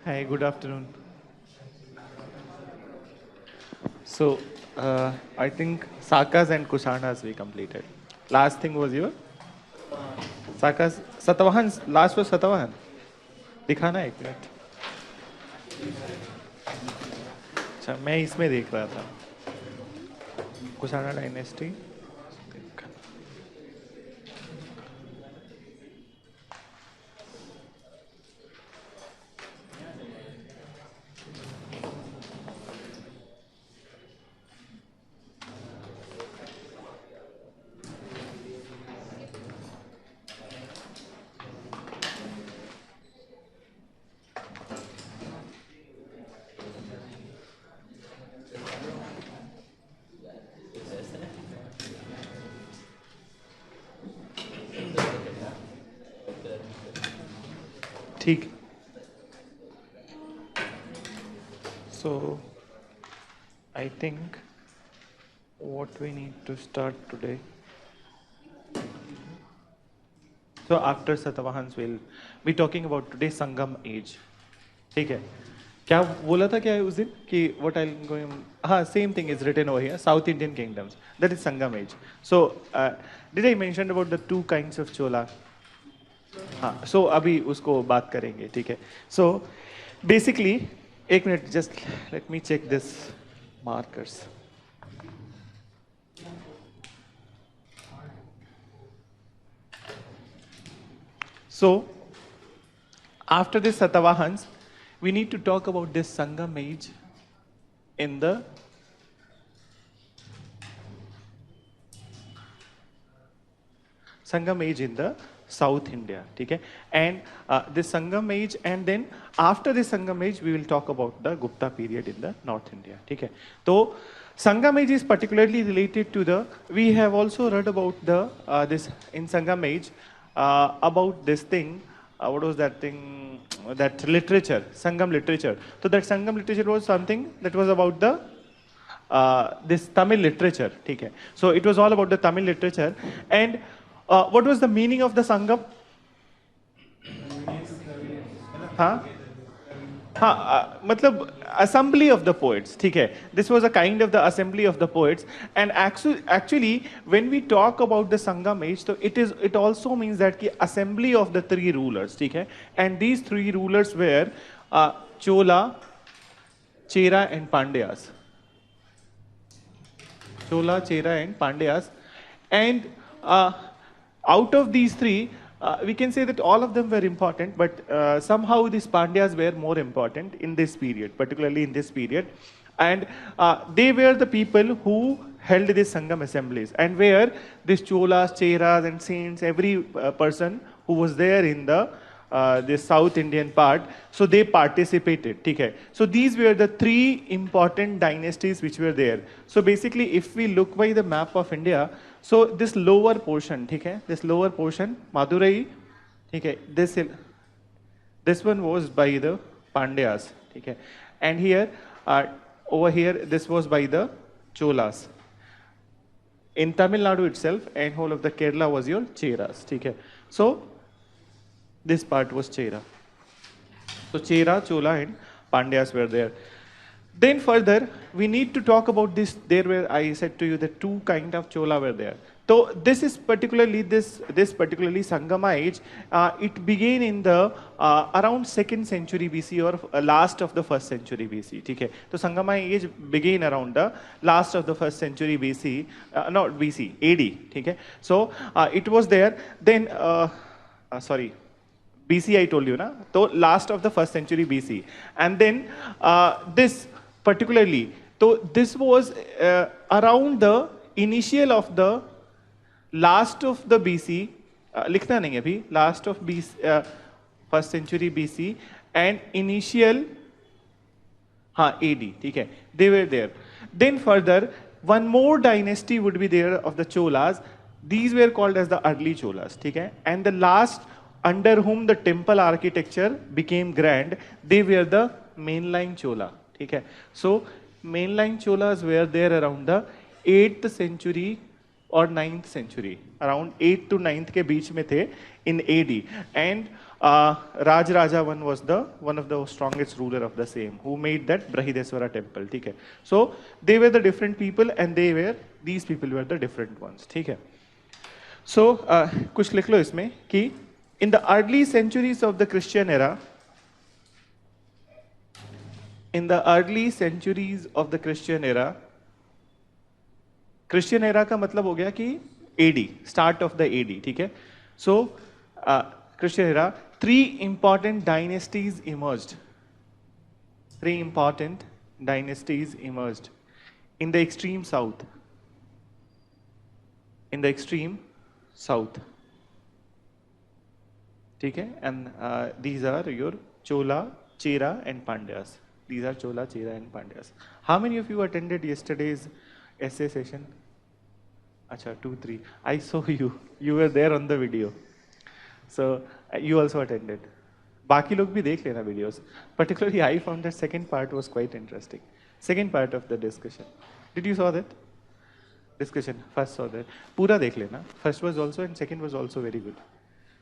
Hi, good afternoon. So, I think Sakas and Kushanas we completed. Last thing was your Sakas, Satavahan. Last was Satavahan. दिखाना एक minute. अच्छा, मैं इसमें देख रहा था. कुशाना डायनेस्टी. ठीक. So, I think what we need to start today. So after Satavahans we'll be talking about today Sangam age. ठीक है. क्या बोला था क्या उस दिन कि what I'll going. हाँ, same thing is written over here. South Indian kingdoms. That is Sangam age. So did I mention about the two kinds of Chola? हाँ. So अभी उसको बात करेंगे. ठीक है. So basically एक minute just let me check this markers. So, after this Satavahans, we need to talk about this Sangam age in the South India, okay? And this Sangam age, and then after this Sangam age, we will talk about the Gupta period in the North India, okay? So, Sangam age is particularly related to the. We have also read about the this in Sangam age about this thing. What was that thing? That literature, Sangam literature. So that Sangam literature was something that was about the this Tamil literature. Okay? So it was all about the Tamil literature. And what was the meaning of the Sangam? Huh? हाँ मतलब assembly of the poets, ठीक है. This was a kind of the assembly of the poets, and actually when we talk about the Sangam age, so it also means that कि assembly of the three rulers, ठीक है. And these three rulers were Chola, Chera, and Pandyas. Chola, Chera, and Pandyas, and out of these three, we can say that all of them were important, but somehow these Pandyas were more important in this period, particularly in this period. And they were the people who held these Sangam assemblies, and where these Cholas, Cheras, and saints, every person who was there in the South Indian part, so they participated. Okay? So these were the three important dynasties which were there. So basically, if we look by the map of India, so this lower portion, okay? This lower portion, Madurai, okay? This one was by the Pandyas, okay? And here, over here, this was by the Cholas. In Tamil Nadu itself, and whole of the Kerala was your Cheras, okay? So this part was Chera. So Chera, Chola, and Pandyas were there. Then further, we need to talk about this. There were, I said to you, the two kind of Chola were there. So this is particularly this particularly Sangama age. It began in the around 2nd century BC or last of the 1st century BC. Okay. So Sangama age began around the last of the 1st century BC, not BC, AD. Okay. So it was there. Then sorry. BC I told you, na? So last of the 1st century BC. And then this particularly, so this was around the initial of the last of the BC, लिखना नहीं है अभी, last of BC, 1st century BC and initial AD, ठीक है, they were there. Then further, one more dynasty would be there of the Cholas. These were called as the early Cholas, ठीक है, and the last under whom the temple architecture became grand, they were the mainline Chola. Okay? So mainline Cholas were there around the 8th century और 9th century, around 8th to 9th के बीच में थे in AD. And Raj Raja one was the one of the strongest ruler of the same who made that Brihadeswara temple. ठीक है. So they were the different people and these people were the different ones. ठीक है. So कुछ लिख लो इसमें कि in the early centuries of the Christian era, in the early centuries of the Christian era, Christian era का मतलब हो गया कि AD, start of the AD, ठीक है. So Christian era, three important dynasties emerged. Three important dynasties emerged in the extreme south. In the extreme south. ठीक है. And these are your Chola, Chera and Pandyas. These are Chola, Chera and Pandyas. How many of you attended yesterday's essay session? Acha, 2, 3. I saw you. You were there on the video. So you also attended. बाकी लोग भी देख लेना videos. Particularly, I found that second part was quite interesting. Second part of the discussion. Did you saw that? Discussion. First saw that. पूरा देख लेना. First was also and second was also very good.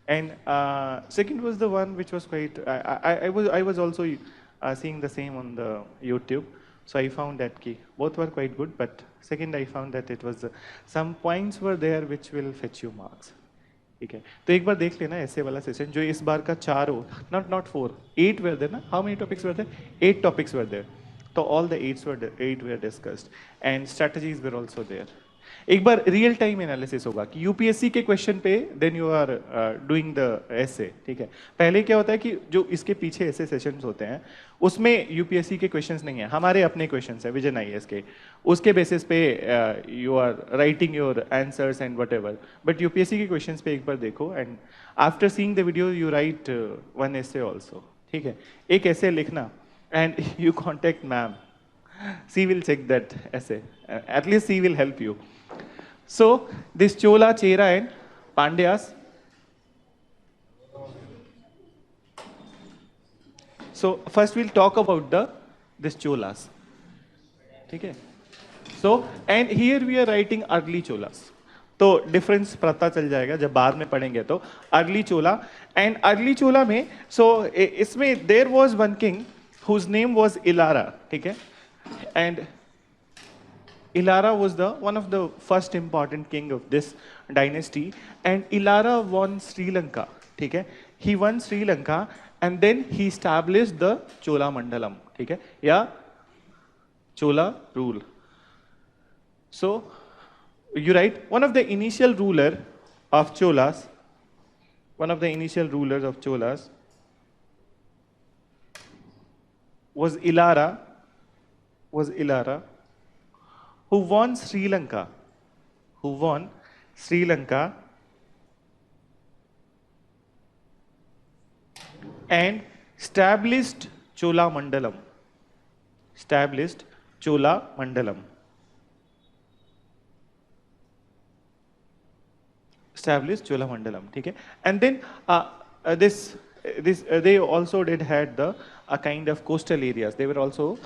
And second was the one which was quite. I was also seeing the same on the YouTube. So I found that both were quite good, but second I found that it was some points were there which will fetch you marks. ठीक है. तो एक बार देख लेना ऐसे वाला session जो इस बार का 4 हो, not 4, 8 were there ना? How many topics were there? 8 topics were there. So all the 8 were discussed and strategies were also there. एक बार रियल टाइम एनालिसिस होगा कि यूपीएससी के क्वेश्चन पे then you are doing the essay. ठीक है. पहले क्या होता है कि जो इसके पीछे ऐसे सेशंस होते हैं उसमें यूपीएससी के क्वेश्चंस नहीं है, हमारे अपने क्वेश्चंस है विजन आईएएस के. उसके बेसिस पे you are writing your answers and whatever. But UPSC के क्वेश्चंस पे एक बार देखो and after seeing the video you write one essay also. ठीक है. एक ऐसे लिखना and you contact ma'am. She will check that essay. At least she will help you. So this Chola, Chera and Pandyas. So first we'll talk about this Cholas. Okay. So and here we are writing early Cholas. तो डिफरेंस पता चल जाएगा जब बाद में पढ़ेंगे. तो early Chola and early Chola में सो इसमें there was one king whose name was Elara. ठीक है. And Ilara was one of the first important king of this dynasty, and Ilara won Sri Lanka. ठीक है. He won Sri Lanka and then he established the Chola Mandalam. ठीक है. या Chola rule. So you write one of the initial ruler of Cholas. One of the initial rulers of Cholas was Ilara, who won Sri Lanka, and established Chola Mandalam. ठीक है. And then this they also had a kind of coastal areas. They were also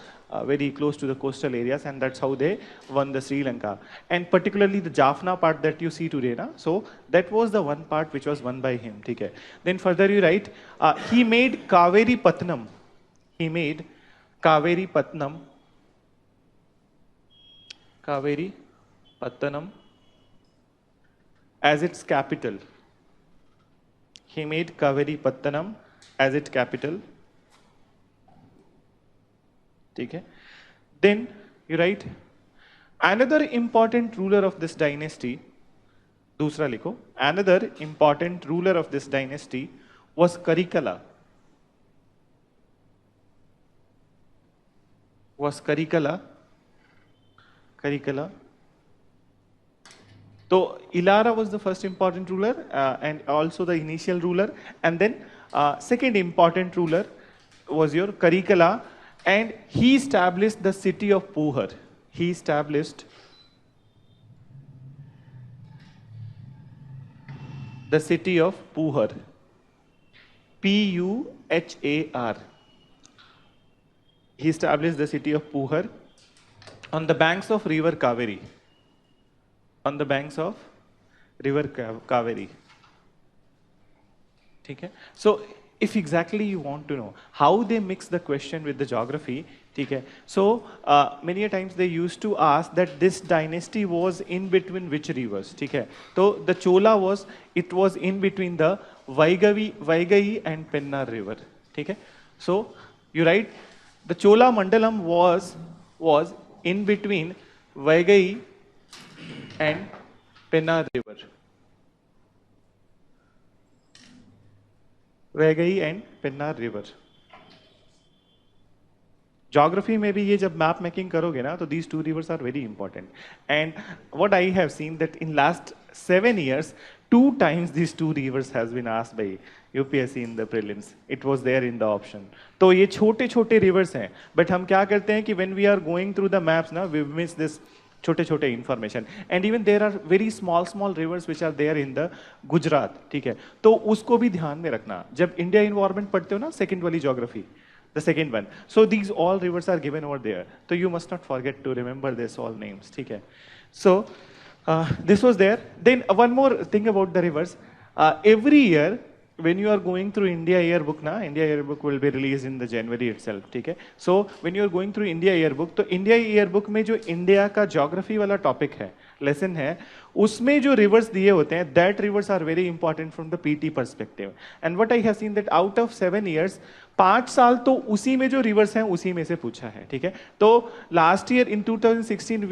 very close to the coastal areas, and that's how they won the Sri Lanka. And particularly the Jaffna part that you see today, na? So that was the one part which was won by him. Okay. Then further you write, he made Kaveri Patnam. As its capital. He made Kaveri Pattanam as its capital. ठीक है. Then you write another important ruler of this dynasty. दूसरा लिखो. Another important ruler of this dynasty was Karikala. So Ilara was the first important ruler and also the initial ruler, and then second important ruler was your Karikala, and he established the city of Puhar. The city of Puhar. Puhar. He established the city of Puhar on the banks of river Kaveri. on the banks of river Kaveri. ठीक है? So if exactly you want to know how they mix the question with the geography, ठीक है? So many a times they used to ask that this dynasty was in between which rivers, ठीक है? तो the Chola was, it was in between the Vaigai and Pennar river, ठीक है? So you write the Chola Mandalam was in between Vaigai and Pennar river. Vaigai and Pennar river. Geography में भी ये जब map making करोगे ना तो these two rivers are very important. And what I have seen that in last 7 years, 2 times these 2 rivers has been asked by UPSC in the prelims. It was there in the option. तो ये छोटे छोटे rivers हैं, but हम क्या करते हैं कि when we are going through the maps ना, we miss this छोटे छोटे information. And even there are very small rivers which are there in the Gujarat, ठीक है? तो उसको भी ध्यान में रखना जब इंडिया इन्वायरमेंट पढ़ते हो ना, सेकेंड वाली geography, the second one. So these all rivers are given over there. So you must not forget to remember this all names, ठीक है? So this was there. Then one more thing about the rivers. Every year when you are going through India yearbook ना, India yearbook will be released in the January itself, ठीक है? So when you are going through India yearbook, तो India yearbook में जो India का geography वाला topic है, lesson है, उसमें जो rivers दिए होते हैं, that rivers are very important from the PT perspective. And what I have seen that out of 7 years, 5 साल तो उसी में जो rivers हैं उसी में से पूछा है, ठीक है? तो last year in 2016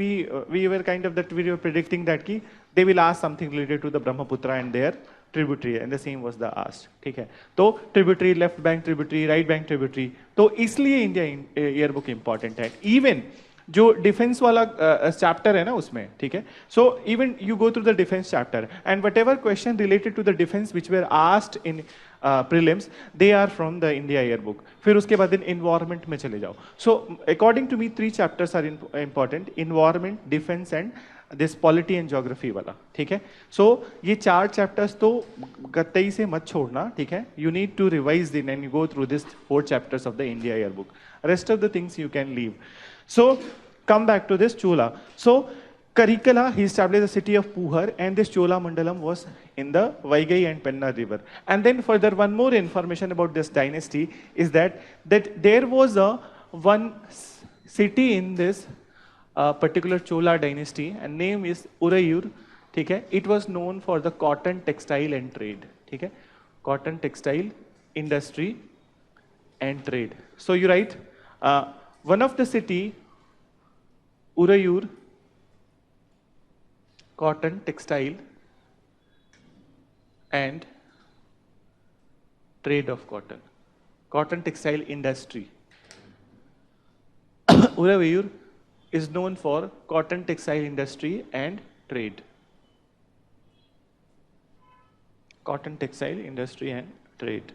we were kind of that we were predicting that कि they will ask something related to the Brahmaputra and their tributary, and the same was the asked, ठीक है? तो tributary, left bank tributary, right bank tributary, तो इसलिए India yearbook important है. Even जो defence वाला chapter है ना उसमें, ठीक है? So even you go through the defence chapter and whatever question related to the defence which were asked in prelims, they are from the India yearbook. फिर उसके बाद इन्वायरमेंट में चले जाओ. So according to me 3 chapters are important: environment, defence and this polity and geography वाला, ठीक है? सो ये 4 चैप्टर्स तो कतई से मत छोड़ना, ठीक है? यू नीड टू रिवाइज दिन and you go through this 4 chapters of the India yearbook. Rest of the things you can leave. So come back to this Chola. So Karikala, he established the city of Puhar, and this Chola Mandalam was in the Vaigai and Penna river. And then further one more information about this dynasty is that there was one city in this particular Chola dynasty, and name is Urayur, ठीक है? It was known for the cotton, textile and trade, ठीक है? Cotton, textile, industry and trade. So you write one of the city Urayur, cotton, textile and trade of cotton. Cotton textile industry. Urayur is known for cotton textile industry and trade. Cotton textile industry and trade.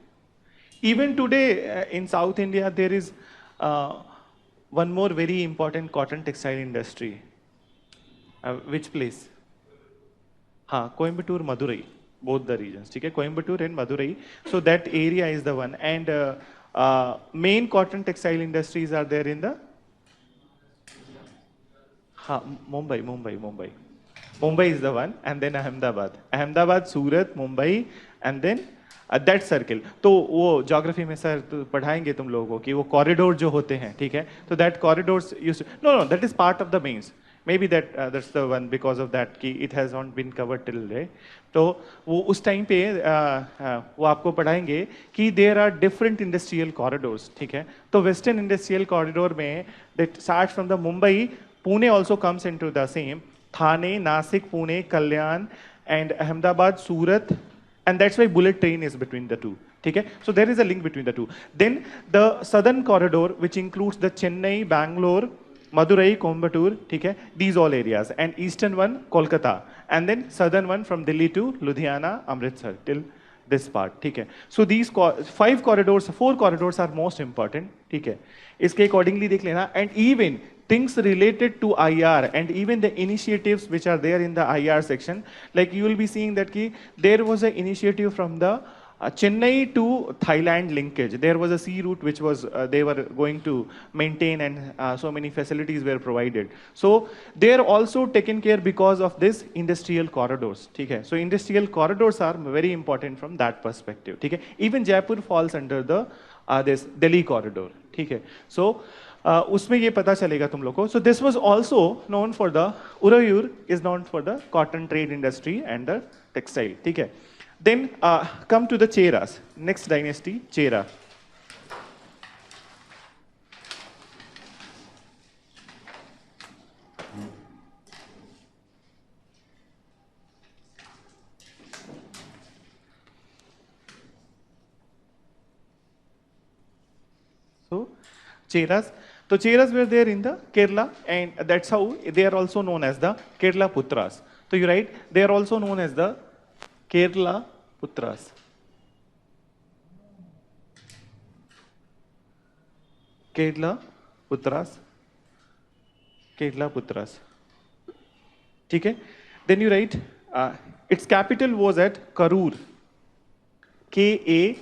Even today in South India there is one more very important cotton textile industry. Which place? हाँ, Coimbatore, Madurai, both the regions, ठीक है? Coimbatore and Madurai. So that area is the one. And main cotton textile industries are there in the हाँ, Mumbai. Mumbai is the one, and then Ahmedabad, Surat, Mumbai, and then that circle. तो वो geography में sir तो पढ़ाएंगे तुम लोगों को कि वो कॉरिडोर जो होते हैं, ठीक है? तो that corridors used, no that is part of the mains. May be that's the one because of that कि it has not been covered till day. तो वो उस टाइम पे वो आपको पढ़ाएंगे कि there are different industrial corridors, ठीक है? तो वेस्टर्न इंडस्ट्रियल कॉरिडोर में that start from the Mumbai, Pune also comes in to the same, Thane, Nashik, Pune, Kalyan and Ahmedabad, Surat, and that's why bullet train is between the two. Okay? So there is a link between the two. Then the southern corridor, which includes the Chennai, Bangalore, Madurai, Coimbatore, okay? These all areas, and eastern one Kolkata, and then southern one from Delhi to Ludhiana, Amritsar till this part. Okay? So these 4 corridors are most important. Okay? इसके accordingly देख लेना. And even things related to IR and even the initiatives which are there in the IR section, like you will be seeing that there was an initiative from the Chennai to Thailand linkage. There was a sea route which was they were going to maintain, and so many facilities were provided. So they are also taken care because of this industrial corridors. Okay? So industrial corridors are very important from that perspective. Okay? Even Jaipur falls under the this Delhi corridor. Okay? So उसमें ये पता चलेगा तुम लोग को. So this was also known for the Urayur is known for the cotton trade industry and the textile. ठीक है. Then come to the Cheras. Next dynasty, Chera. So Cheras. So Cheras were there in the Kerala, and that's how they are also known as the Kerala Putras. So you write they are also known as the Kerala Putras. Kerala Putras. Kerala Putras. Okay? Then you write its capital was at Karur. Karur.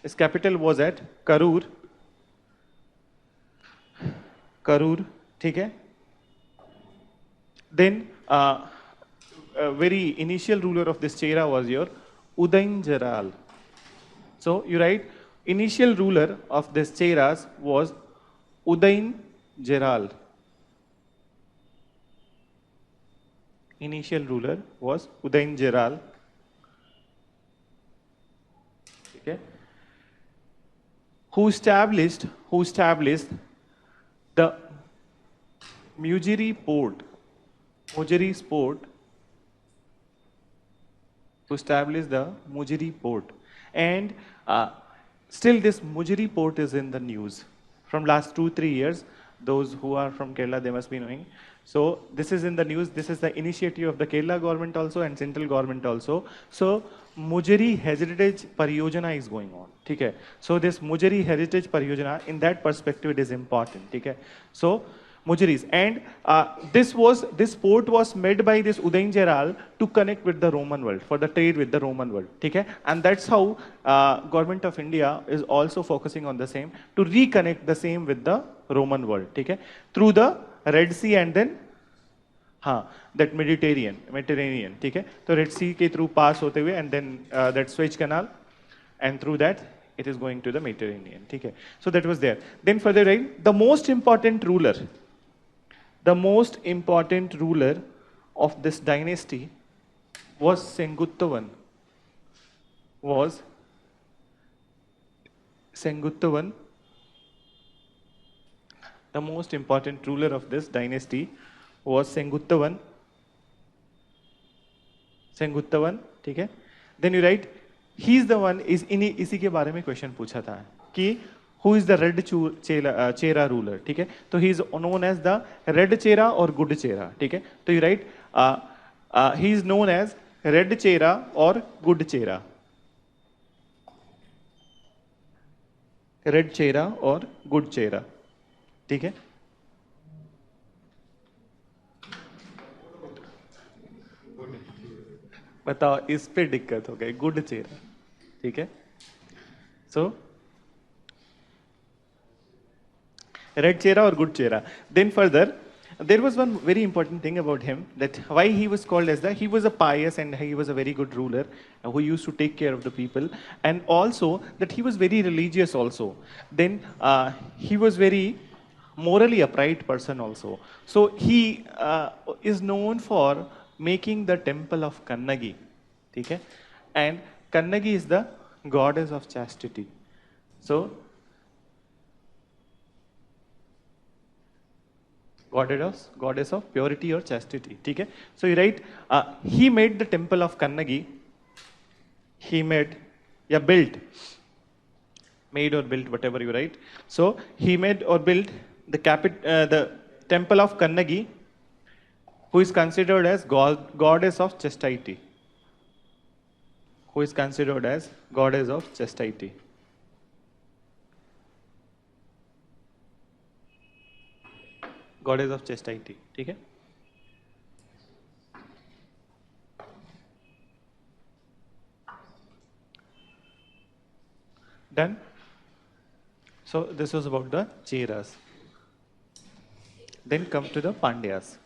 Its capital was at Karur. Karur. Okay? Then a very initial ruler of this Chera was your Udain Jaral. So you write initial ruler of this Cheras was Udain Jaral. Initial ruler was Udain Jaral. Okay. Who established the Mujeri port. Mujeri's port. To establish the Mujeri port. And still this Mujeri port is in the news. From last 2-3 years, those who are from Kerala, they must be knowing. So this is in the news. This is the initiative of the Kerala government also and central government also. So Mujeri Heritage Pariyojana is going on. Okay? So this Mujeri Heritage Pariyojana, in that perspective, it is important. Okay? So Mujeris. And this port was made by this Udain Jaral to connect with the Roman world, for the trade with the Roman world. Okay? And that's how government of India is also focusing on the same, to reconnect the same with the Roman world. Okay? Through the Red Sea and then that Mediterranean. Okay? So Red Sea ke through pass hote hue, and then that Suez Canal, and through that it is going to the Mediterranean. Okay? So that was there. Then further right, the most important ruler of this dynasty was Senguttavan. The most important ruler of this dynasty was Senguttavan. ठीक है? Then you write, he is the one, इसी के बारे में question पूछा था कि who is the red Chera ruler? ठीक है? तो he is known as the red Chera or good Chera. ठीक है? तो you write, he is known as red Chera or good Chera. Red Chera or good Chera. ठीक है? बताओ, इस पे दिक्कत हो गई, गुड चेहरा. ठीक है? So red Chera or good Chera. Then further, there was one very important thing about him, that why he was called as he was a pious and he was a very good ruler who used to take care of the people, and also that he was very religious also. Then he was very morally upright person also. So he is known for making the temple of Kannagi. Okay? And Kannagi is the goddess of chastity. So goddess of purity or chastity. Okay? So you write, he made the temple of Kannagi. He made or built, whatever you write. So he made or built the temple of Kannagi, who is considered as goddess of chastity. Goddess of chastity. Goddess of chastity. ठीक है? So this was about the Cheras. Then come to the Pandyas.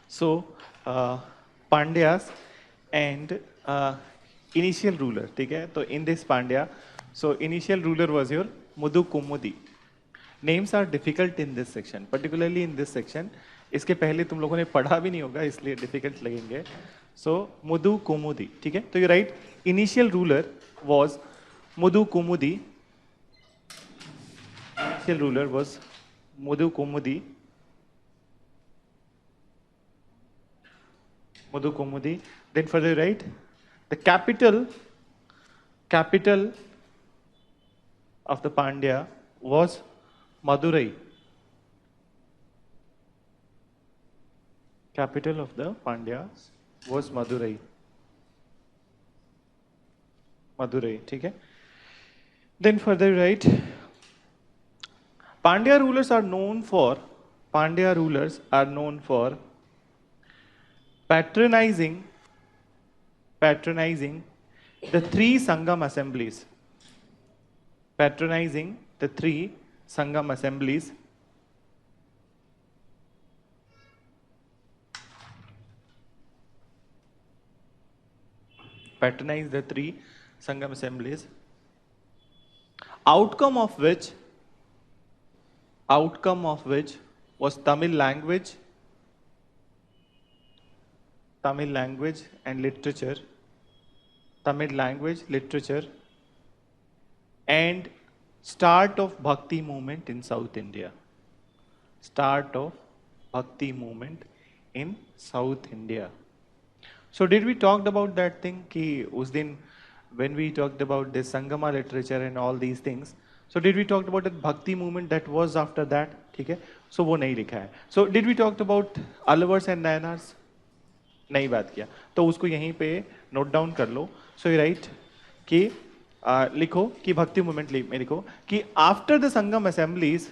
So Pandyas and initial ruler, ठीक है? तो in this Pandya, so initial ruler was your Mudu Kumudi. Names are difficult in this section, particularly in this section. इसके पहले तुम लोगों ने पढ़ा भी नहीं होगा, इसलिए difficult लगेंगे. So Mudu Kumudi, ठीक है? तो you write initial ruler was Mudu Kumudi. Initial ruler was Mudu Kumudi. Mudu Kumudi. Then further right, the capital of the Pandya was Madurai. Capital of the Pandyas was Madurai. Madurai, ठीक है? Then further right, Pandya rulers are known for patronizing the three Sangam assemblies. Patronizing the three Sangam assemblies. Patronize the three Sangam assemblies. Outcome of which was Tamil language and literature. Tamil language, literature, and start of Bhakti movement in South India. Start of Bhakti movement in South India. So did we talked about that thing कि उस दिन when we talked about this Sangama literature and all these things, so did we talked about that Bhakti movement that was after that, ठीक है? So वो नहीं लिखा है. So did we talked about Alvars and Nayanars? नहीं बात किया. तो उसको यहीं पे नोट डाउन कर लो. So you write कि लिखो कि भक्ति मूवमेंट में लिखो कि after the Sangam assemblies,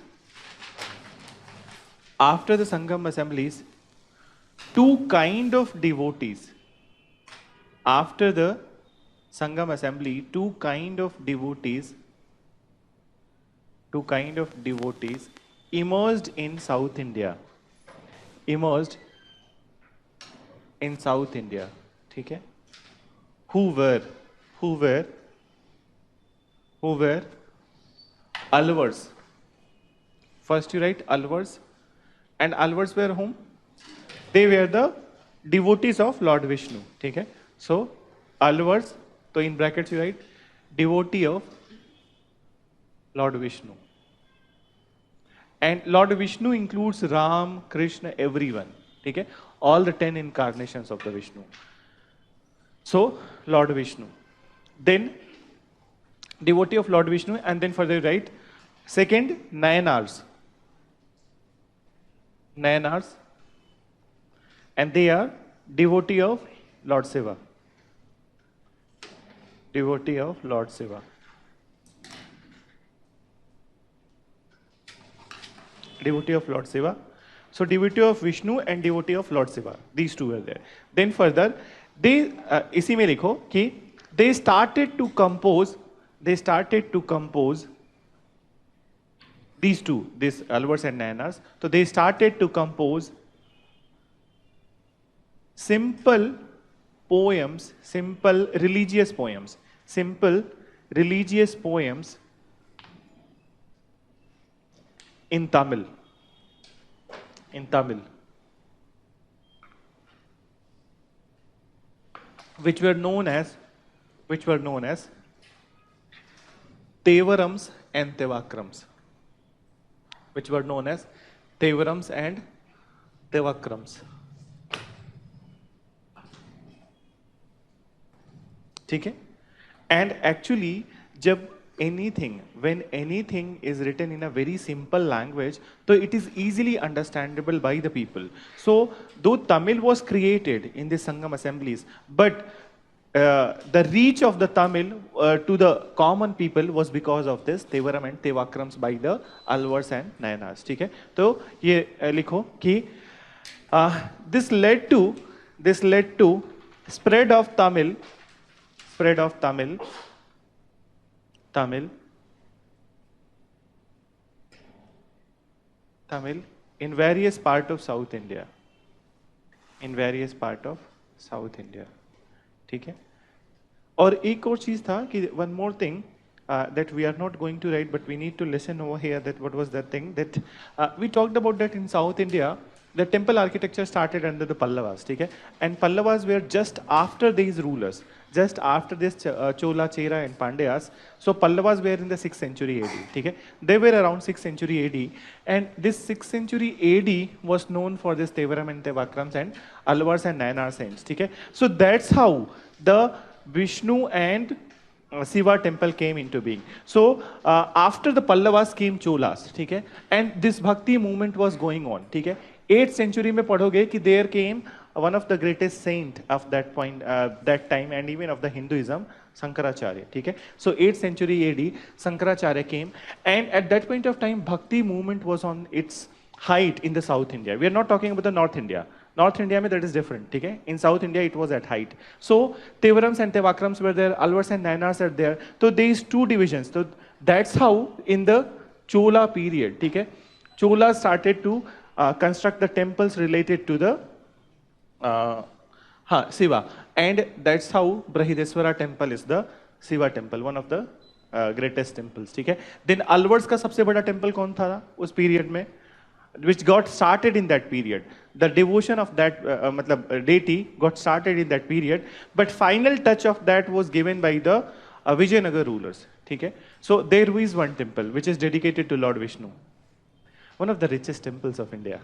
two kind of devotees. After the Sangam assembly, two kind of devotees emerged in South India. ठीक है? Who were Alvars. First you write Alvars, and Alvars were whom? They were the devotees of Lord Vishnu. ठीक है? So Alvars, so in brackets you write devotee of Lord Vishnu. And Lord Vishnu includes Ram, Krishna, everyone. ठीक है? All the 10 incarnations of the Vishnu. So Lord Vishnu. Then devotee of Lord Vishnu, and then further right, second Nayanars, and they are devotee of Lord Shiva. Devotee of Lord Shiva. Devotee of Lord Shiva. So devotee of Vishnu and devotee of Lord Shiva. These two were there. Then further, they इसी में लिखो कि they started to compose these two, this Alvars and Nayanars. So they started to compose simple religious poems in Tamil, which were known as Tevarams and Tevakrams. ठीक है? And actually, when anything is written in a very simple language, so it is easily understandable by the people. So though Tamil was created in the Sangam assemblies, but the reach of the Tamil to the common people was because of this Tevaram and Tevakrams by the Alvars and Nayanars. ठीक है, तो ये लिखो कि this led to spread of Tamil in various part of South India. ठीक है, और एक और चीज था कि one more thing that we are not going to write, but we need to listen over here that what was that thing that we talked about that in South India, the temple architecture started under the Pallavas, ठीक है, and Pallavas were just after these rulers, just after this Chola, Chera and Pandyas. So Pallavas were in the 6th century AD, ठीक है, they were around 6th century AD, and this 6th century AD was known for this Tevaram and Tevakrams and Alvars and Nayanar saints, ठीक है. So that's how the Vishnu and Shiva temple came into being. So after the Pallavas came Cholas, ठीक है, and this bhakti movement was going on, ठीक है. 8th century में पढ़ोगे कि there came one of the greatest saint of that point, that time, and even of the Hinduism, Shankaracharya, ठीक है. So 8th century AD, Shankaracharya came, and at that point of time, bhakti movement was on its height in the South India. We are not talking about the North India. North India में that is different, ठीक है. In South India it was at height. So Tevarams and Tevakrams were there, Alvars and Nayanars are there. So these two divisions. So that's how in the Chola period, ठीक है, Chola started to construct the temples related to the Shiva, and that's how Brihadeswara temple is the Shiva temple, one of the greatest temples, ठीक है. Then Alvars का सबसे बड़ा temple कौन था उस period में, which got started in that period. The devotion of that deity got started in that period, but final touch of that was given by the Vijayanagar rulers, ठीक है. So there is one temple which is dedicated to Lord Vishnu, one of the richest temples of India.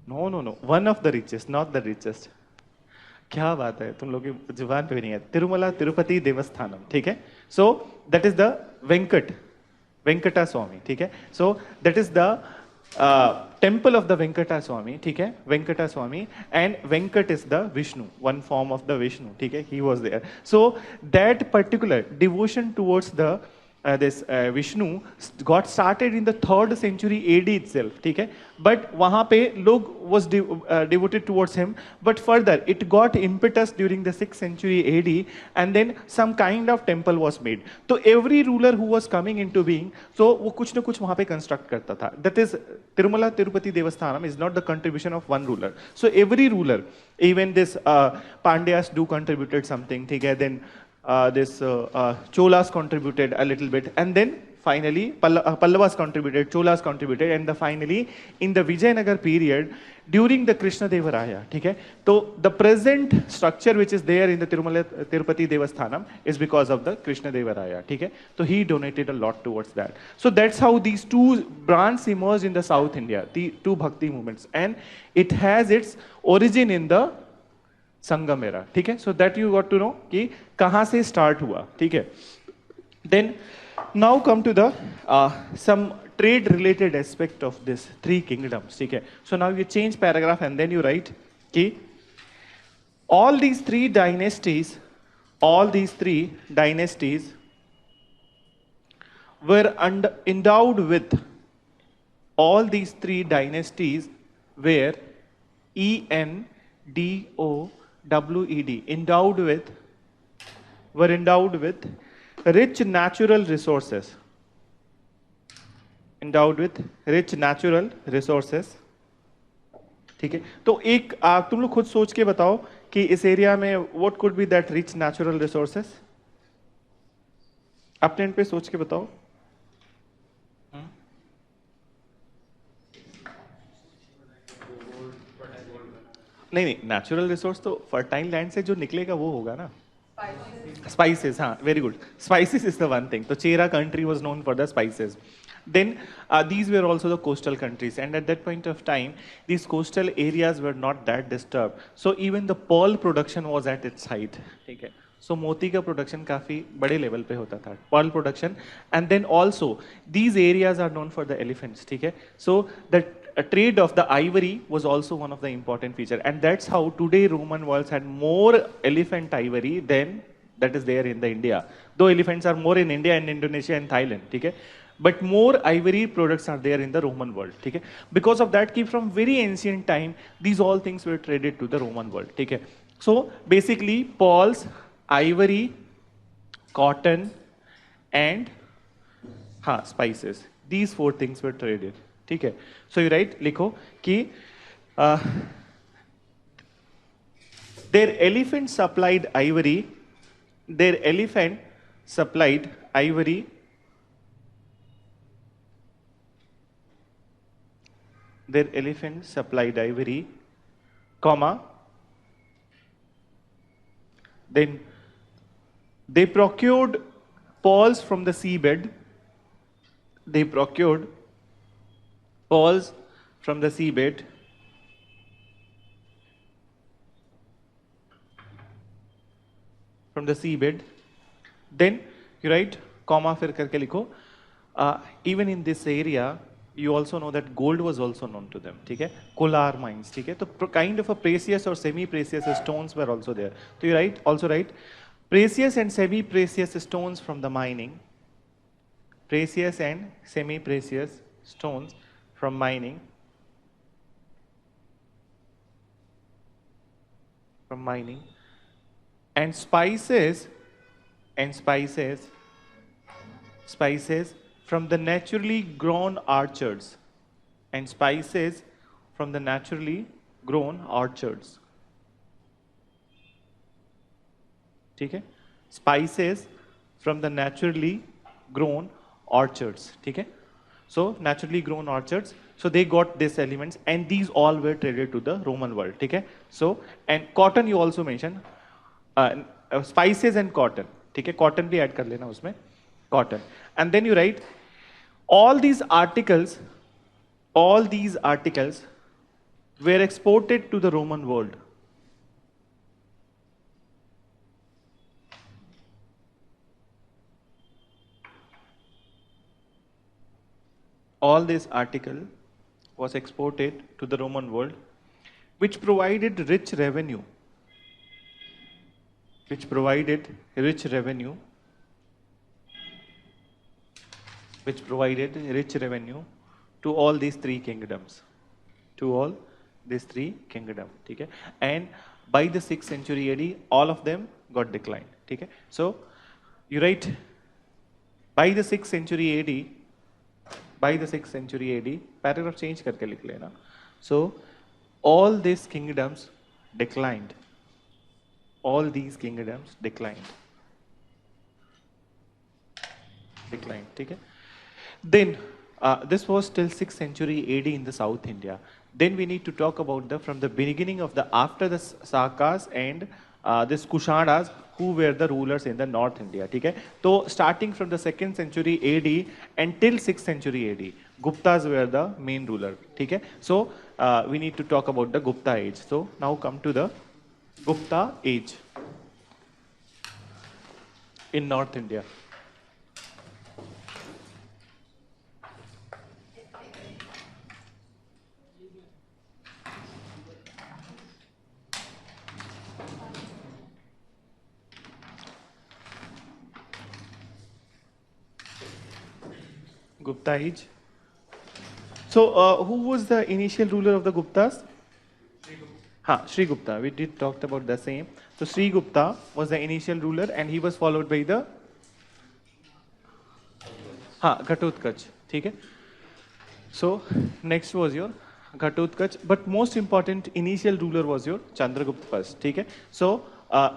No, one of the richest, not the richest. क्या बात है, तुम लोग की जुबान पे भी नहीं है. तिरुमला तिरुपति देवस्थानम, ठीक है. So that is the Venkata Swami, ठीक है. So that is the temple of the Venkata Swami, ठीक है, Venkata Swami, and Venkat is the Vishnu, one form of the Vishnu, ठीक है, he was there. So that particular devotion towards the this Vishnu got started in the 3rd century AD itself, ठीक है, but वहाँ पे लोग was devoted towards him, but further it got impetus during the 6th century AD, and then some kind of temple was made. So every ruler who was coming into being, so वो कुछ न कुछ वहाँ पे construct करता था. That is Tirumala Tirupati Devasthanam is not the contribution of one ruler. So every ruler, even this Pandyas do contributed something, ठीक है, then this Cholas contributed a little bit, and then finally Pallavas contributed, Cholas contributed, and finally in the Vijayanagar period during the Krishna Devaraya, ठीक है. So the present structure which is there in the Tirumala Tirupati Devasthanam is because of the Krishna Devaraya, ठीक है. So he donated a lot towards that. So that's how these two branches emerged in the South India, the two bhakti movements, and it has its origin in the Sangam era, ठीक है. So that you got to know कि कहां से start हुआ, ठीक है. Then now come to the some trade related aspect of this 3 kingdoms, ठीक है. So now you change paragraph and then you write कि all these three dynasties were endowed with, all these three dynasties were ENDOWED, endowed with rich natural resources. Endowed with rich natural resources. ठीक है. तो एक तुम लोग खुद सोच के बताओ कि इस एरिया में what could be that rich natural resources. अपने पे सोच के बताओ. नहीं, नेचुरल रिसोर्स तो फर्टाइल लैंड से जो निकलेगा वो होगा ना. स्पाइसेस, हाँ, very good. Spices is the one thing. तो Chera country was known for the spices. Then these were also the coastal countries, and at that point of time these coastal areas were not that disturbed, so even the pearl production was at its height. ठीक है. So मोती का production काफी बड़े level पे होता था, pearl production. And then also these areas are known for the elephants. ठीक है. So that a trade of the ivory was also one of the important feature, and that's how today Roman worlds had more elephant ivory than that is there in the India. Though elephants are more in India and Indonesia and Thailand, okay? But more ivory products are there in the Roman world, okay? Because of that, from very ancient time, these all things were traded to the Roman world, okay? So basically, pearls, ivory, cotton, and spices. These four things were traded. Okay. So you write, लिखो कि their elephant supplied ivory. Their elephant supplied ivory. Their elephant supplied ivory, comma. Then they procured pearls from the seabed. They procured pearls from the seabed. From the seabed. Then you write comma फिर करके लिखो. Even in this area, you also know that gold was also known to them. ठीक है? Kolar mines. ठीक है? तो kind of a precious or semi-precious stones were also there. So you write also write precious and semi-precious stones from the mining. Precious and semi-precious stones from mining. From mining. And spices from the naturally grown orchards. And spices from the naturally grown orchards. Okay? Spices from the naturally grown orchards. Okay? So naturally grown orchards. So they got these elements, and these all were traded to the Roman world. Okay? So, and cotton you also mentioned. Spices and cotton. ठीक है? Cotton भी add कर लेना उसमें. Cotton. And then you write all these articles were exported to the Roman world. All this article was exported to the Roman world, which provided rich revenue. Which provided rich revenue to all these three kingdoms. To all these three kingdoms. Okay? And by the 6th century AD, all of them got declined. Okay? So you write by the 6th century AD, paragraph change करके लिख लेना. So all these kingdoms declined. All these kingdoms declined. Okay? Then this was till 6th century AD in the South India. Then we need to talk about from the beginning of after the Sakas and this Kushanas, who were the rulers in the North India. Okay? So starting from the 2nd century AD until 6th century AD, Guptas were the main ruler. Okay? So we need to talk about the Gupta age. So now come to the Gupta age in North India. Gupta age. So who was the initial ruler of the Guptas? Sri Gupta. We did talked about the same. So Sri Gupta was the initial ruler, and he was followed by the Ghatotkacha. Okay? So next was your Ghatotkacha, but most important initial ruler was your Chandragupta first. Okay? So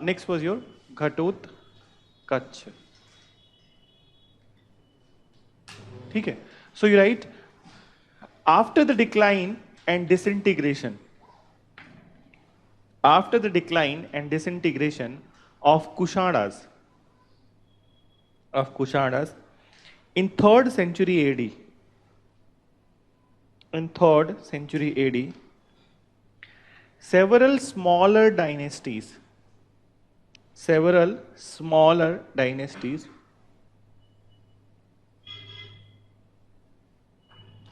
next was your Ghatotkacha. Okay? So you write after the decline and disintegration. After the decline and disintegration of Kushanas in 3rd century AD. In 3rd century AD, several smaller dynasties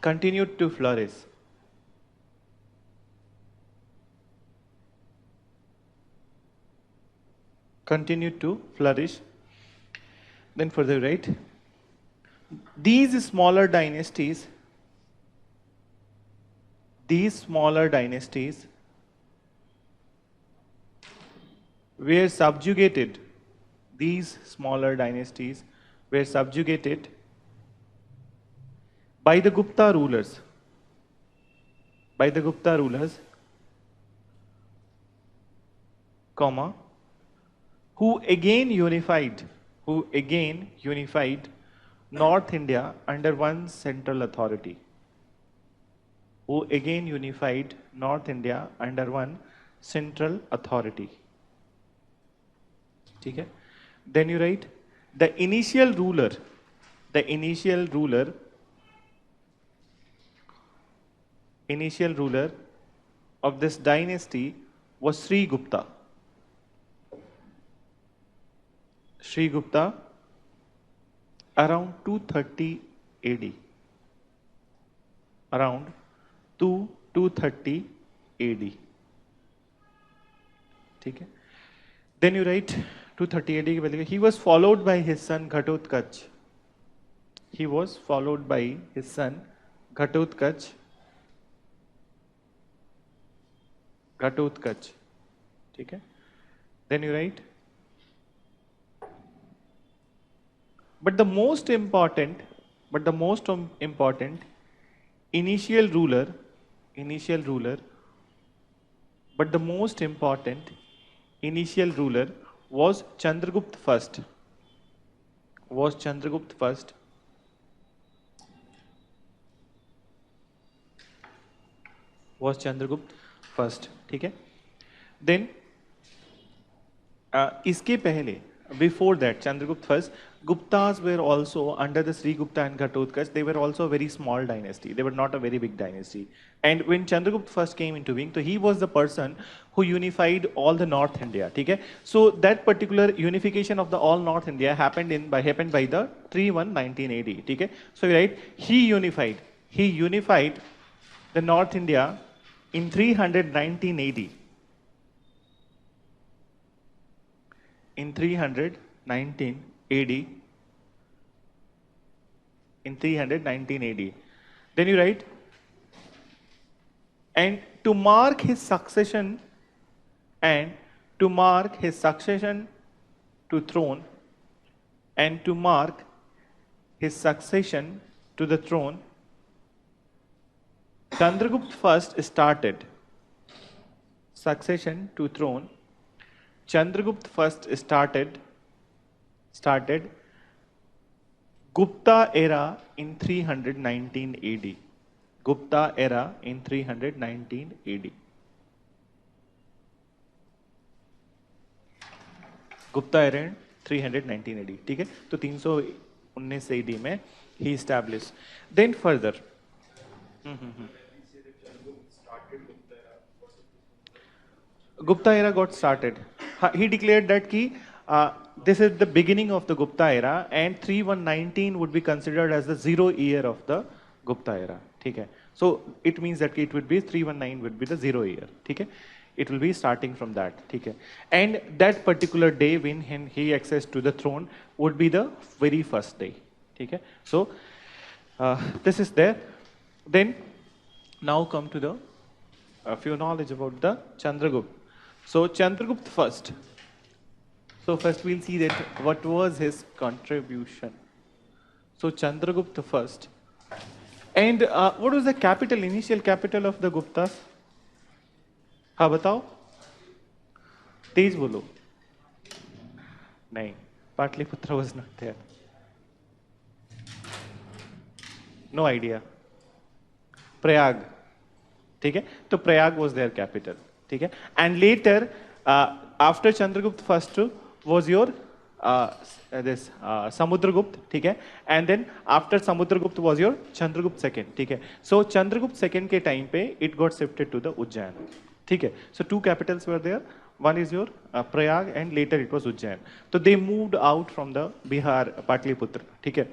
continued to flourish. continued to flourish. Then further right, these smaller dynasties were subjugated. These smaller dynasties were subjugated by the Gupta rulers. Comma, who again unified North India under one central authority. ठीक है? Then you write the initial ruler of this dynasty was Sri Gupta. Around 230 AD. Around 230 AD. ठीक है? Then you write 230 AD. He was followed by his son Ghatotkacha. ठीक है? Then you write, but the most important initial ruler was Chandragupta first. ठीक है? Then इसके पहले, before that, Chandragupta first, Guptas were also under the Sri Gupta and Ghatotkacha. They were also a very small dynasty. They were not a very big dynasty. And when Chandragupta first came into being, so he was the person who unified all the North India. Okay? So that particular unification of the all North India happened by the 319 AD. Okay? So right, he unified the North India in 319 AD. In 319 AD. Then you write, and to mark his succession to throne, Chandragupta first started succession to throne. Chandragupta first started Gupta era in 319 AD. Gupta era in 319 AD. Gupta era in 319 AD. ठीक है? तो 319 AD में he established. Then further. Gupta era got started. He declared that this is the beginning of the Gupta era, and 3119 would be considered as the 0 year of the Gupta era. Okay? So it means that it would be 319 would be the 0 year. Okay? It will be starting from that. Okay? And that particular day when he accessed to the throne would be the very first day. Okay? So this is there. Then now come to the few knowledge about the Chandragupta. So Chandragupta first. So first we'll see that what was his contribution. So Chandragupta first. And what was the initial capital of the Guptas? हाँ बताओ, तेज बोलो. नहीं, Patliputra was not there. No idea. Prayag. ठीक है? तो Prayag was their capital. ठीक है? And later, after Chandragupta first was your this Samudragupta. ठीक है? And then after Samudragupta was your Chandragupta second. ठीक है? So Chandragupta second के time पे it got shifted to the Ujjain. ठीक है? So two capitals were there. One is your Prayag and later it was Ujjain. So they moved out from the Bihar Patliputra. ठीक है?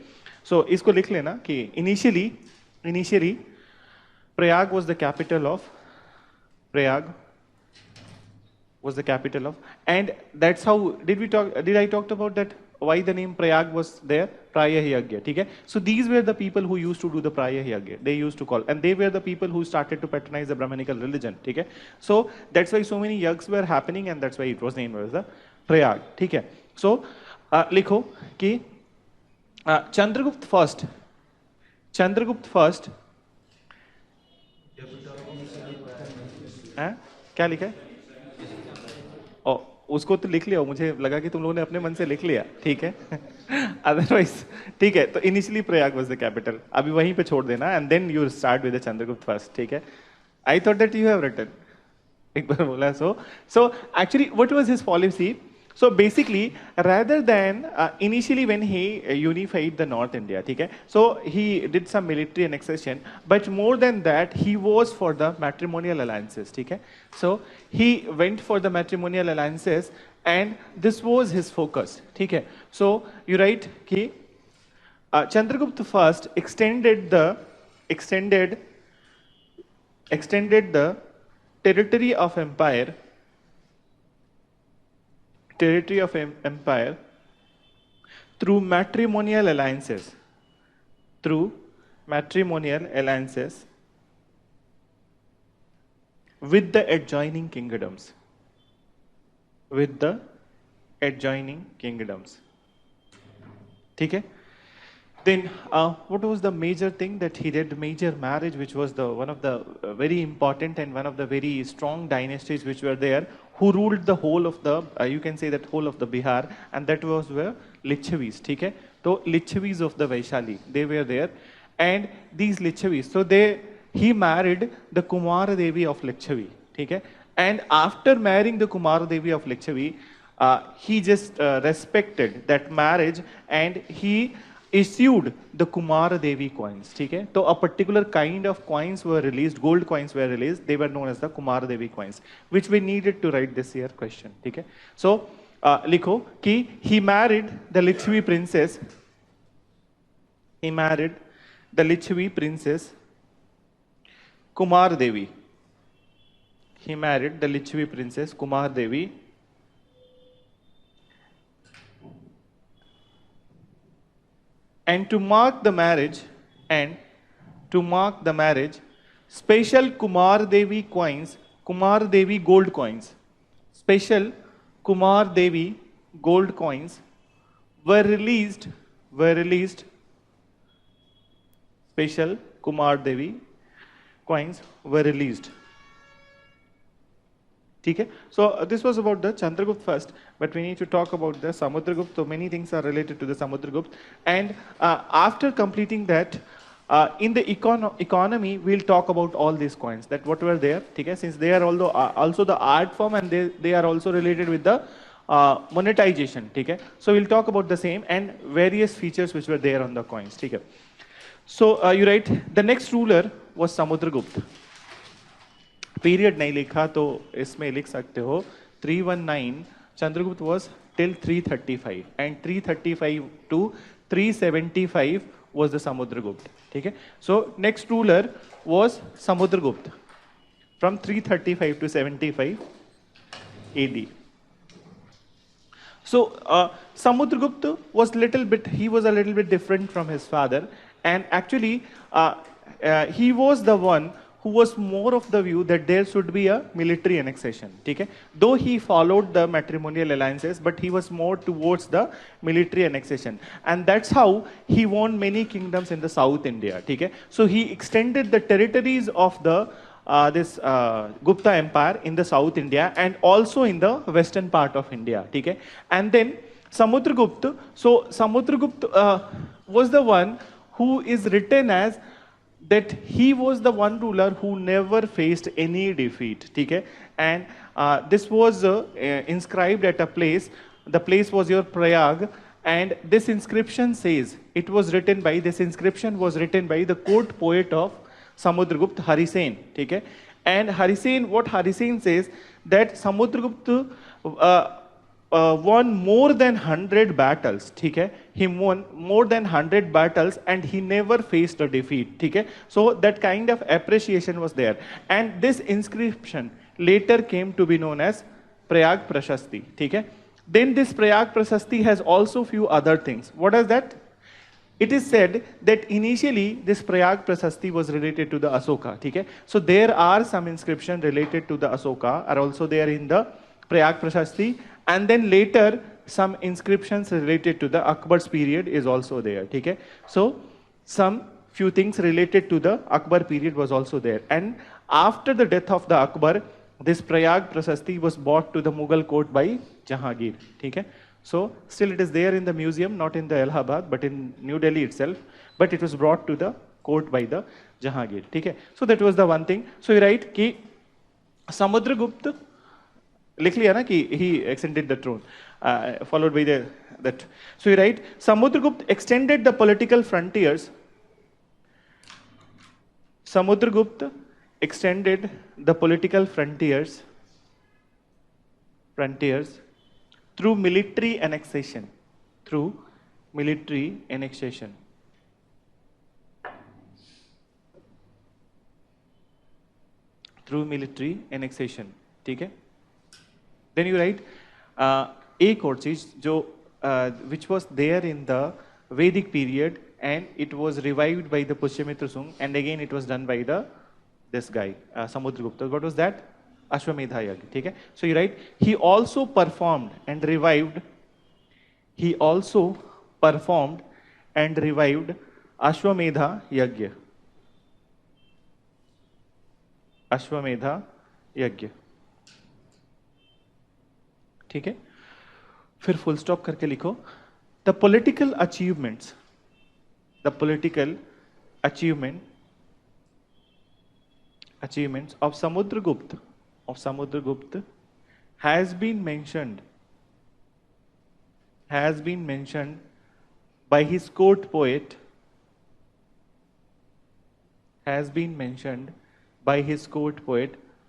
So इसको लिख लेना कि initially Prayag was the capital of was the capital of, and that's how did I talked about that why the name Prayag was there, Prayah-yagya, okay? So these were the people who used to do the Prayah-yagya, they used to call, and they were the people who started to patronize the Brahmanical religion, okay? So that's why so many yags were happening, and that's why it was named as the Prayag, okay? So likho ki Chandragupta first क्या लिखा है? ओ, उसको तो लिख लिया, मुझे लगा कि तुम लोगों ने अपने मन से लिख लिया, ठीक है? अदरवाइज ठीक है, तो initially Prayag was the capital, अभी वहीं पे छोड़ देना, and then you start with the Chandragupta first, ठीक है? I thought that you have written, एक बार बोला, so actually what was his policy? So basically, rather than initially when he unified the North India, okay, so he did some military annexation, but more than that, he was for the matrimonial alliances, okay. So he went for the matrimonial alliances, and this was his focus, okay. So you write कि Chandragupta first extended the territory of empire through matrimonial alliances with the adjoining kingdoms. Okay? Then what was the major thing that he did? Major marriage, which was the one of the very important and one of the very strong dynasties which were there, who ruled the whole of the, you can say that whole of the Bihar, and that was where Lichavis, okay? So Lichavis of the Vaishali, they were there, and these Lichavis, so he married the Kumara Devi of Lichavi, okay? And after marrying the Kumara Devi of Lichavi, he just respected that marriage, and he issued the Kumara Devi coins, okay? So a particular kind of coins were released, gold coins were released, they were known as the Kumara Devi coins, which we needed to write this year question, okay? So likho ki he married the Lichavi princess, Kumar Devi. He married the Lichavi princess Kumar Devi, and to mark the marriage, special Kumar Devi coins, Kumar Devi gold coins, special Kumar Devi gold coins were released, special Kumar Devi coins were released. Okay? So this was about the Chandragupta first, but we need to talk about the Samudragupta. So many things are related to the Samudragupta, and after completing that, in the economy, we'll talk about all these coins, that what were there, okay? Since they are also the art form, and they are also related with the monetization, okay? So we'll talk about the same and various features which were there on the coins, okay? So you write, the next ruler was Samudragupta. Period नहीं लिखा तो इसमें लिख सकते हो 319 Chandragupta was till 335, and 335 to 375 was the Samudragupta. Okay? So next ruler was Samudragupta from 335 to 75 AD. So Samudragupta was a little bit different from his father, and actually he was the one who was more of the view that there should be a military annexation. Okay? Though he followed the matrimonial alliances, but he was more towards the military annexation. And that's how he won many kingdoms in the South India. Okay? So he extended the territories of the this Gupta Empire in the South India and also in the western part of India. Okay? And then Samudragupta, so Samudragupta was the one who is written as that he was the one ruler who never faced any defeat, okay? And this was inscribed at a place, the place was your Prayag, and this inscription says, this inscription was written by the court poet of Samudragupta, Harisen, okay? And Harisen, what Harisen says, that Samudragupta won more than 100 battles, okay? He won more than 100 battles and he never faced a defeat, okay? So that kind of appreciation was there. And this inscription later came to be known as Prayag Prashasti. ठीक है? Then this Prayag Prashasti has also few other things. What is that? It is said that initially this Prayag Prashasti was related to the Asoka. ठीक है? So there are some inscriptions related to the Asoka are also there in the Prayag Prashasti, and then later some inscriptions related to the Akbar's period is also there. ठीक है? So some few things related to the Akbar period was also there, and after the death of the Akbar, this Prayag Prashasti was brought to the Mughal court by Jahangir. ठीक है? So still it is there in the museum, not in the Allahabad, but in New Delhi itself. But it was brought to the court by the Jahangir. ठीक है? So that was the one thing. So you write कि Samudragupta लिख लिया ना कि he extended the throne, followed by that. So you write Samudragupta extended the political frontiers. Samudragupta extended the political frontiers through military annexation. Through military annexation. Through military annexation. ठीक है? Then you write एक और चीज जो which was there in the Vedic period, and it was revived by the Pushyamitra Sung, and again it was done by the this guy Samudragupta. What was that? Ashwamedha Yagya. ठीक है? So you write he also performed and revived. He also performed and revived Ashwamedha Yagya. Ashwamedha Yagya. ठीक है? फिर full stop करके लिखो the political achievements of Samudragupta has been mentioned by his court poet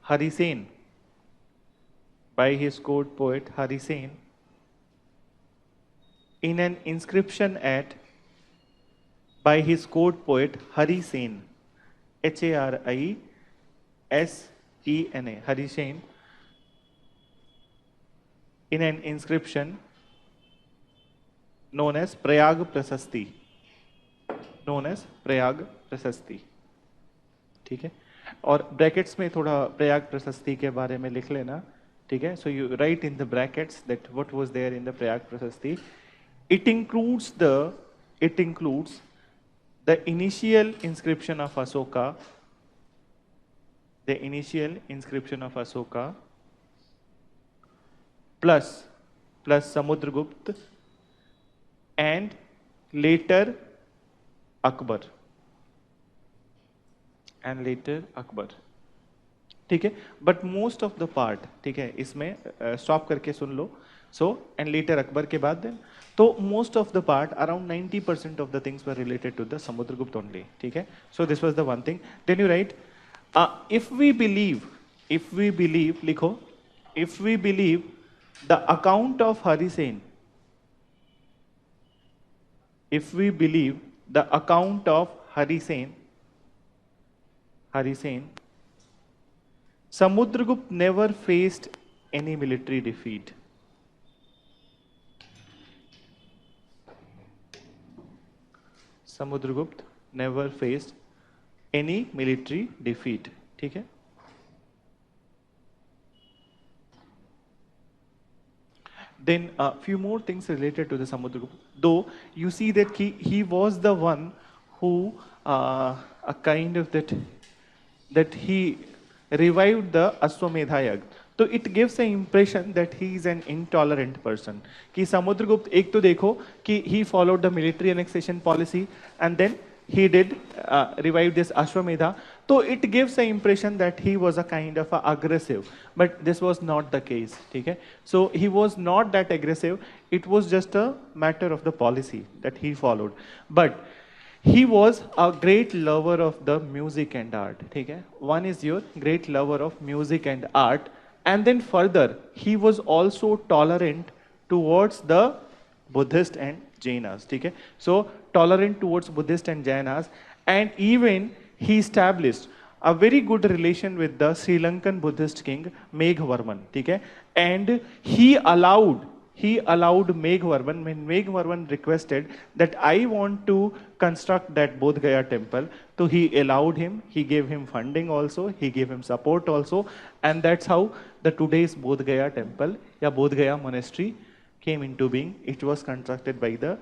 Hari Sen, in an inscription at by his court poet Hari Sen, Harisen, Hari Sen, in an inscription known as Prayag Prashasti. ठीक है? और brackets में थोड़ा प्रयाग प्रशस्ति के बारे में लिख लेना. ठीक है? So you write in the brackets that what was there in the Prayag Prashasti. It includes the initial inscription of Asoka, plus Samudragupta and later Akbar. ठीक है? But most of the part, ठीक है, इसमें stop करके सुन लो. So and later Akbar के बाद then, तो most of the part, around 90% of the things were related to the Samudragupta only. ठीक है? So this was the one thing. Then you write, if we believe, लिखो, if we believe the account of Hari Sen, Samudragupta never faced any military defeat. Samudragupta never faced any military defeat. ठीक है? Then a few more things related to the Samudragupta. Though you see that he was the one who a kind of that he revived the Ashwamedha Yagya. So it gives an impression that he is an intolerant person. कि Samudragupta एक तो देखो कि he followed the military annexation policy and then he did revive this Ashwamedha. So it gives an impression that he was a kind of aggressive, but this was not the case. ठीक है? So he was not that aggressive. It was just a matter of the policy that he followed. But he was a great lover of the music and art. ठीक है? One is your great lover of music and art, and then further he was also tolerant towards the Buddhist and Jainas. ठीक है? So tolerant towards Buddhist and Jainas, and even he established a very good relation with the Sri Lankan Buddhist king Meghavarman, okay? And he allowed Meghavarman, when Meghavarman requested that I want to construct that Bodh Gaya temple, so he allowed him, he gave him funding also, he gave him support also, and that's how the today's Bodh Gaya temple, या Bodh Gaya monastery came into being. It was constructed by the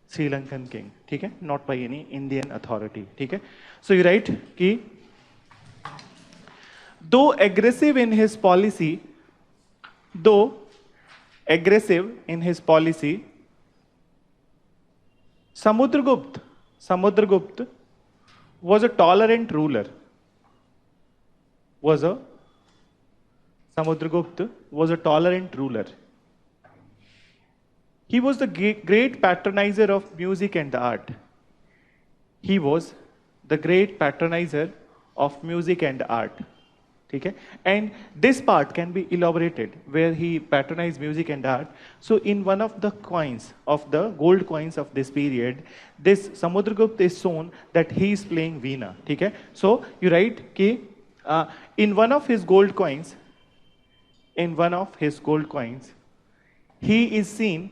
Sri Lankan king, ठीक है? Not by any Indian authority, ठीक है? So you write कि though aggressive in his policy, Samudragupta was a tolerant ruler. Samudragupta was a tolerant ruler. He was the great patronizer of music and art. He was the great patronizer of music and art. Okay? And this part can be elaborated where he patronized music and art. So in one of the coins, of the gold coins of this period, this Samudragupta is shown that he is playing veena. Okay? So you write कि in one of his gold coins, he is seen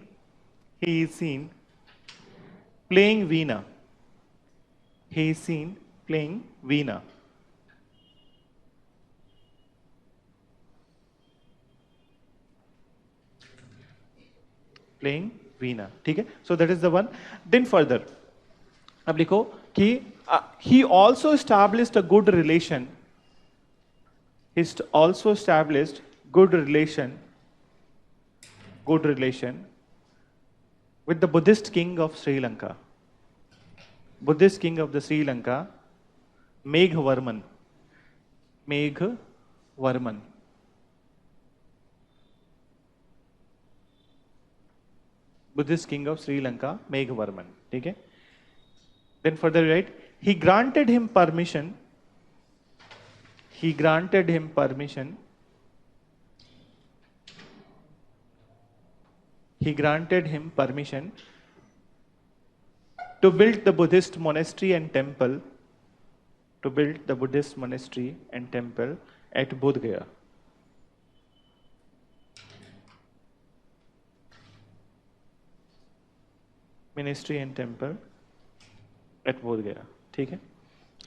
playing veena. He is seen playing veena. Playing veena. ठीक है? So that is the one. Then further, अब लिखो कि he also established a good relation. He also established good relation with the Buddhist king of Sri Lanka. Buddhist king of the Sri Lanka, Meghavarman. Buddhist king of Sri Lanka, Meghavarman. Okay? Then further write, he granted him permission to build the Buddhist monastery and temple at Bodh Gaya. Ministry and temple at Bodh Gaya. ठीक है?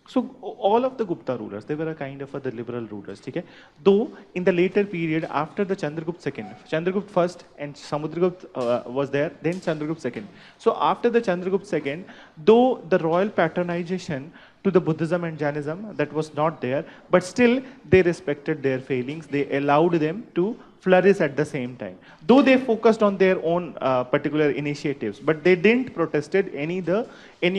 So all of the Gupta rulers, they were a kind of the liberal rulers. ठीक है? Though in the later period, after the Chandragupta II, Chandragupta first and Samudragupta was there, then Chandragupta II. So after the Chandragupta II, though the royal patronization to the Buddhism and Jainism, that was not there, but still they respected their failings. They allowed them to flourish at the same time. Though they focused on their own particular initiatives, but they didn't protested any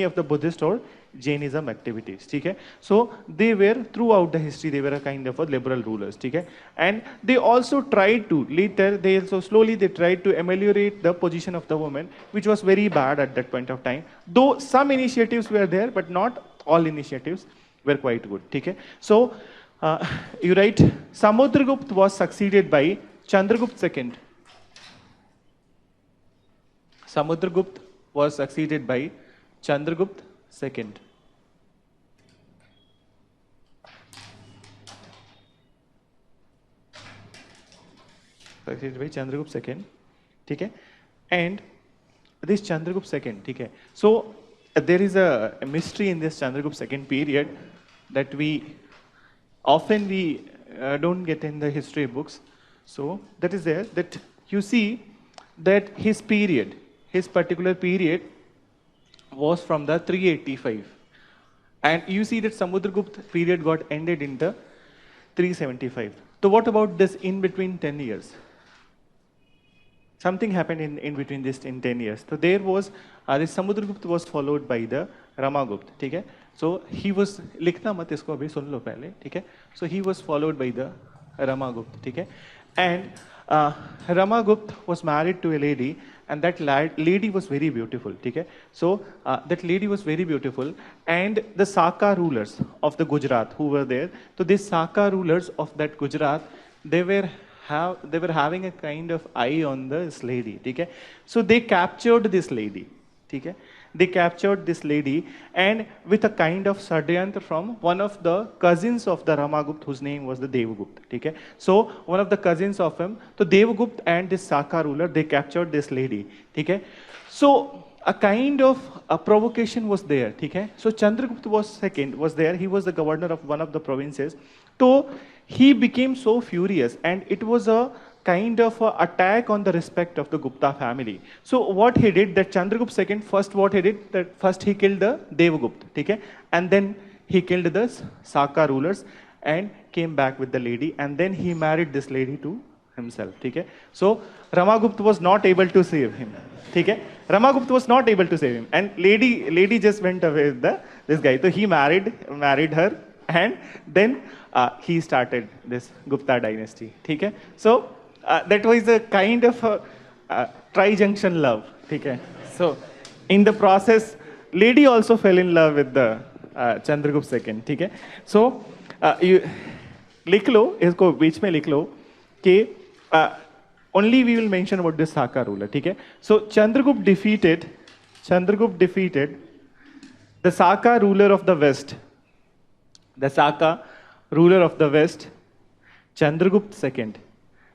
of the Buddhist or Jainism activities. Okay? So they were throughout the history, they were a kind of a liberal rulers. Okay? And they also tried to slowly tried to ameliorate the position of the women, which was very bad at that point of time. Though some initiatives were there, but not all initiatives were quite good. Okay? So you write, Samudragupta was succeeded by Chandragupta II. Samudragupta was succeeded by Chandragupta II. Succeeded by Chandragupta II. Okay? And this Chandragupta II. Okay? So there is a mystery in this Chandragupta II period that we often don't get in the history books. So that is there, that you see that his particular period was from the 385. And you see that Samudragupta period got ended in the 375. So what about this in between 10 years? Something happened in between this in 10 years. So there was, this Samudragupta was followed by the Ramagupta. Okay? So he was, लिखना मत इसको अभी सुन लो पहले, ठीक है? So he was followed by the Ramagupta, ठीक है? And Ramagupta was married to a lady, and that lady was very beautiful, ठीक है? So that lady was very beautiful, and the Saka rulers of the Gujarat who were there, so these Saka rulers of that Gujarat, they were having a kind of eye on this lady, ठीक है? So they captured this lady, ठीक है? they captured this lady, and with a kind of षड्यंत्र from one of the cousins of the Ramagupta, whose name was the Devagupta. Okay? So one of the cousins of him, so Devagupta and this Saka ruler, they captured this lady. Okay? So a kind of a provocation was there. Okay? So Chandragupta was there. He was the governor of one of the provinces. So he became so furious, and it was a kind of a attack on the respect of the Gupta family. So what he did, that Chandragupta II, first what he did, that first he killed the Devagupta, okay? And then he killed the Saka rulers and came back with the lady, and then he married this lady to himself, okay? So Ramagupta was not able to save him, okay? Ramagupta was not able to save him, and lady just went away with this guy. So he married her, and then he started this Gupta dynasty, okay? So that was a kind of a tri-junction love. Okay? So, in the process, lady also fell in love with the Chandragupta II. Okay? So, you लिख लो, इसको बीच में लिख लो कि only we will mention about this Saka ruler. Okay? So, Chandragupta defeated the Saka ruler of the West. The Saka ruler of the West, Chandragupta II.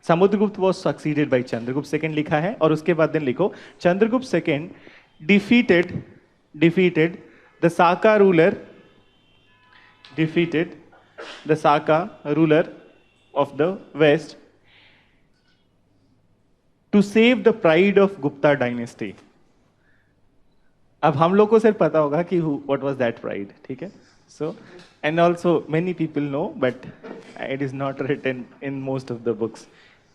Samudragupta was succeeded by Chandragupta II लिखा है, और उसके बाद दिन लिखो Chandragupta II defeated the Saka ruler of the West to save the pride of Gupta dynasty. अब हम लोग को सिर्फ पता होगा कि what was that pride, ठीक है? So, and also many people know, but it is not written in most of the books.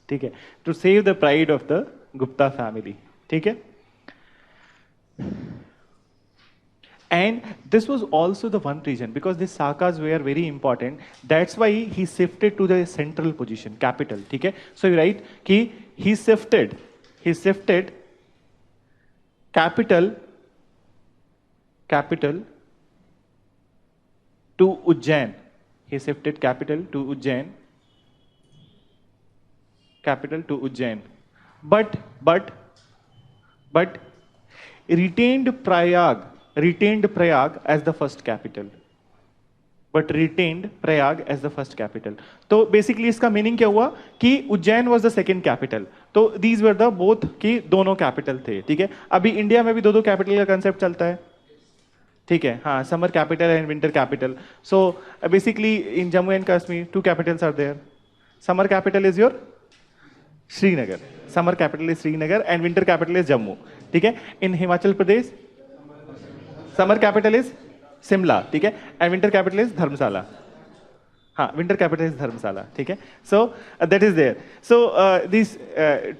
ठीक है? To save the pride of the Gupta family. ठीक है? And this was also the one reason, because these Sakas were very important. That's why he shifted to the central position, capital. ठीक है? So you write कि he shifted capital to Ujjain. He shifted capital to Ujjain. But retained Prayag as the first capital. तो basically इसका meaning क्या हुआ कि Ujjain was the second capital. तो these were the both कि दोनों capital थे. ठीक है? अभी इंडिया में भी दो capital का concept चलता है. ठीक है? हाँ, summer capital and winter capital. So basically in Jammu and Kashmir 2 capitals are there. Summer capital is your Srinagar. Summer capital is Srinagar and winter capital is Jammu. ठीक है? In Himachal Pradesh, summer capital is Simla. ठीक है? And winter capital is Dharamsala. हाँ, winter capital is Dharamsala. ठीक है? So that is there. So these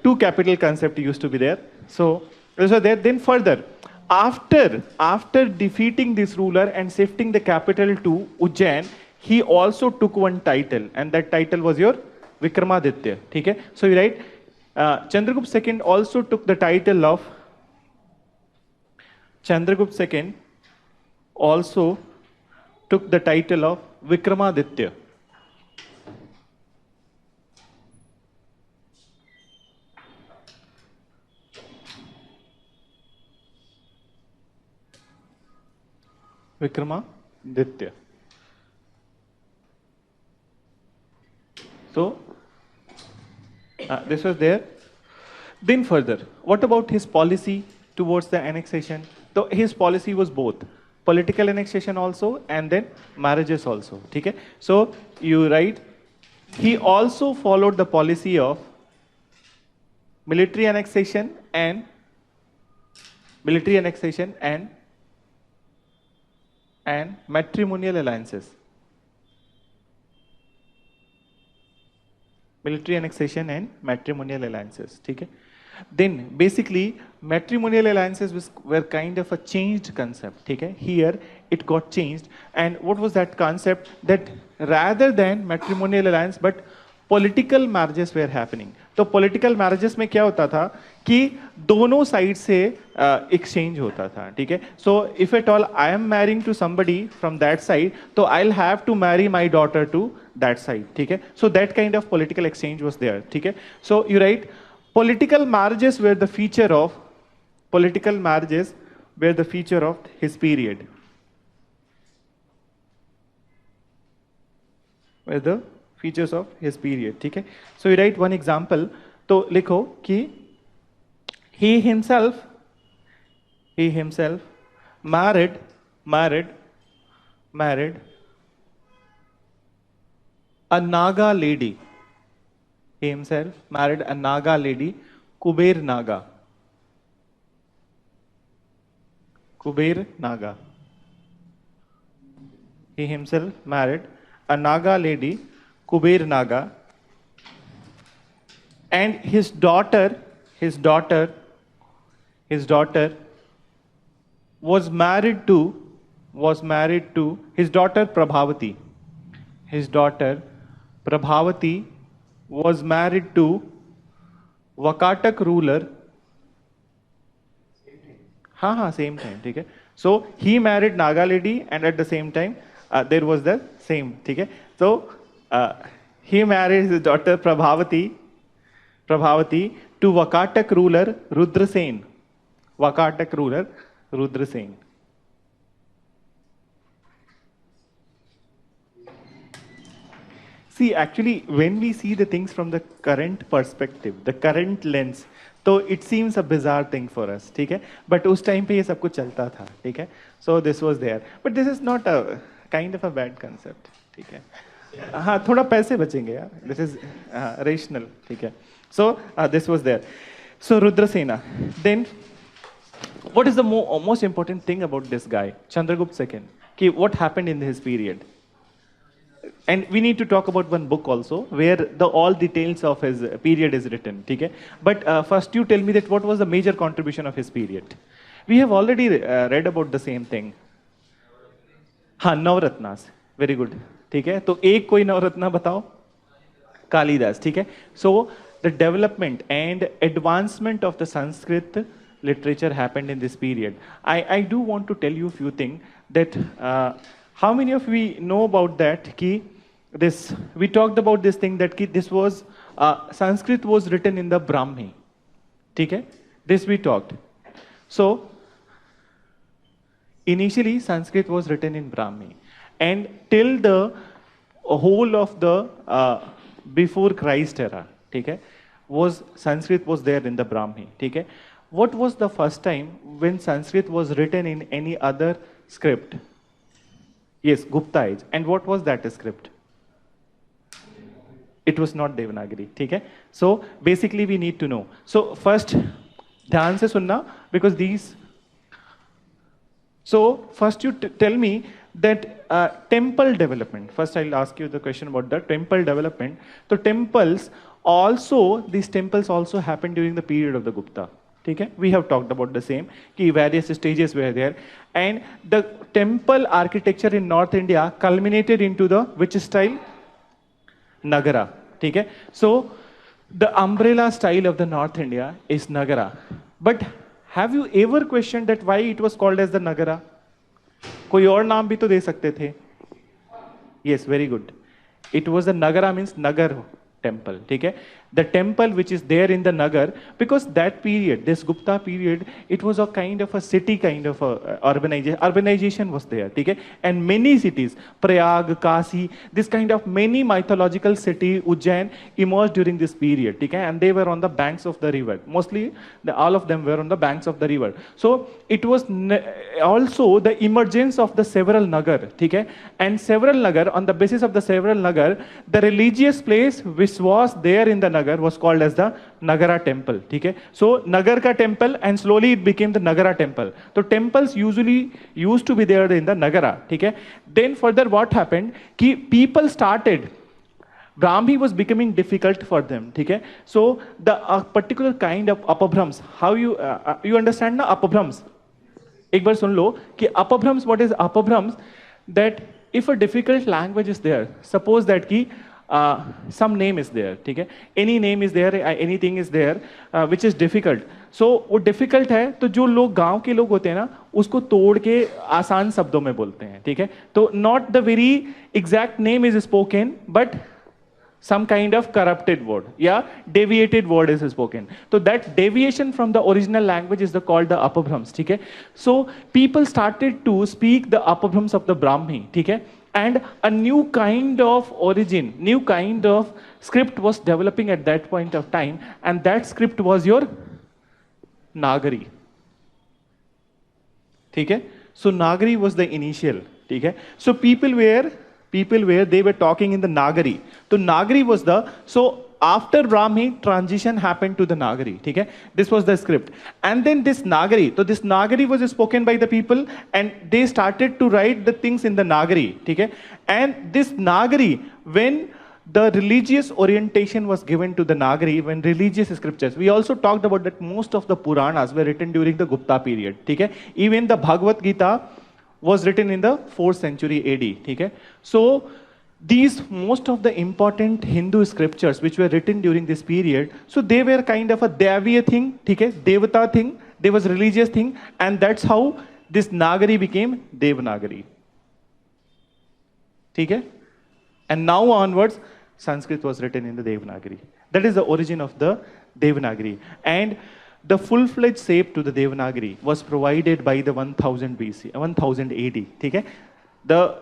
2 capital concept used to be there. So those are there. Then further, after defeating this ruler and shifting the capital to Ujjain, he also took one title, and that title was your Vikramaditya. ठीक है? So you write Chandragupta II also took the title of Vikramaditya. Vikramaditya. So this was there. Then further, what about his policy towards the annexation? So his policy was both political annexation also and then marriages also. Okay? So you write, he also followed the policy of military annexation and matrimonial alliances. Military annexation and matrimonial alliances. Okay? Then basically matrimonial alliances were kind of a changed concept. Okay? Here it got changed, and what was that concept? That rather than matrimonial alliance but political marriages were happening. तो political marriages में क्या होता था कि दोनों side से exchange होता था. ठीक है? So if at all I am marrying to somebody from that side, तो I'll have to marry my daughter to that side. ठीक है? So that kind of political exchange was there. ठीक है? So you write, political marriages were the feature of were the feature of his period. Were the features of his period. ठीक है? So you write one example. तो लिखो कि he himself married a Naga lady. He himself married a Naga lady, Kuber Naga. Kuber Naga. He himself married a Naga lady, Kuber Naga, and his daughter was married to his daughter Prabhavati. His daughter Prabhavati was married to Vakatak ruler. Same time, ठीक है? So he married Naga lady, and at the same time there was the same, ठीक है? So he married his daughter Prabhavati to Vakatak ruler Rudrasen. Vakatak ruler Rudrasen. See, actually, when we see the things from the current perspective, the current lens, तो it seems a bizarre thing for us, ठीक है? But उस time पे ये सब कुछ चलता था, ठीक है? So this was there. But this is not a kind of a bad concept, ठीक है? हाँ, थोड़ा पैसे बचेंगे यार. This is rational, ठीक है? So this was there. So Rudrasena. Then, what is the most important thing about this guy, Chandragupta II? कि what happened in his period? And we need to talk about one book also, where all details of his period is written, ठीक है? But first you tell me that what was the major contribution of his period? We have already read about the same thing. हाँ, नवरत्नास. Very good. ठीक है? तो एक कोई नवरत्ना बताओ. कालिदास, ठीक है? So the development and advancement of the Sanskrit literature happened in this period. I do want to tell you a few things that how many of we know about that? Ki this, we talked about this thing that ki this was Sanskrit was written in the Brahmi. ठीक है? This we talked. So initially Sanskrit was written in Brahmi, and till the whole of the before Christ era, ठीक है, was Sanskrit was there in the Brahmi. ठीक है? What was the first time when Sanskrit was written in any other script? Yes, Gupta age. And what was that script? It was not Devanagari. ठीक है? So basically we need to know. So first, ध्यान से सुनना, because these. So first you tell me that temple development. First I'll ask you the question about the temple development. So temples also, these temples also happened during the period of the Gupta. ठीक है? We have talked about the same, कि various stages were there, and the temple architecture in North India culminated into the which style? Nagara. ठीक है? So the umbrella style of the North India is Nagara. But have you ever questioned that why it was called as the Nagara? कोई और नाम भी तो दे सकते थे. Yes, very good. It was the Nagara, means Nagar temple. ठीक है? The temple which is there in the Nagar, because that period, this Gupta period, it was a kind of a city, kind of a urbanization was there. ठीक है? And many cities, Prayag, Kasi, this kind of many mythological city, Ujjain, emerged during this period. ठीक है? And they were on the banks of the river. Mostly, all of them were on the banks of the river. So it was also the emergence of the several Nagar. ठीक है? And several Nagar, on the basis of the several Nagar, the religious place which was there in the Nagar was called as the Nagara temple. ठीक है? So Nagar ka temple, and slowly it became the Nagara temple. So temples usually used to be there in the Nagara. ठीक है? Then further what happened? कि people started, Brahmi was becoming difficult for them. ठीक है? So the particular kind of apabhrams, how you understand na apabhrams? एक बार सुन लो कि apabhrams, what is apabhrams? That if a difficult language is there, suppose that कि some name is there, ठीक है? Any name is there, anything is there which is difficult. So वो difficult है, तो जो लोग गांव के लोग होते हैं ना, उसको तोड़ के आसान शब्दों में बोलते हैं. ठीक है? तो not the very exact name is spoken, but some kind of corrupted word, yeah, deviated word is spoken. So that deviation from the original language is called the Apabhrams, okay? So people started to speak the Apabhrams of the Brahmi, okay? And a new kind of origin, new kind of script was developing at that point of time, and that script was your Nagari. Okay? So Nagari was the initial. Okay? So people were they were talking in the Nagari. So Nagari was so after Brahmi, transition happened to the Nagari. Okay? This was the script. And then this Nagari, so this Nagari was spoken by the people, and they started to write the things in the Nagari. Okay? And this Nagari, when the religious orientation was given to the Nagari, when religious scriptures. We also talked about that most of the Puranas were written during the Gupta period. Okay? Even the Bhagavad Gita was written in the 4th century AD. Okay? So these most of the important Hindu scriptures which were written during this period, so they were kind of a Deviya thing, okay? Devata thing, there was religious thing, and that's how this Nagari became Devanagari. Okay? And now onwards, Sanskrit was written in the Devanagari. That is the origin of the Devanagari. And the full-fledged shape to the Devanagari was provided by the 1000 BC, 1000 AD. Okay? The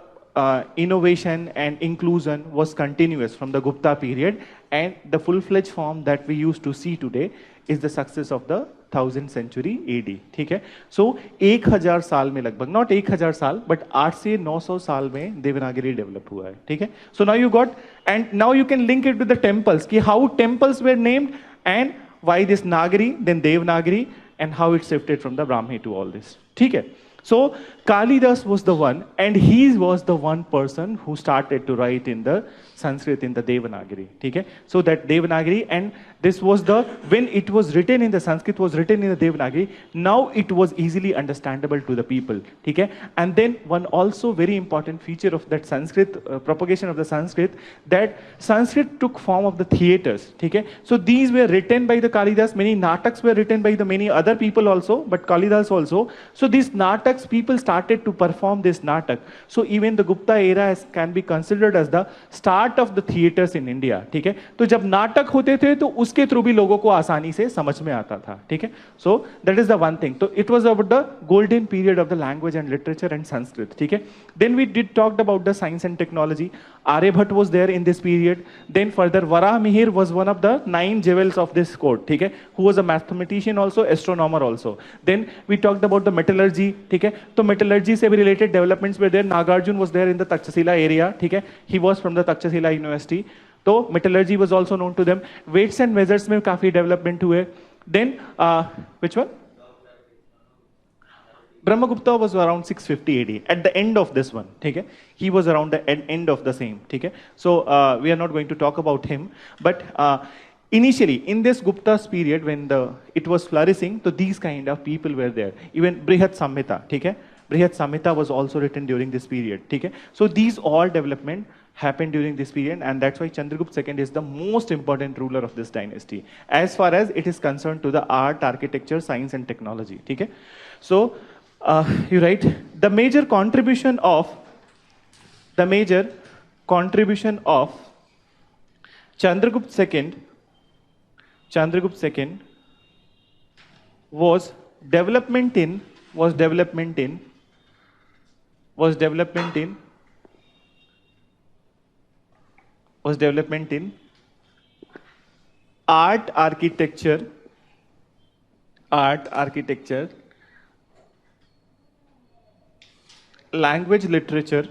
innovation and inclusion was continuous from the Gupta period, and the full-fledged form that we used to see today is the success of the 1000th century AD. ठीक है? So 1000 साल में लगभग, not 1000 साल, but 8 से 900 साल में Devanagari develop हुआ है. ठीक है? So now you got, and now you can link it with the temples, कि how temples were named and why this Nagari, then Devanagari, and how it shifted from the Brahmi to all this. ठीक है? So Kalidas was the one, and he was the one person who started to write in the Sanskrit in the Devanagari. Okay? So that Devanagari, and this was the, when it was written in the Sanskrit was written in the Devanagari, now it was easily understandable to the people. Okay? And then one also very important feature of that Sanskrit, propagation of the Sanskrit, that Sanskrit took form of the theaters. Okay? So these were written by the Kalidas, many Nataks were written by the many other people also, but Kalidas also. So these Nataks, people started to perform this Natak. So even the Gupta era can be considered as the start of the theaters in India. ठीक है? तो जब नाटक होते थे तो उसके through भी लोगों को आसानी से समझ में आता था. ठीक है? So that is the one thing. So it was about the golden period of the language and literature and Sanskrit. ठीक है? Then we did talked about the science and technology. Aryabhat was there in this period. Then further Varaha Mihir was one of the 9 jewels of this court. ठीक है? Who was a mathematician also, astronomer also. Then we talked about the metallurgy. ठीक है? तो metallurgy से भी related developments were there. Nagarjun was there in the Takshashila area. ठीक है? He was from the Takshashila University. So metallurgy was also known to them. Weights and measures में काफी development हुए. Then which one? Brahmagupta was around 650 AD at the end of this one. Okay? He was around the end of the same. Okay? So we are not going to talk about him, but initially in this Gupta's period when it was flourishing, so these kind of people were there. Even Brihat Samhita. Okay? Brihat Samhita was also written during this period. Okay? So these all development happened during this period, and that's why Chandragupta II is the most important ruler of this dynasty as far as it is concerned to the art, architecture, science and technology. Okay? So you write the major contribution of Chandragupta II was development in art, architecture, language, literature,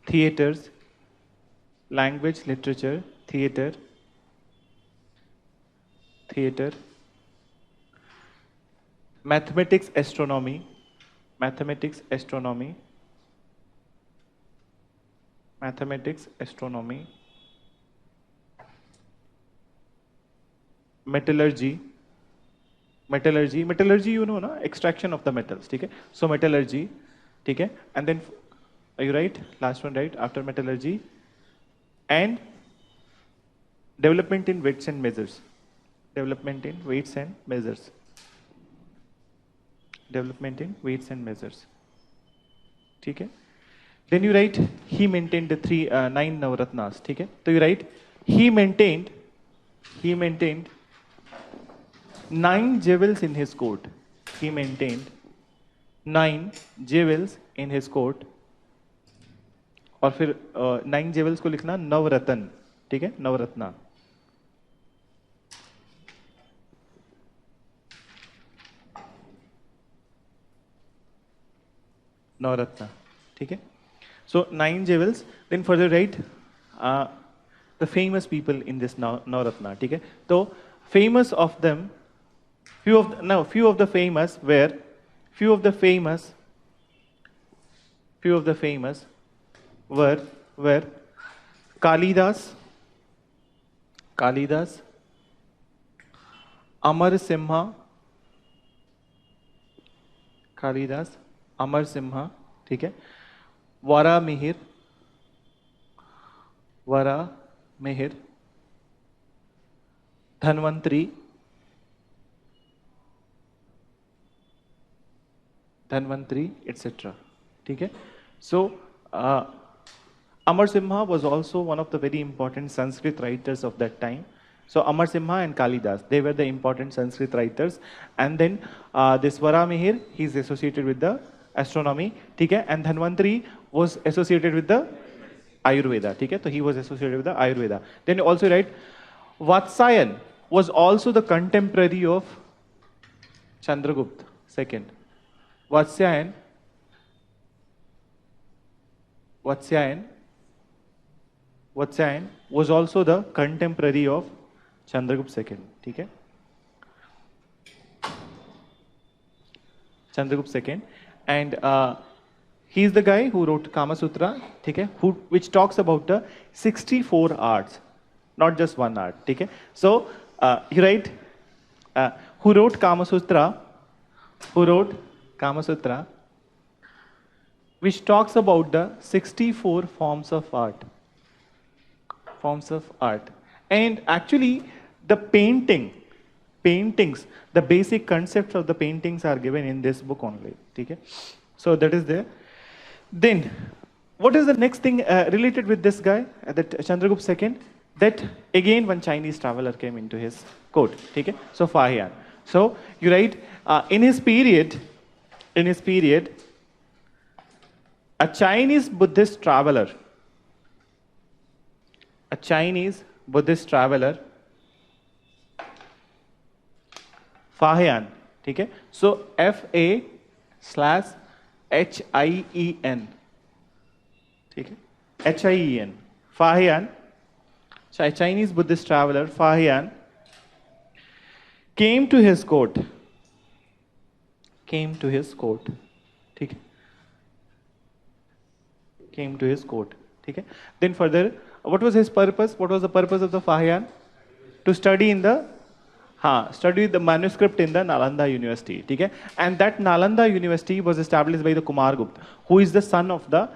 theaters, language, literature, theater, mathematics, astronomy, metallurgy, you know, na? Extraction of the metals. Okay? So metallurgy, okay? And then are you right? Last one, right? After metallurgy, and development in weights and measures. development in weights and measures. ठीक है. Then you write he maintained the 9 Navaratnas. ठीक है. तो you write he maintained 9 jewels in his court. He maintained 9 jewels in his court. और फिर 9 jewels को लिखना नवरत्न. ठीक है, नवरत्ना. नवरत्ना. ठीक है. So 9 jewels. Then further write the famous people in this Navaratna. ठीक है. तो famous of them, few of the famous were Kalidas, Amar Simha, ठीक है. Vara Mihir, Dhanvantri, etc. ठीक है. So Amar Simha was also one of the very important Sanskrit writers of that time. So Amar Simha and Kalidas, they were the important Sanskrit writers. And then this Vara Mihir, he is associated with the astronomy. ठीक है. And Dhanvantri was associated with the Ayurveda. ठीक है. So he was associated with the Ayurveda. Then you also write Vatsayan was also the contemporary of Chandragupta II. Vatsayan was also the contemporary of Chandragupta II. ठीक है. Chandragupta II. And he is the guy who wrote Kama Sutra, ठीक है, which talks about the 64 arts, not just one art. ठीक है. So you write who wrote Kama Sutra, which talks about the 64 forms of art. And actually the paintings, the basic concepts of the paintings are given in this book only. Okay? So that is there. Then, what is the next thing related with this guy, that Chandragupta II? That again one Chinese traveler came into his court. Okay? So Fahian. So you write in his period, a Chinese Buddhist traveler, Fahian, ठीक है. So FA/HIEN, ठीक है, HIEN, Fahian, Chinese Buddhist traveler Fahian came to his court, ठीक है, ठीक है. Then further, what was his purpose? What was the purpose of the Fahian? To study the manuscript in the Nalanda University. ठीक है. And that Nalanda University was established by the Kumargupta, who is the son of the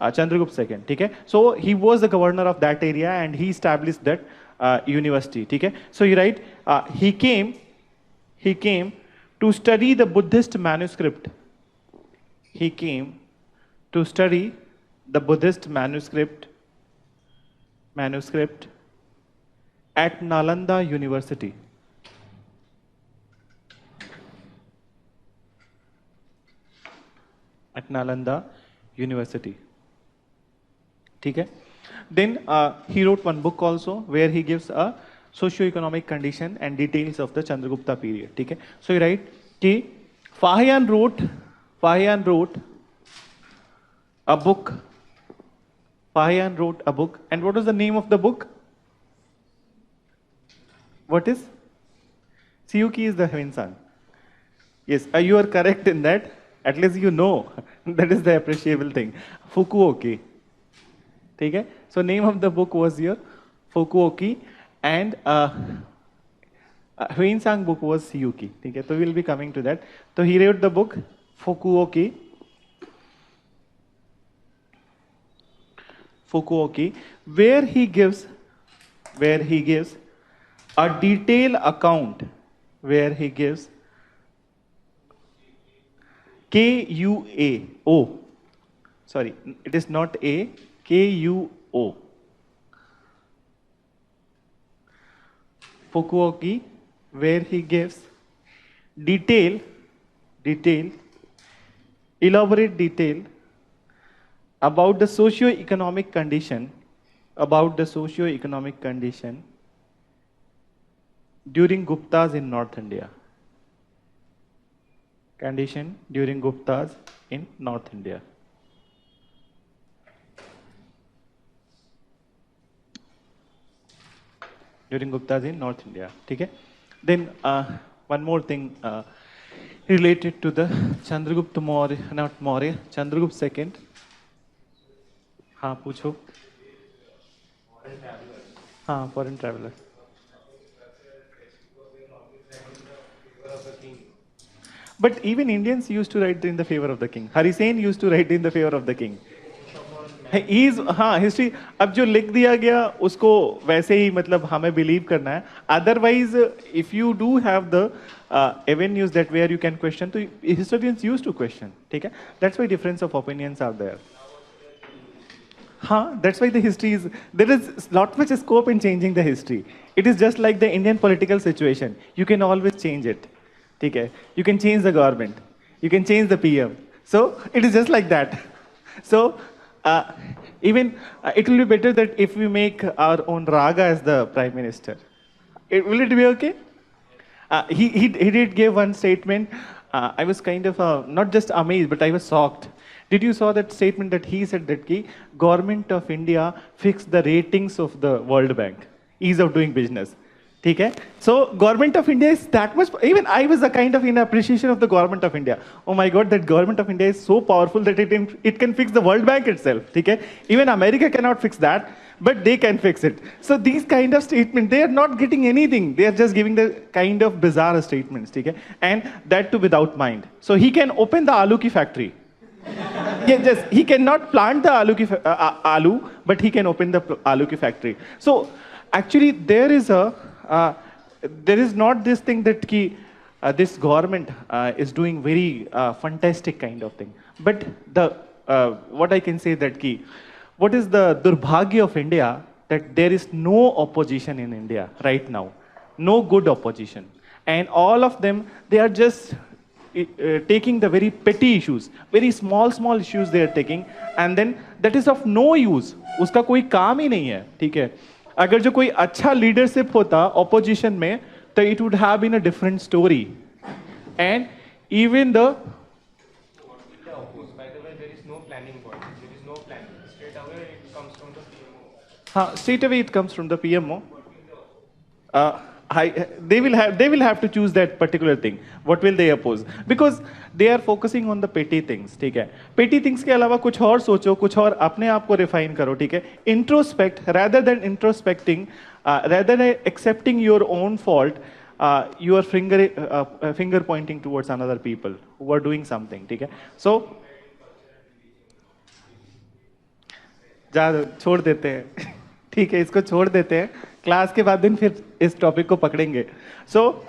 Chandragupta II. ठीक है. So he was the governor of that area and he established that university. ठीक है. So you write he came to study the Buddhist manuscript. He came to study the Buddhist manuscript at Nalanda University. ठीक है. Then he wrote one book also where he gives a socio-economic condition and details of the Chandragupta period. ठीक है. So you write कि Fahian wrote a book. And what was the name of the book? What is? Siyuki is the Hwensang. Yes, you are correct in that. At least you know. That is the appreciable thing. Fukuoki. ठीक है. So name of the book was your Fukuoki and Hwensang book was Siyuki. ठीक है. So we will be coming to that. So he wrote the book Fukuoki, where he gives a detailed account, K-U-A-O. Sorry, it is not A, K-U-O. Fukuoka, where he gives detail, elaborate detail about the socio-economic condition, during Guptas in North India. Condition during Guptas in North India. During Guptas in North India. Okay? Then one more thing related to the Chandragupta Maurya, not Maurya, Chandragupta second. हाँ पूछो. हाँ foreign traveler. But even Indians used to write in the favor of the king. Hari Sen used to write in the favor of the king. हाँ history अब जो लिख दिया गया उसको वैसे ही मतलब हमें बिलीव करना है. Otherwise if you do have the avenues that where you can question, तो historians used to question. ठीक है, that's why difference of opinions are there. हाँ, that's why the history is, there is not much scope in changing the history. It is just like the Indian political situation. You can always change it. ठीक है, you can change the government, you can change the PM. So it is just like that. So even it will be better that if we make our own Raga as the Prime Minister. Will it be okay? He did give one statement. I was kind of not just amazed, but I was shocked. Did you saw that statement that he said that the government of India fixed the ratings of the World Bank, ease of doing business. ठीक है? So government of India is that much. Even I was a kind of in appreciation of the government of India. Oh my God, that government of India is so powerful that it can fix the World Bank itself. ठीक है? Even America cannot fix that, but they can fix it. So these kind of statements, they are not getting anything. They are just giving the kind of bizarre statements. ठीक है? And that too without mind. So he can open the aloo ki factory. Yeah, just he cannot plant the aloo, but he can open the aloo ki factory. So actually there is a there is not this thing that this government is doing very fantastic kind of thing. But the what I can say that what is the durbhagya of India, that there is no opposition in India right now, no good opposition, and all of them, they are just taking the very petty issues, very small issues they are taking, and then that is of no use. उसका कोई काम ही नहीं है. ठीक है, अगर जो कोई अच्छा लीडरशिप होता ऑपोजिशन में, तो it would have been a different story. And even the हाँ, straight away it comes from the PMO. They will have to choose that particular thing. What will they oppose? Because they are focusing on the petty things. ठीक है, petty things के अलावा कुछ और सोचो, कुछ और अपने आप को refine करो. ठीक है, introspect rather than introspecting, rather than accepting your own fault, you are finger pointing towards another people who are doing something. ठीक है, so जा छोड़ देते हैं. ठीक है, इसको छोड़ देते हैं. क्लास के बाद दिन फिर इस टॉपिक को पकड़ेंगे. So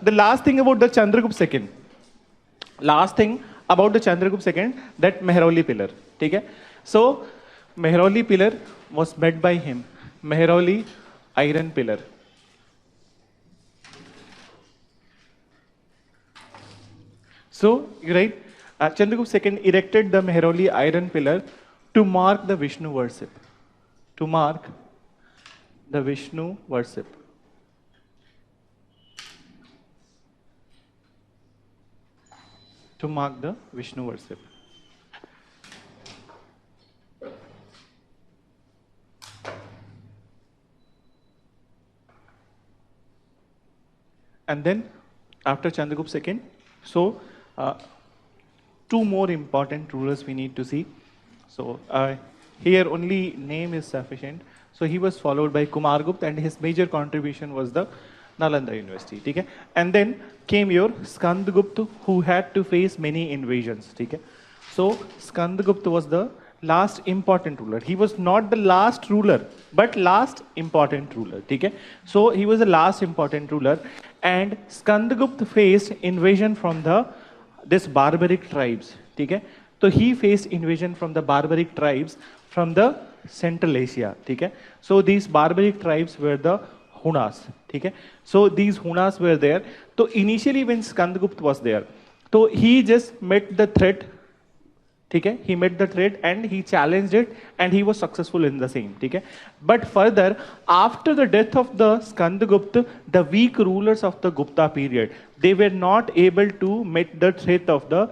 the last thing about the Chandragupta second, that Mehrauli pillar. ठीक है, so Mehrauli pillar was made by him, Mehrauli iron pillar. So you write, Chandragupta second erected the Mehroli iron pillar to mark the Vishnu worship. To mark the Vishnu worship. To mark the Vishnu worship. And then after Chandragupta II, so two more important rulers we need to see. So here only name is sufficient. So he was followed by Kumargupta, and his major contribution was the Nalanda University. Okay? And then came your Skandagupta, who had to face many invasions. Okay? So Skandagupta was the last important ruler. He was not the last ruler, but last important ruler. Okay? So he was the last important ruler, and Skandagupta faced invasion from the this barbaric tribes, ठीक है? तो he faced invasion from the barbaric tribes from the Central Asia, ठीक है? So these barbaric tribes were the Hunas, ठीक है? So these Hunas were there. So initially when Skandagupta was there, so he just met the threat, ठीक है? He met the threat and he challenged it and he was successful in the same, ठीक है? But further, after the death of the Skandagupta, the weak rulers of the Gupta period, they were not able to meet the threat of the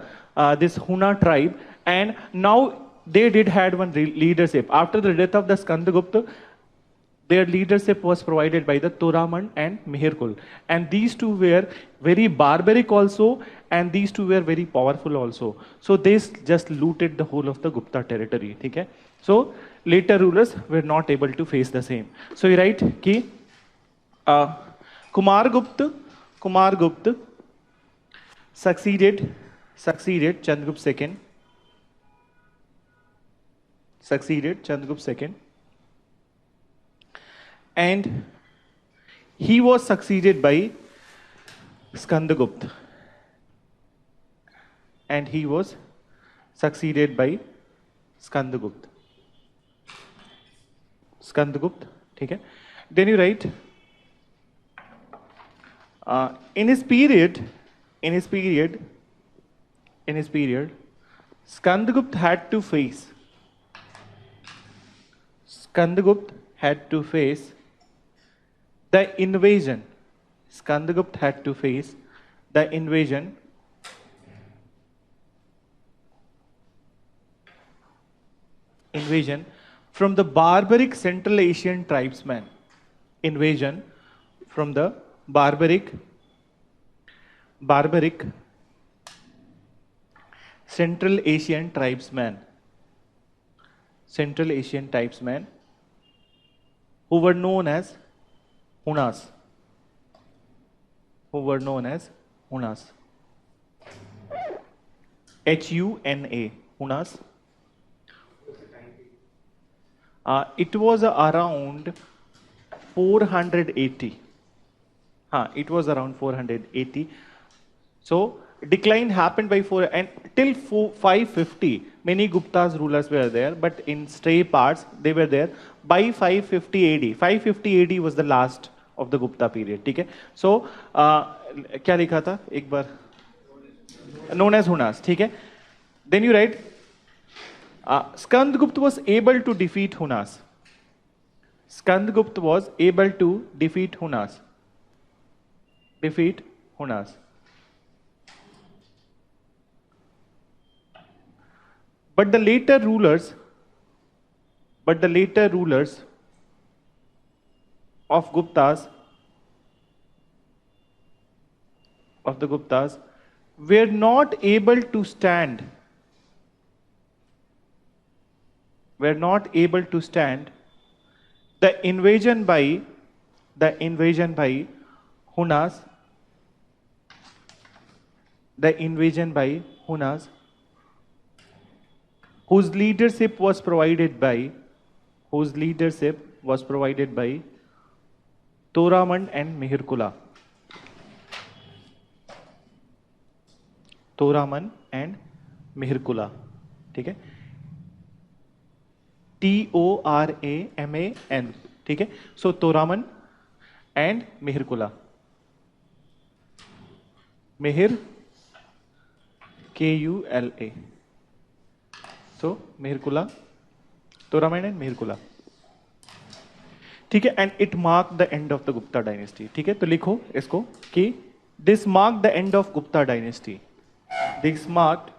this Huna tribe, and now they did had one leadership. After the death of the Skandagupta, their leadership was provided by the Toraman and Mihirkul. And these two were very barbaric also, and these two were very powerful also. So they just looted the whole of the Gupta territory. Okay? So later rulers were not able to face the same. So you write ki Kumar Gupta succeeded Chandragupta II. Succeeded Chandragupta II. And he was succeeded by Skandagupta. And he was succeeded by Skandagupta. Skandagupta, okay? Then you write, in his period, Skandagupta had to face the invasion. Skandagupta had to face the invasion from the barbaric Central Asian tribesmen. Invasion from the barbaric Central Asian tribesmen. Central Asian tribesmen who were known as Hunas. H-U-N-A. Hunas. It was around 480. It was around 480. So decline happened by 4 and till 550. Many Gupta's rulers were there, but in stray parts they were there. By 550 AD. 550 AD was the last of the Gupta period. ठीक है? So क्या लिखा था एक बार? Known as Hunas. ठीक है? Then you write, Skandagupta was able to defeat Hunas. Skandagupta was able to defeat Hunas. But the later rulers of the Guptas were not able to stand the invasion by Hunas, whose leadership was provided by Toraman and Mihirkula. ठीक है? Toraman, ठीक है? So Toraman and Mihirkula. Mihir, K-U-L-A. So Mihirkula, Toraman and Mihirkula. ठीक है? And it marked the end of the Gupta dynasty. ठीक है? तो लिखो इसको कि this marked the end of Gupta dynasty. This marked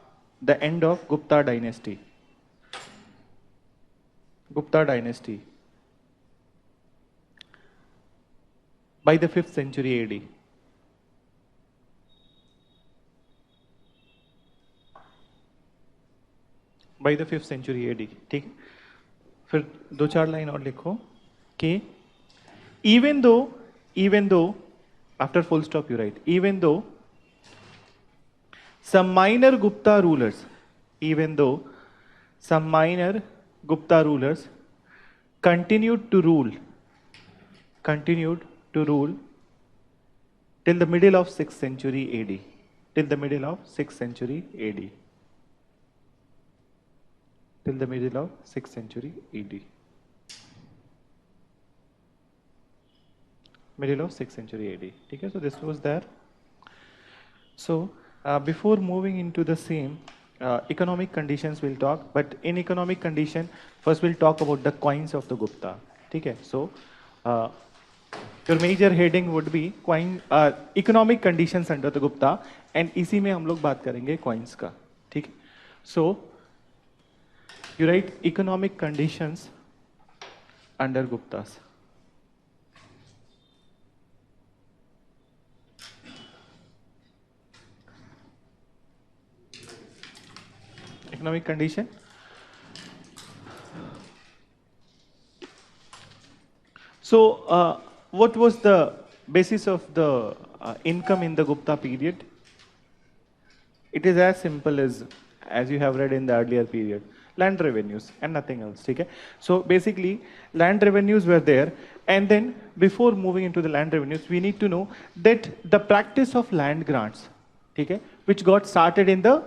the end of Gupta dynasty. By the 5th century AD. By the 5th century AD. ठीक? फिर 2-4 line और लिखो कि even though after full stop you write, even though some minor Gupta rulers continued to rule till the middle of 6th century AD. till the middle of 6th century AD. Till the middle of 6th century AD. Middle of 6th century AD. Okay, so this was there. So before moving into the same, economic conditions we'll talk, but in economic condition, first we'll talk about the coins of the Gupta. Okay, so your major heading would be coin economic conditions under the Gupta, and इसी में हम लोग बात करेंगे coins का. ठीक है? So you write economic conditions under Guptas. Economic condition. So what was the basis of the income in the Gupta period? It is as simple as you have read in the earlier period. Land revenues and nothing else. Okay? So basically, land revenues were there. And then before moving into the land revenues, we need to know that the practice of land grants, okay, which got started in the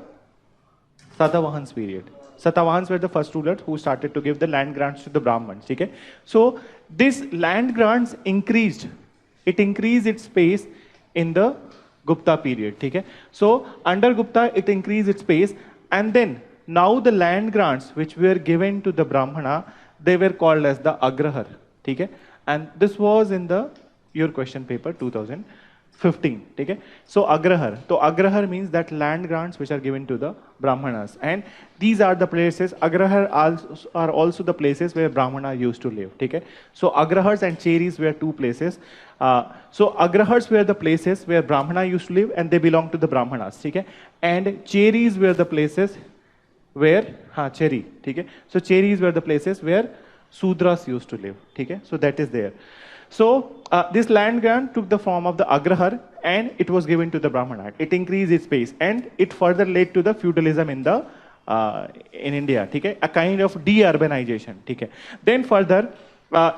Satavahans period. Satavahans were the first rulers who started to give the land grants to the Brahmins. Okay? So this land grants increased. It increased its pace in the Gupta period. Okay? So under Gupta, it increased its pace, and then now the land grants which were given to the Brahmana, they were called as the Agrahar. Okay? And this was in the your question paper 2015. Okay? So Agrahar. So Agrahar means that land grants which are given to the Brahmanas, and these are the places. Agrahar are also the places where Brahmana used to live. Okay? So Agrahars and Cheris were two places. So Agrahars were the places where Brahmana used to live, and they belong to the Brahmanas. Okay? And Cheris were the places where Cheri. Okay? So Cheris were the places where Sudras used to live. Okay? So that is there. So this land grant took the form of the Agrahar, and it was given to the Brahmana. It increased its pace, and it further led to the feudalism in the in India. Okay? A kind of de-urbanization. Okay? Then further,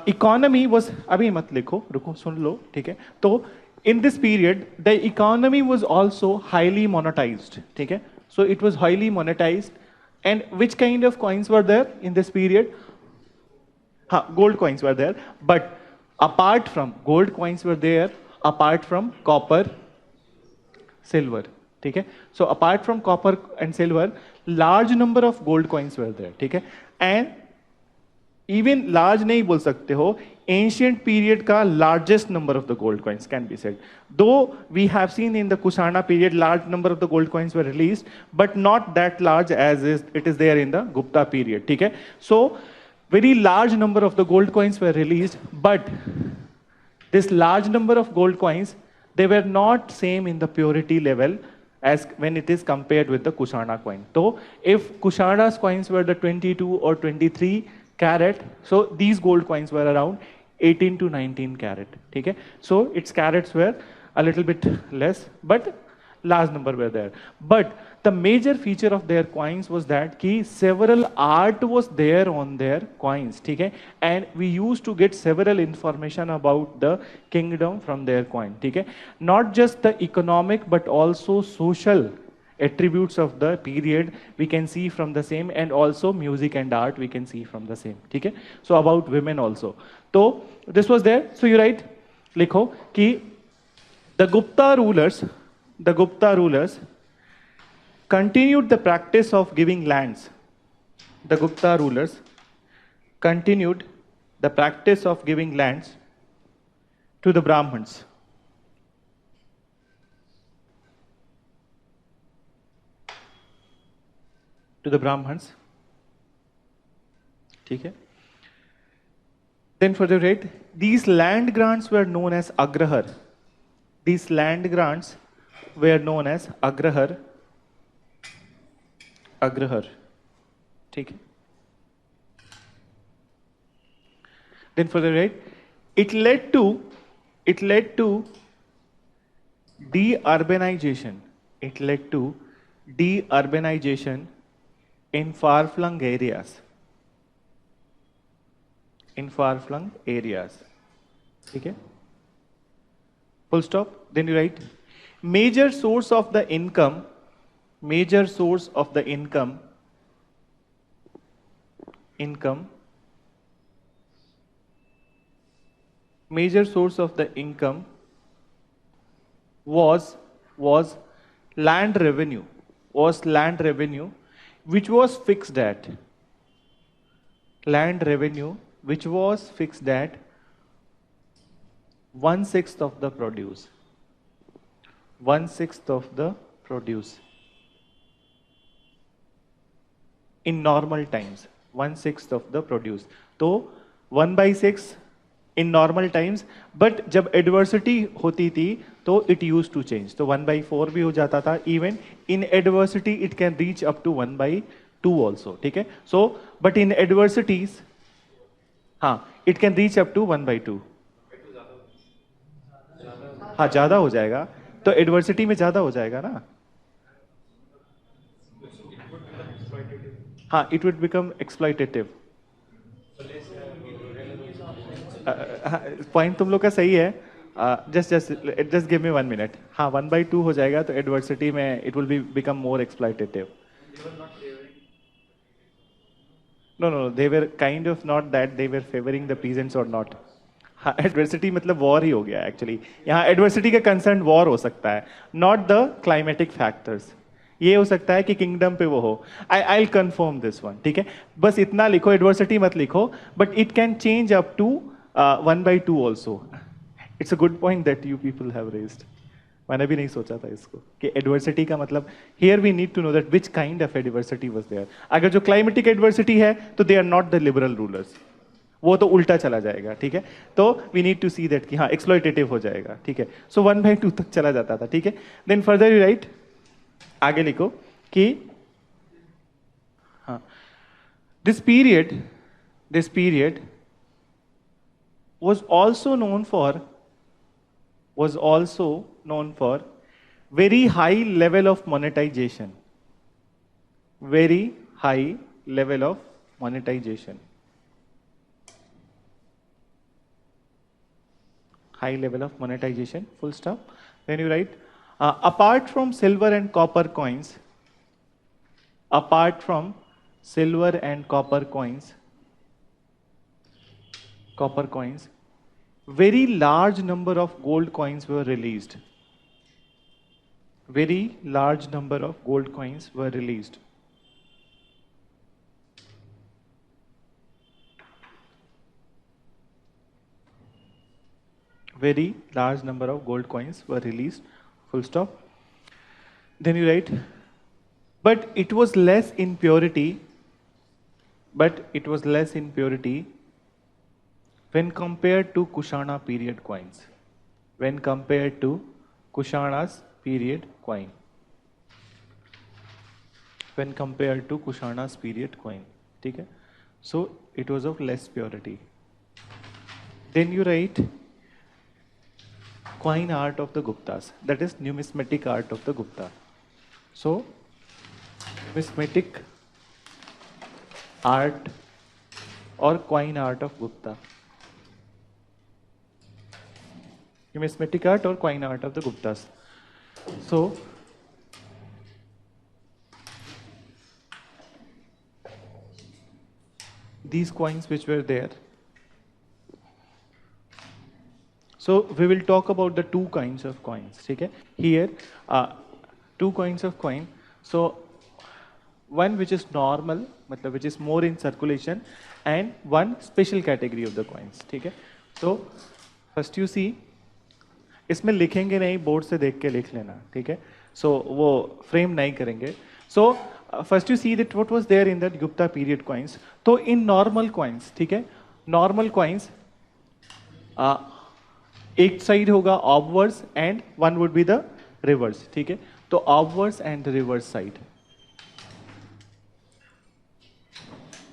economy was अभी मत लिखो, रुको सुन लो, ठीक है? तो in this period, the economy was also highly monetized. Okay? So it was highly monetized, and which kind of coins were there in this period? Gold coins were there, but apart from gold coins were there, apart from copper, silver. Okay? So apart from copper and silver, large number of gold coins were there. Okay? And even large नहीं बोल सकते हो, ancient period का largest number of the gold coins can be said. Though we have seen in the Kushana period large number of the gold coins were released, but not that large as it is there in the Gupta period. Okay? So very large number of the gold coins were released, but this large number of gold coins, they were not same in the purity level as when it is compared with the Kushana coin. So if Kushana's coins were the 22 or 23 carat, so these gold coins were around 18 to 19 carat. Okay? So its carats were a little bit less, but large number were there. But the major feature of their coins was that several art was there on their coins. Okay? And we used to get several information about the kingdom from their coin. Okay? Not just the economic but also social attributes of the period we can see from the same, and also music and art we can see from the same. Okay? So about women also. So this was there. So you write, likho ki the Gupta rulers continued the practice of giving lands. The Gupta rulers continued the practice of giving lands to the Brahmins. To the Brahmins. Okay? Then further read, these land grants were known as Agrahar. These land grants were known as Agrahar. Agrahar. Okay? Then further read, it led to de-urbanization. It led to de-urbanization in far-flung areas. In far-flung areas. Okay? Full stop. Then you write, major source of the income, major source of the income major source of the income was land revenue, which was fixed at land revenue which was fixed at 1/6 of the produce. 1/6 of the produce in normal times. 1/6 of the produce. तो 1/6 in normal times, but जब adversity होती थी तो it used to change. तो 1/4 भी हो जाता था. Even in adversity it can reach up to 1/2 also. ठीक है? So but in adversities, हाँ, it can reach up to 1/2. हाँ, ज्यादा हो जाएगा. तो adversity में ज्यादा हो जाएगा ना. हाँ, it would become exploitative. Point तुम लोग का सही है. Just give me 1 minute. हाँ, 1/2 हो जाएगा तो एडवर्सिटी में it will be become more exploitative. No, they were kind of not that they were favoring the peasants or not. हाँ, एडवर्सिटी मतलब वॉर ही हो गया एक्चुअली. यहाँ एडवर्सिटी का कंसर्न वॉर हो सकता है, नॉट द क्लाइमेटिक फैक्टर्स. ये हो सकता है कि किंगडम पे वो हो. I confirm this one. ठीक है, बस इतना लिखो, एडवर्सिटी मत लिखो, but it can change up to 1/2 also. It's a good point that you people have raised. मैंने भी नहीं सोचा था इसको कि एडवर्सिटी का मतलब here we need to know that which kind of adversity was there. अगर जो क्लाइमेटिक एडवर्सिटी है तो they are not the liberal rulers, वो तो उल्टा चला जाएगा. ठीक है, तो we need to see that कि हाँ एक्सप्लॉइटेटिव हो जाएगा. ठीक है, सो 1/2 तक चला जाता था. ठीक है, देन फर्दर यू राइट, आगे लिखो कि हाँ this period was also known for very high level of monetization. Very high level of monetization. High level of monetization, full stop. Then you write, apart from silver and copper coins, very large number of gold coins were released. Very large number of gold coins were released. Very large number of gold coins were released, full stop. Then you write, but it was less in purity when compared to Kushana period coins. When compared to Kushana's period coin. When compared to Kushana's period coin. ठीक है? So it was of less purity. Then you write coin art of the Guptas. That is numismatic art of the Gupta. So numismatic art or coin art of Gupta. Numismatic art or coin art of the Guptas. So these coins which were there. So we will talk about the two kinds of coins. Okay? Here, two kinds of coin. So one which is normal, मतलब which is more in circulation, and one special category of the coins. ठीक है? So first you see, इसमें लिखेंगे नहीं, board से देख के लिख लेना. ठीक है? So वो फ्रेम नहीं करेंगे. So first you see that what was there in that Gupta period coins. तो in normal coins, ठीक है? Normal coins, एक साइड होगा obverse and one would be the reverse. ठीक है? तो obverse and reverse side.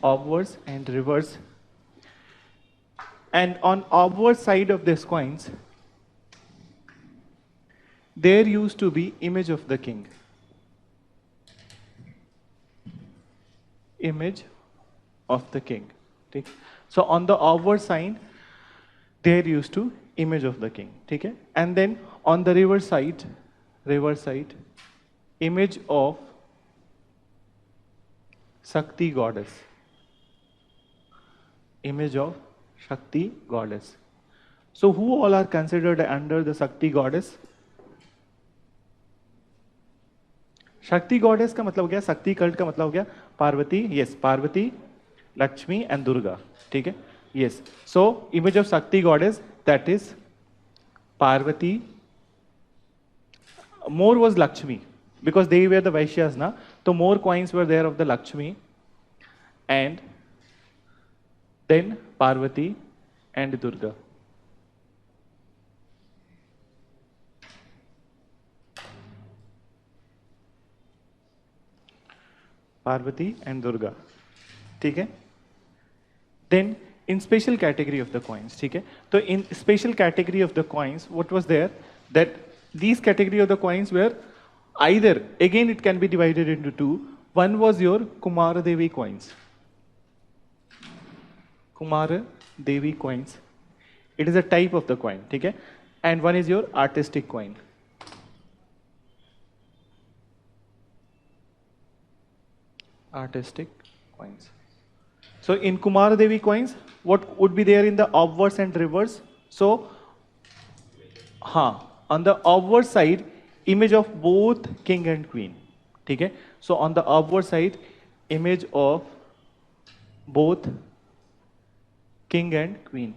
Obverse and reverse. And on obverse side of these coins, there used to be image of the king. Image of the king. ठीक? So on the obverse side, there used to image of the king. ठीक है? And then on the reverse reverse side, image of Shakti goddess. Image of Shakti goddess. So who all are considered under the Shakti goddess? Shakti goddess का मतलब हो गया, शक्ति cult का मतलब हो गया Parvati, yes, Parvati, Lakshmi and Durga. ठीक है? Yes. So image of Shakti goddess, that is Parvati. More was Lakshmi because they were the Vaishyas, na. So more coins were there of the Lakshmi, and then Parvati and Durga. Parvati and Durga. ठीक है? Then in special category of the coins, ठीक है? So in special category of the coins, what was there? That these category of the coins were either, again it can be divided into two. One was your Kumara Devi coins. Kumara Devi coins. It is a type of the coin, ठीक है? And one is your artistic coin. Artistic coins. So in Kumara Devi coins, what would be there in the obverse and reverse? So, on the obverse side, image of both king and queen. Okay? So on the obverse side, image of both king and queen.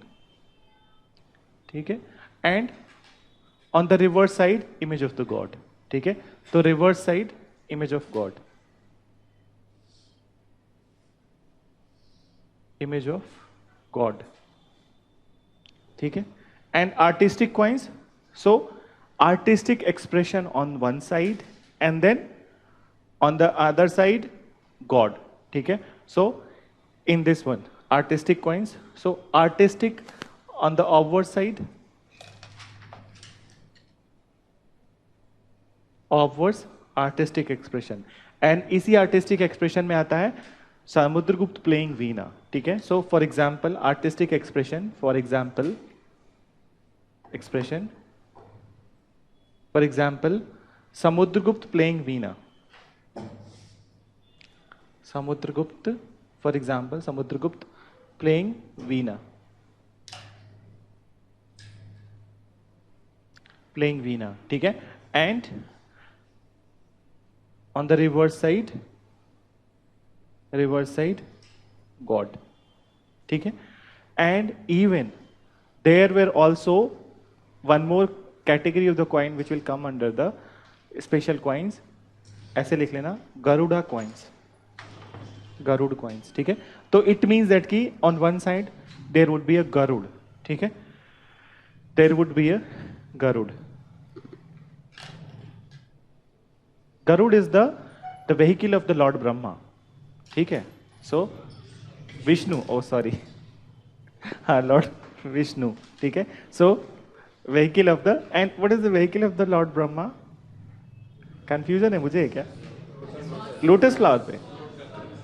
Okay? And on the reverse side, image of the god. Okay? So reverse side, image of god. Image of God. ठीक है? And artistic coins. So artistic expression on one side, and then on the other side, God. ठीक है? So in this one, artistic coins. So artistic on the obverse side, obverse artistic expression. And इसी artistic expression में आता है Samudragupta playing Veena. ठीक है? So for example, artistic expression, for example, Samudragupta playing Veena. Samudragupta, for example, Samudragupta playing Veena. Playing Veena. ठीक है? And on the reverse side, God. ठीक है? And even there were also one more category of the coin which will come under the special coins. ऐसे लिख लेना, Garuda coins. Garud coins. ठीक है? तो it means that कि on one side there would be a Garud. ठीक है? There would be a Garud. Garud is the vehicle of the Lord Brahma. ठीक है? So Vishnu, oh sorry, Lord Vishnu. ठीक है? So vehicle of the, and what is the vehicle of the Lord Brahma? Confusion है मुझे क्या? Lotus flower पे.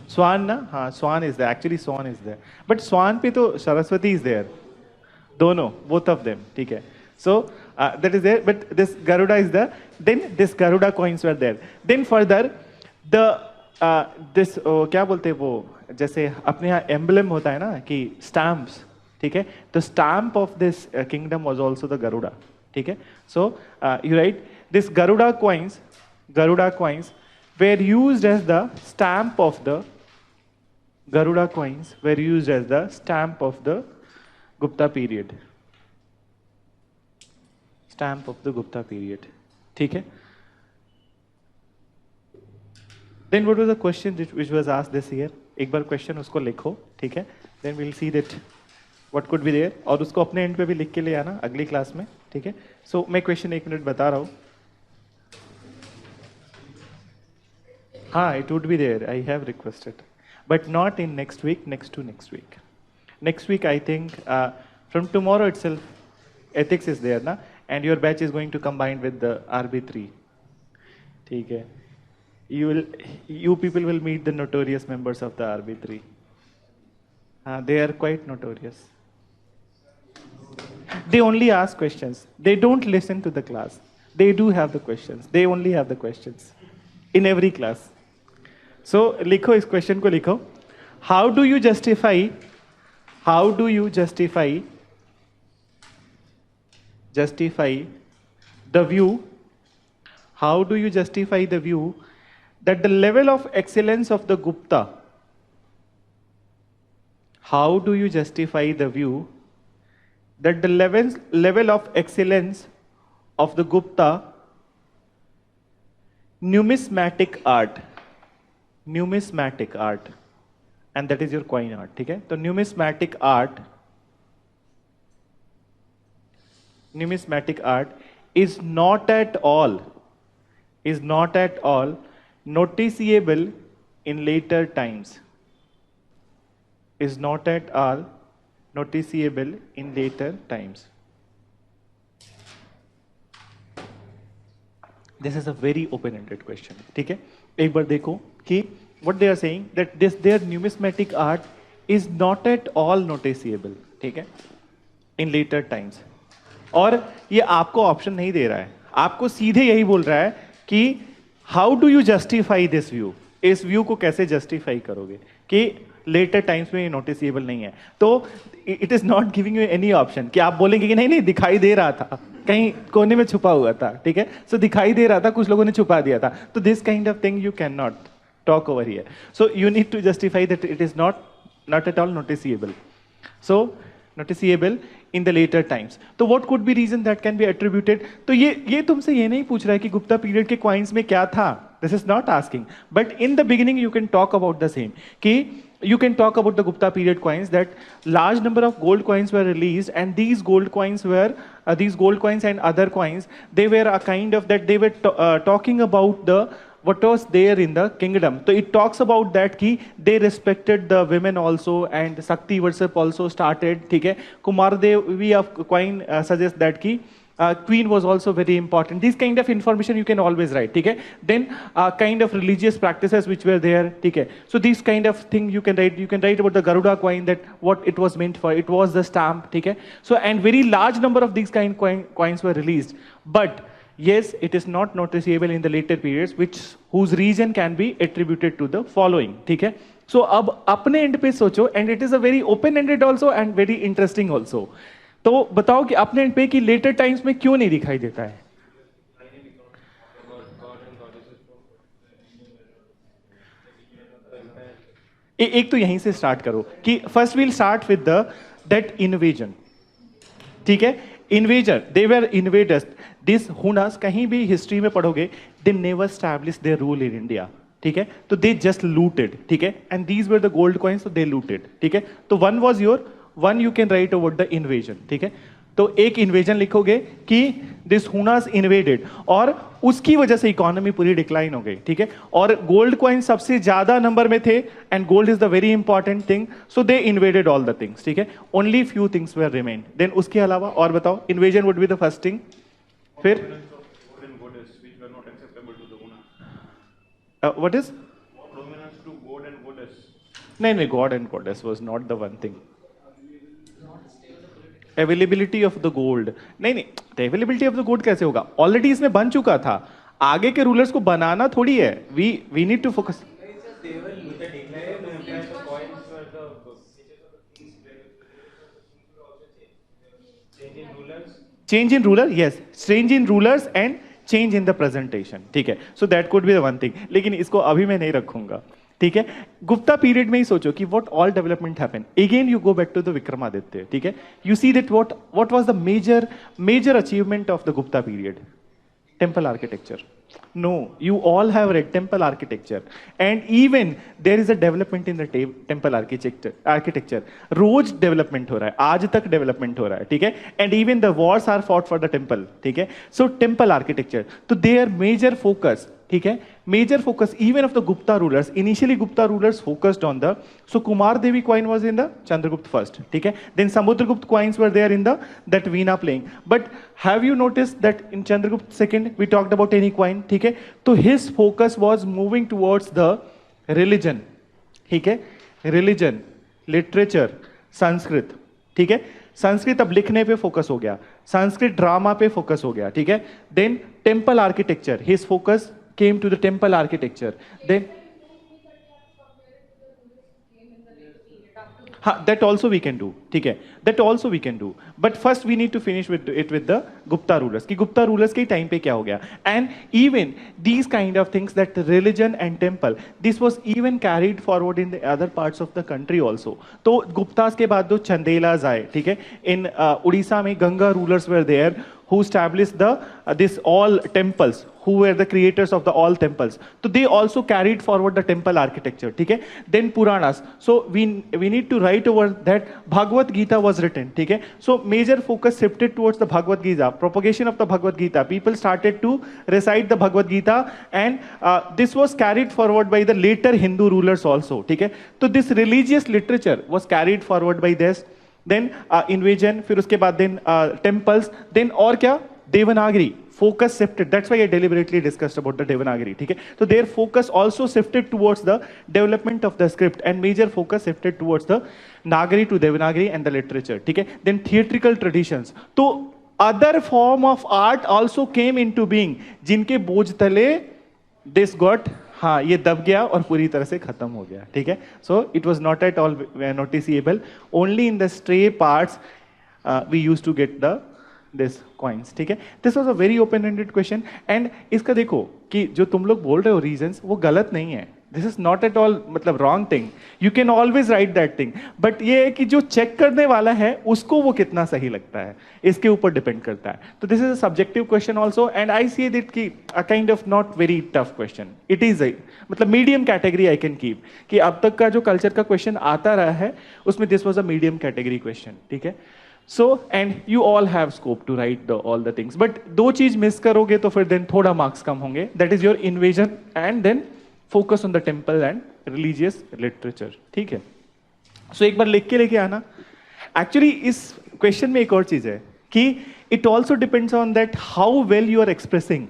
Swan ना? हाँ, Swan is there. Actually Swan is there. But Swan पे तो Saraswati is there. दोनों, both of them. ठीक है? So that is there. But this Garuda is there. Then this Garuda coins were there. Then further the this क्या बोलते हैं वो, जैसे अपने यहाँ एम्बलम होता है ना कि स्टैम्प्स. ठीक है? तो stamp of this kingdom was also the Garuda. ठीक है? सो you right this Garuda coins were used as the stamp of the Garuda coins were used as the stamp of the Gupta period. Stamp of the Gupta period. ठीक है? Then what was the question which was asked this year? एक बार question उसको लिखो. ठीक है? Then we'll see that what could be there. और उसको अपने end पे भी लिख के ले आना अगली क्लास में. ठीक है? So मैं question एक मिनट बता रहा हूँ. हाँ, it would be there. I have requested, but not in next week. Next to next week. Next week, I think from tomorrow itself, ethics is there, na? And your batch is going to combine with the RB3. ठीक है? You people will meet the notorious members of the RB3. They are quite notorious. They only ask questions. They don't listen to the class. They do have the questions. They only have the questions in every class. So लिखो इस question को लिखो. How do you justify? How do you justify the view? How do you justify the view that the level of excellence of the Gupta? How do you justify the view that the level of excellence of the Gupta numismatic art, and that is your coin art, ठीक है? तो numismatic art is not at all noticeable in later times. Is not at all noticeable in later times. This is a very open-ended question. ठीक है? एक बार देखो कि what they are saying that their numismatic art is not at all noticeable. ठीक है? In later times. और ये आपको ऑप्शन नहीं दे रहा है, आपको सीधे यही बोल रहा है कि how do you justify this view, इस व्यू को कैसे जस्टिफाई करोगे कि लेटर टाइम्स में ये नोटिसेबल नहीं है. तो it is not giving you any option कि आप बोलेंगे कि नहीं नहीं दिखाई दे रहा था, कहीं कोने में छुपा हुआ था. ठीक है, सो दिखाई दे रहा था, कुछ लोगों ने छुपा दिया था. तो this kind of thing you can not talk over here. So you need to justify that it is not at all noticeable. So noticeable in the later times. तो what could be reason that can be attributed? तो ये तुमसे ये नहीं पूछ रहा है कि गुप्ता पीरियड के कॉइन्स में क्या था. This is not asking. But in the beginning you can talk about the same. कि you can talk about the Gupta period coins that large number of gold coins were released, and these gold coins were these gold coins and other coins, they were a kind of that they were talking about the what was there in the kingdom. So it talks about that ki they respected the women also and Shakti worship also started. ठीक है, Kumar Devi of coin suggests that ki queen was also very important. This kind of information you can always write. ठीक है, then kind of religious practices which were there. ठीक है, so this kind of thing you can write. You can write about the Garuda coin, that what it was meant for. It was the stamp. ठीक है, so and very large number of these kind coins were released, but yes, it is not noticeable in the later periods, whose reason can be attributed to the following. ठीक है, so अब अपने end पे सोचो, and it is a very open-ended also and very interesting also. तो बताओ कि अपने end पे कि later times में क्यों नहीं दिखाई देता है. एक तो यहीं से स्टार्ट करो कि first we'll start with that invasion. ठीक है, invader, they were invaders. These Hunas, कहीं भी हिस्ट्री में पढ़ोगे, they never established their rule in India. ठीक है, तो they just looted. ठीक है, and these were the gold coins, so they looted. ठीक है, तो one you can write about the invasion. ठीक है, तो एक इन्वेजन लिखोगे कि दिस हुनास इन्वेडेड, और उसकी वजह से इकोनॉमी पूरी डिक्लाइन हो गई. ठीक है, और गोल्ड कॉइन सबसे ज्यादा नंबर में थे, and gold is the very important thing, so they invaded all the things. ठीक है, only few things were remain. Then उसके अलावा और बताओ, invasion would be the first thing. फिर व्हाट इज नहीं, god and goddess was not the one thing. Availability of the gold नहीं, availability of the gold कैसे होगा, ऑलरेडी इसमें बन चुका था. आगे के रूलर्स को बनाना थोड़ी है. We need to focus. Change in ruler, yes, change in rulers and change in the presentation. ठीक है, so that could be the one thing, लेकिन इसको अभी मैं नहीं रखूंगा. ठीक है, गुप्ता पीरियड में ही सोचो कि what all development happen. Again you go back to the Vikramaditya. ठीक है, you see that what was the major achievement of the Gupta period. Temple architecture. No, you all have read temple architecture, and even there is a development in the temple architecture. रोज development हो रहा है, आज तक development हो रहा है. ठीक है, and even the wars are fought for the temple. ठीक है, so temple architecture, तो their major focus. ठीक है, major focus even of the Gupta rulers. Initially Gupta rulers focused on the, so Kumar Devi coin was in the Chandragupta first. ठीक है, then Samudragupta coins were there in the that Veena playing. But have you noticed that in Chandragupta second we talked about any coin. ठीक है, तो his focus was moving towards the religion. ठीक है, religion, literature, Sanskrit. ठीक है, संस्कृत अब लिखने पे फोकस हो गया. संस्कृत ड्रामा पे फोकस हो गया, ठीक है. Then temple architecture, his focus came to the temple architecture. Then हाँ, that also we can do, ठीक है, that also we can do, but first we need to finish with it with the Gupta rulers, कि Gupta rulers के time पे क्या हो गया. And even these kind of things, that religion and temple, this was even carried forward in the other parts of the country also. तो गुप्तास के बाद जो चंदेलाज आए, ठीक है, in उड़ीसा में Ganga rulers were there who established the this all temples, who were the creators of the all temples. So they also carried forward the temple architecture, ठीक है. Then Puranas. So we need to write over that Bhagavad Gita was written, ठीक है. So major focus shifted towards the Bhagavad Gita, propagation of the Bhagavad Gita. People started to recite the Bhagavad Gita, and this was carried forward by the later Hindu rulers also, ठीक है. So this religious literature was carried forward by this. Then invasion, फिर उसके बाद then temples, then और क्या, Devanagari. Focus shifted, that's why I deliberately discussed about the Devanagari, ठीक है. तो their focus also shifted towards the development of the script, and major focus shifted towards the Nagari to Devanagari and the literature, ठीक है. Then theatrical traditions, तो other form of art also came into being, जिनके बोझ तले this got, हाँ, ये दब गया और पूरी तरह से खत्म हो गया, ठीक है. So it was not at all noticeable, only in the stray parts we use to get the this coins, ठीक है. This was a very open ended question, and इसका देखो कि जो तुम लोग बोल रहे हो रीजंस, वो गलत नहीं है. This is not at all मतलब wrong thing, you can always write that thing, but ये है कि जो चेक करने वाला है उसको वो कितना सही लगता है, इसके ऊपर डिपेंड करता है. तो this is a subjective question also, and I see that की a kind of not very tough question. It is a मतलब medium category I can keep, कि अब तक का जो कल्चर का क्वेश्चन आता रहा है उसमें this was a medium category question, ठीक है. So and you all have scope to write all the things, but दो चीज मिस करोगे तो फिर देन थोड़ा मार्क्स कम होंगे. That is your invasion and then focus on the temple and religious literature, ठीक है. सो एक बार लिख के लेके आना. एक्चुअली इस क्वेश्चन में एक और चीज है कि it also depends on that how well you are expressing,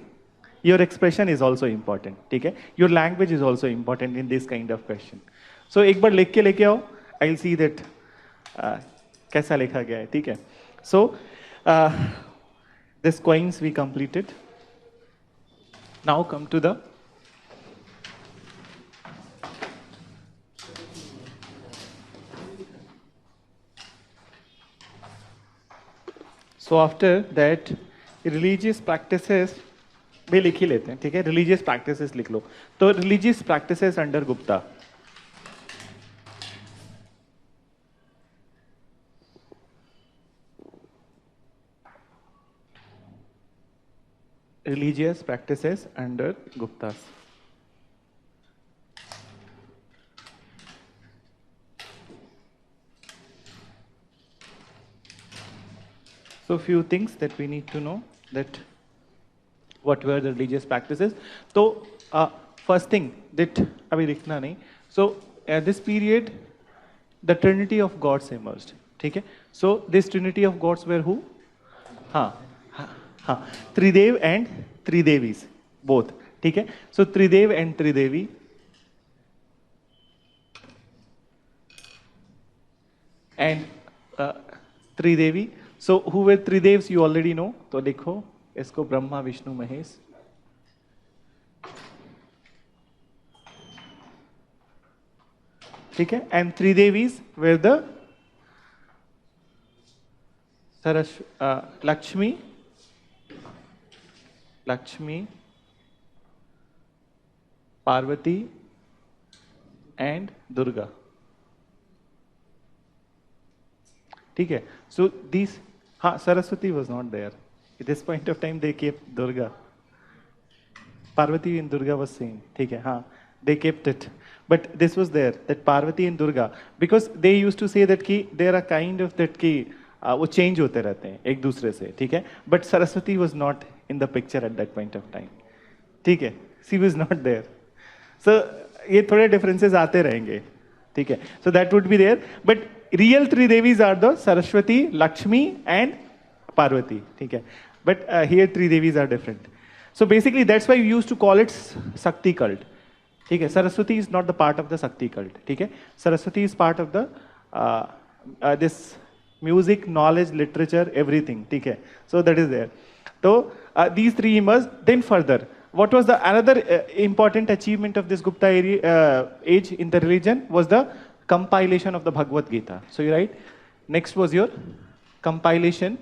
your expression is also important, ठीक है. Your language is also important in this kind of question. So एक बार लिख के लेके आओ, आई विल सी दैट कैसा लिखा गया है, ठीक है. So this coins we completed. Now come to the So after that, religious practices भी लिख ही लेते हैं, ठीक है. religious practices लिख लो. तो religious practices under Gupta. Religious practices under Guptas. So few things that we need to know, that what were the religious practices. So first thing that अभी लिखना नहीं. So at this period the trinity of gods emerged, ठीक है. So this trinity of gods were who? हाँ, त्रिदेव and त्रिदेवीज both, ठीक है. So Tridev and Tridevi, and Tridevi. So who were Tridevs you already know, तो लिखो इसको ब्रह्मा विष्णु महेश. ठीक है. And Tridevis were the Lakshmi, Parvati and Durga. ठीक है. So these, हाँ, Saraswati was not there. At this point of time they kept Durga. Parvati and Durga was same. ठीक है. हाँ, they kept it. But this was there, that Parvati and Durga, because they used to say that कि there are kind of that कि वो change होते रहते हैं एक दूसरे से, ठीक है. But Saraswati was not in the picture at that point of time. ठीक है. She was not there. So ये थोड़े differences आते रहेंगे, ठीक है. So that would be there. But real three devis are the Saraswati, Lakshmi and Parvati, ठीक है. But here three devis are different. So basically that's why we used to call it Shakti cult. ठीक है. Saraswati is not the part of the Shakti cult. ठीक है. Saraswati is part of the this music, knowledge, literature, everything. Okay, so that is there. So these three emerged. Then further, what was the another important achievement of this Gupta age in the religion was the compilation of the Bhagavad Gita. So you write, next was your compilation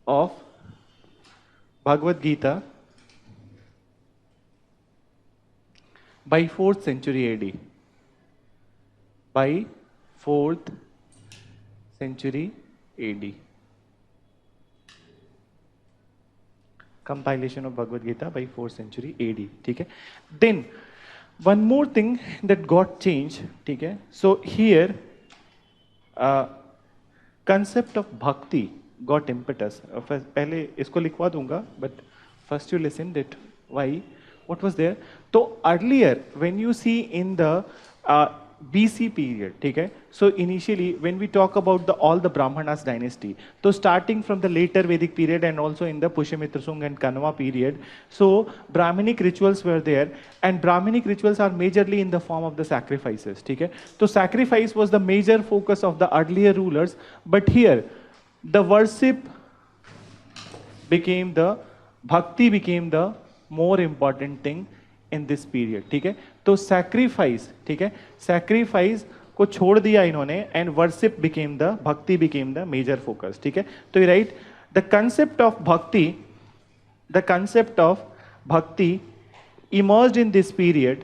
of Bhagavad Gita by 4th century AD. By 4th century AD. Compilation of Bhagavad Gita by 4th century AD. Okay? Then one more thing that got changed. Okay? So here concept of bhakti got impetus. पहले इसको लिखवा दूंगा, but first you listen that why, what was there. So earlier when you see in the BC period, okay, so initially when we talk about all the Brahmanas dynasty, so starting from the later Vedic period and also in the Pushyamitra Sung and Kanva period, so Brahminic rituals were there, and Brahminic rituals are majorly in the form of the sacrifices, okay. So sacrifice was the major focus of the earlier rulers, but here the worship became the, bhakti became the more important thing in this period, ठीक है. तो sacrifice, ठीक है, sacrifice को छोड़ दिया इन्होंने, and worship became the, bhakti became the major focus, ठीक है. तो you write the concept of bhakti emerged in this period.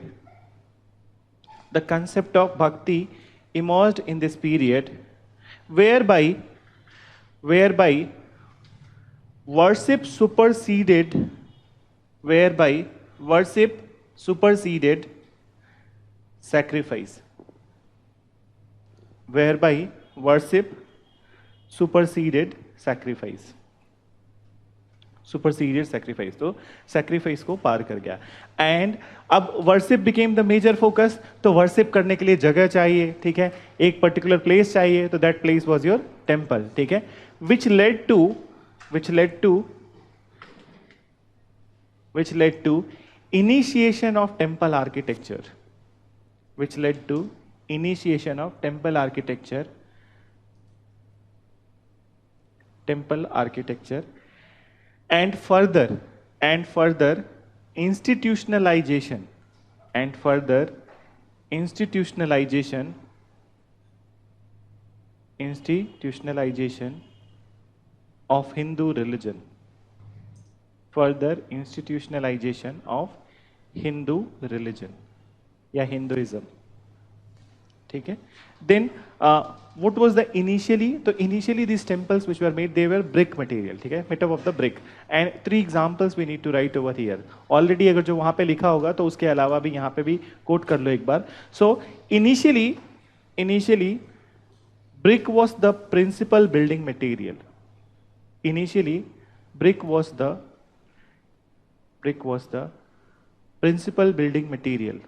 The concept of bhakti emerged in this period, whereby worship superseded sacrifice. Whereby worship superseded sacrifice. तो sacrifice को पार कर गया. And अब worship became the major focus. तो worship करने के लिए जगह चाहिए, ठीक है, एक particular place चाहिए. तो that place was your temple, ठीक है, which led to initiation of temple architecture. And further institutionalization of Hindu religion. Further institutionalization of Hindu religion या Hinduism, ठीक है. Then what was the initially? So initially these temples which were made, they were brick material, ठीक है, made up of the brick. And 3 examples we need to write over here. Already अगर जो वहाँ पे लिखा होगा तो उसके अलावा भी यहाँ पे भी quote कर लो एक बार. So initially brick was the principal building material. Initially brick was the principal building material.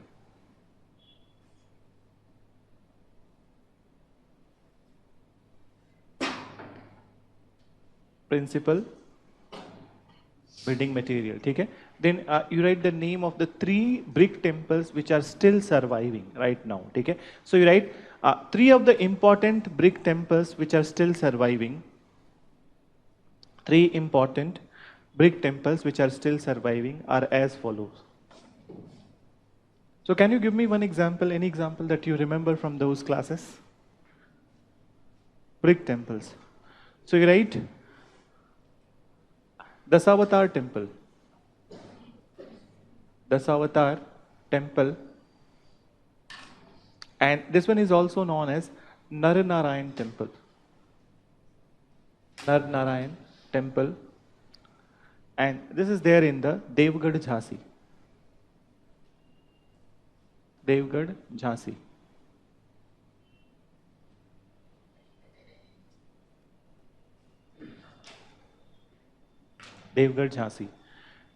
Principal building material, ठीक है. Then you write the name of the 3 brick temples which are still surviving right now, ठीक है. So you write 3 of the important brick temples which are still surviving. 3 important brick temples which are still surviving are as follows. So can you give me one example, any example that you remember from those classes? Brick temples. So you write Dasavatar temple, and this one is also known as Narnarayan temple, and this is there in the Devgarh, Jhansi. Devgarh, Jhansi.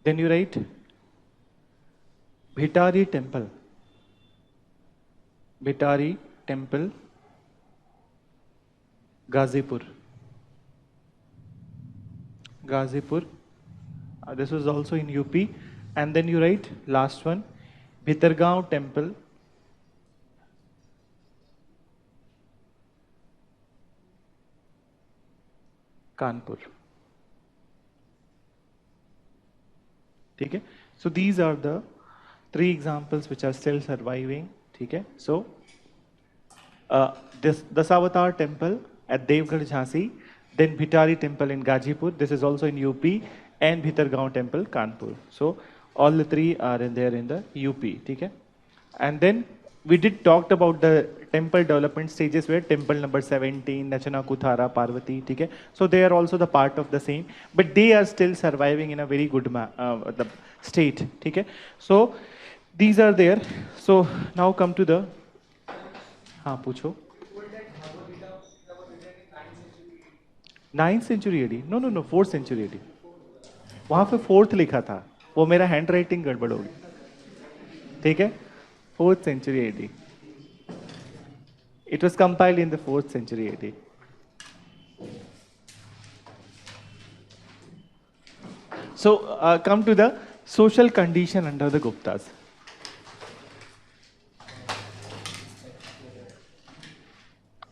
Then you write Bhitari temple, Ghazipur. This was also in UP. And then you write last one, Bhitargaon temple, Kanpur. Okay, so these are the 3 examples which are still surviving. Okay, so this Dasavatar temple at Devgarh, Jhansi, then Bhitari temple in Gazipur, this is also in UP, and Bhitargaon temple, Kanpur. So all the 3 are in there in the UP. Okay, and then we did talked about the temple development stages where temple number 17, Nachana Kuthara, Parvati, okay? So they are also the part of the same, but they are still surviving in a very good the state, okay? So these are there. So now come to the, हाँ पूछो. 9th century AD? No, no, no, 4th century AD. वहाँ पे 4th लिखा था, वो मेरा hand writing गड़बड़ होगी, ठीक है? 4th century AD. It was compiled in the 4th century AD. So come to the social condition under the Guptas.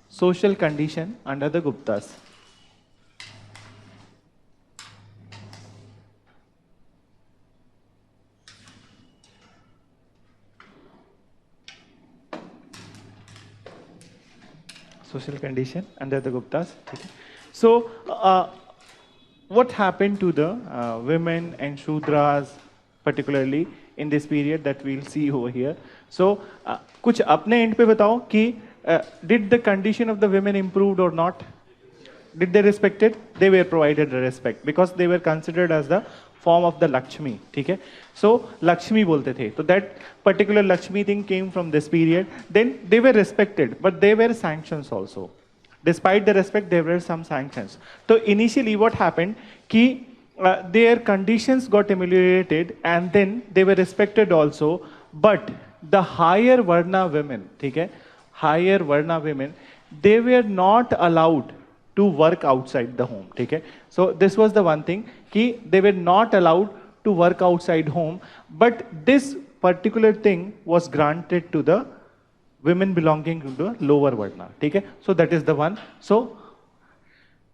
Social condition under the Guptas. Social condition under the Guptas. Okay. So what happened to the women and Shudras, particularly in this period that we'll see over here. So कुछ अपने end पे बताओ कि did the condition of the women improved or not? Did they respected? They were provided the respect because they were considered as the form of the Lakshmi. ठीक है? So Lakshmi बोलते थे. So that particular Lakshmi thing came from this period. Then they were respected, but they were sanctions also. Despite the respect, there were some sanctions. So initially, what happened? Ki their conditions got ameliorated, and then they were respected also. But the higher Varna women, ठीक है? Higher Varna women, they were not allowed to work outside the home. Okay? So this was the one thing, कि they were not allowed to work outside home, but this particular thing was granted to the women belonging to the lower Varna. Okay? So that is the one. So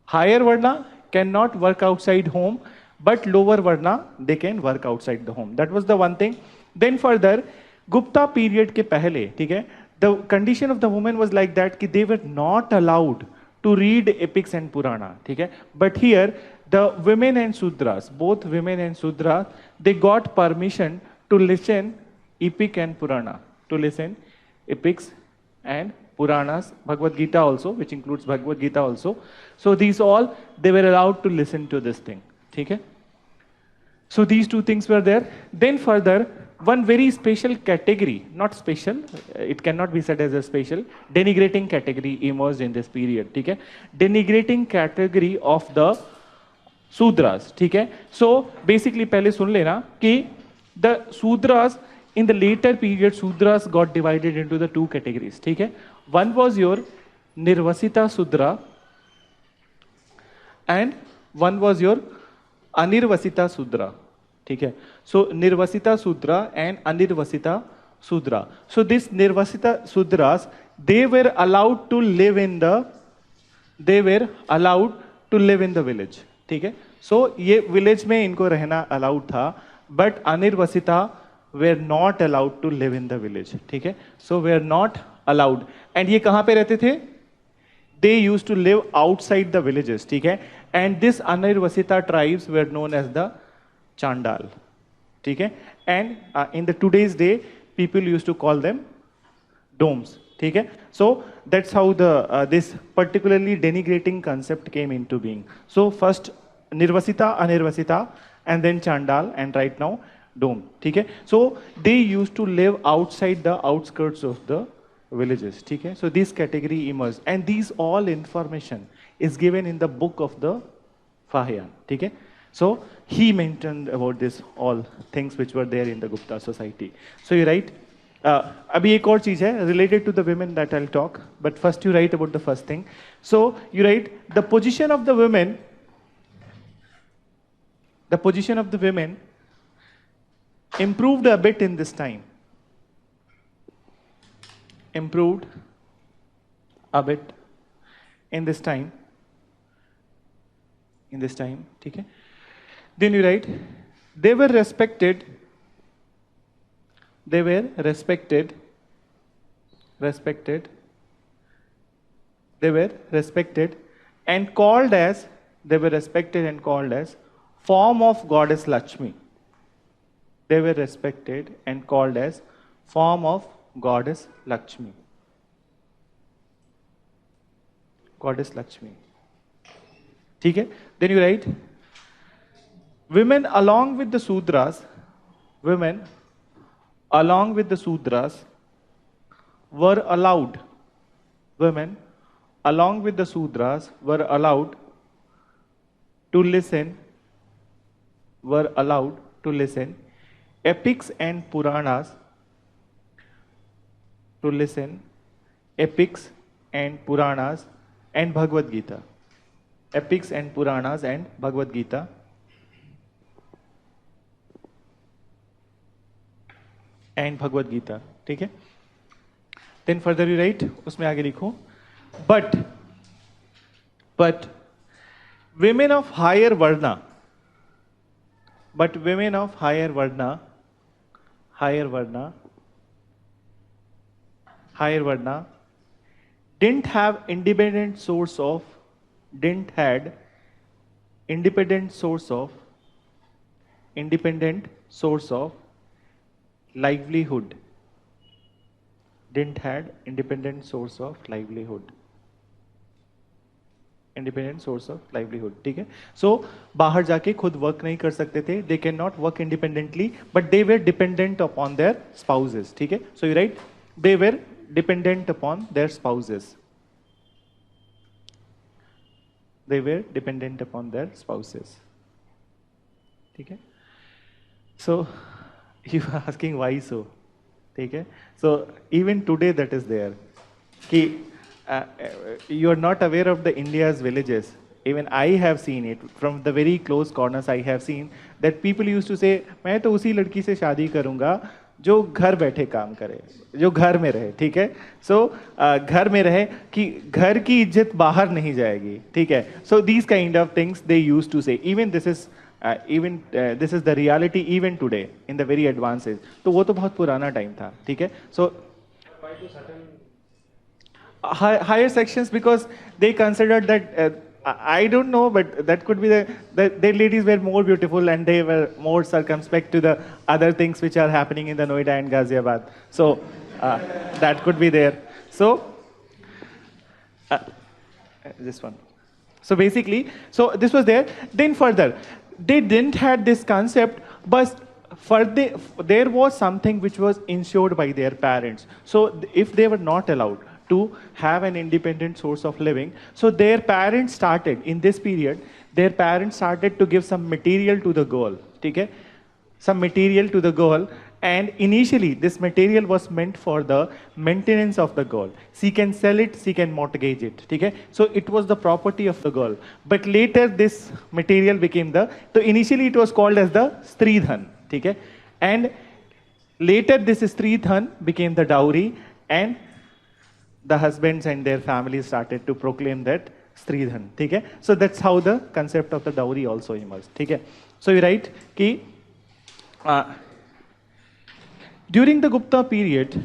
higher Varna cannot work outside home, but lower Varna, they can work outside the home. That was the one thing. Then further, Gupta period के पहले, ठीक है, the condition of the women was like that कि they were not allowed to read epics and Purana. Okay? But here, the women and Sudras, both women and Sudras, they got permission to listen epic and Purana, to listen epics and Puranas, Bhagavad Gita also, which includes Bhagavad Gita also. So these all, they were allowed to listen to this thing. Okay? So these 2 things were there. Then further, one very special category, not special, it cannot be said as a special, denigrating category emerged in this period. Okay? Denigrating category of the Sudras. Okay? So basically, पहले सुन लेना कि the Sudras in the later period, Sudras got divided into the 2 categories. Okay? One was your Nirvasita Sudra, and one was your Anirvasita Sudra. Okay? So Nirvasita Sudra and Anirvasita Sudra. So this Nirvasita Sudras, they were allowed to live in the village. ठीक है? So ये village में इनको रहना allowed था, but Anirvasita were not allowed to live in the village. ठीक है? So were not allowed. And ये कहाँ पे रहते थे? They used to live outside the villages. ठीक है? And this Anirvasita tribes were known as the Chandal. Okay? And in the today's day, people used to call them domes. Okay? So that's how the this particularly denigrating concept came into being. So first Nirvasita, Anirvasita, and then Chandal, and right now dome. Okay? So they used to live outside the outskirts of the villages. Okay? So this category emerged, and these all information is given in the book of the Fahiyan. Okay? So he mentioned about this all things which were there in the Gupta society. So you write, अभी एक और चीज है related to the women that I'll talk, but first you write about the first thing. So you write the position of the women improved a bit in this time. Improved a bit in this time. in this time. ठीक है? Then you write, they were respected, they were respected, respected, they were respected and called as, they were respected and called as form of goddess Lakshmi. They were respected and called as form of goddess Lakshmi. Goddess Lakshmi. ठीक है? Then you write, women along with the Sudras, women along with the Sudras were allowed, women along with the Sudras were allowed to listen, were allowed to listen epics and Puranas, to listen epics and Puranas and Bhagavad Gita. Epics and Puranas and Bhagavad Gita. And Bhagavad Gita. ठीक है? Then further you write, उसमें आगे लिखो, but women of higher Varna, but women of higher Varna, higher Varna didn't have independent source of, didn't had independent source of livelihood, didn't had independent source of livelihood, independent source of livelihood. ठीक है? So बाहर जाके खुद work नहीं कर सकते थे, they cannot work independently, but they were dependent upon their spouses. ठीक है? So you write, they were dependent upon their spouses. They were dependent upon their spouses. ठीक है? So you are asking why so? ठीक है? So even today that is there. कि you are not aware of the India's villages. Even I have seen it from the very close corners. I have seen that people used to say, मैं तो उसी लड़की से शादी करूँगा जो घर बैठे काम करे, जो घर में रहे. ठीक है? So घर में रहे कि घर की इज्जत बाहर नहीं जाएगी. ठीक है? So these kind of things they used to say. Even this is this is the reality even today in the very advanced age. तो वो तो बहुत पुराना टाइम था. ठीक है? So higher sections, because they considered that I don't know, but that could be the ladies were more beautiful and they were more circumspect to the other things which are happening in the Noida and Ghaziabad. So that could be there. So this one. So basically, so this was there. Then further, they didn't had this concept, but further there was something which was ensured by their parents. So if they were not allowed to have an independent source of living, so their parents started, in this period, their parents started to give some material to the girl. Okay? Some material to the girl, and initially this material was meant for the maintenance of the girl. She can sell it, she can mortgage it. Okay? So it was the property of the girl. But later this material became the, so initially it was called as the Stridhan. Okay? And later this Stridhan became the dowry, and the husbands and their families started to proclaim that Stridhan. Okay? So that's how the concept of the dowry also emerged. Okay? So you write ki, during the Gupta period,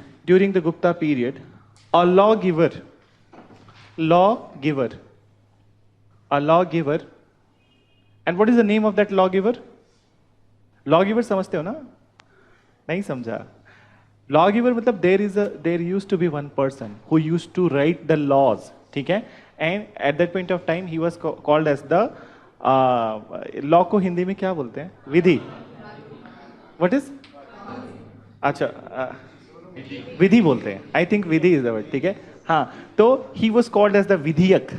a lawgiver, and what is the name of that lawgiver? Lawgiver समझते हो ना? नहीं समझा. Lawgiver मतलब there used to be one person who used to write the laws. ठीक है? And at that point of time he was called as the law को हिंदी में क्या बोलते हैं? विधि. What is? अच्छा विधि बोलते हैं. I think Vidhi is the word. ठीक है? हाँ, तो he was called as the विधियक.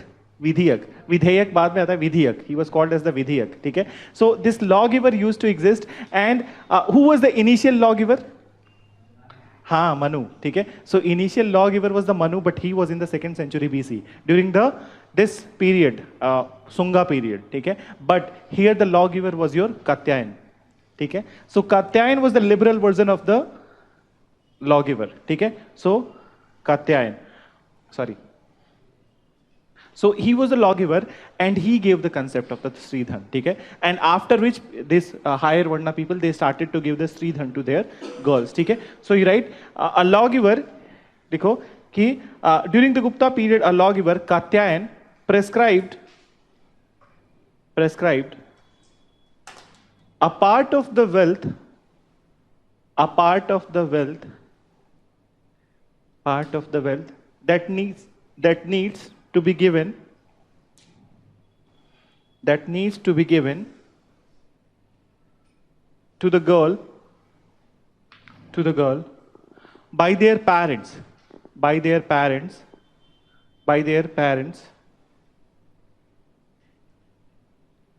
विधेयक बाद में आता है विधियक. He was called as the विधियक. ठीक है? So this lawgiver used to exist, and who was the initial lawgiver? हाँ, Manu. ठीक है? So initial lawgiver was the Manu, but he was in the 2nd century BC during this period, Sunga period. ठीक है? But here the lawgiver was your Katyayana. ठीक है? So Katyayana was the liberal version of the lawgiver. ठीक है? So Katyayana. Sorry. So he was a lawgiver and he gave the concept of the Sridhan. Okay? And after which this higher Varna people, they started to give the Sridhan to their girls. Okay? So you write a lawgiver, देखो कि during the Gupta period, a lawgiver Katyayan prescribed a part of the wealth that needs to be given to the girl by their parents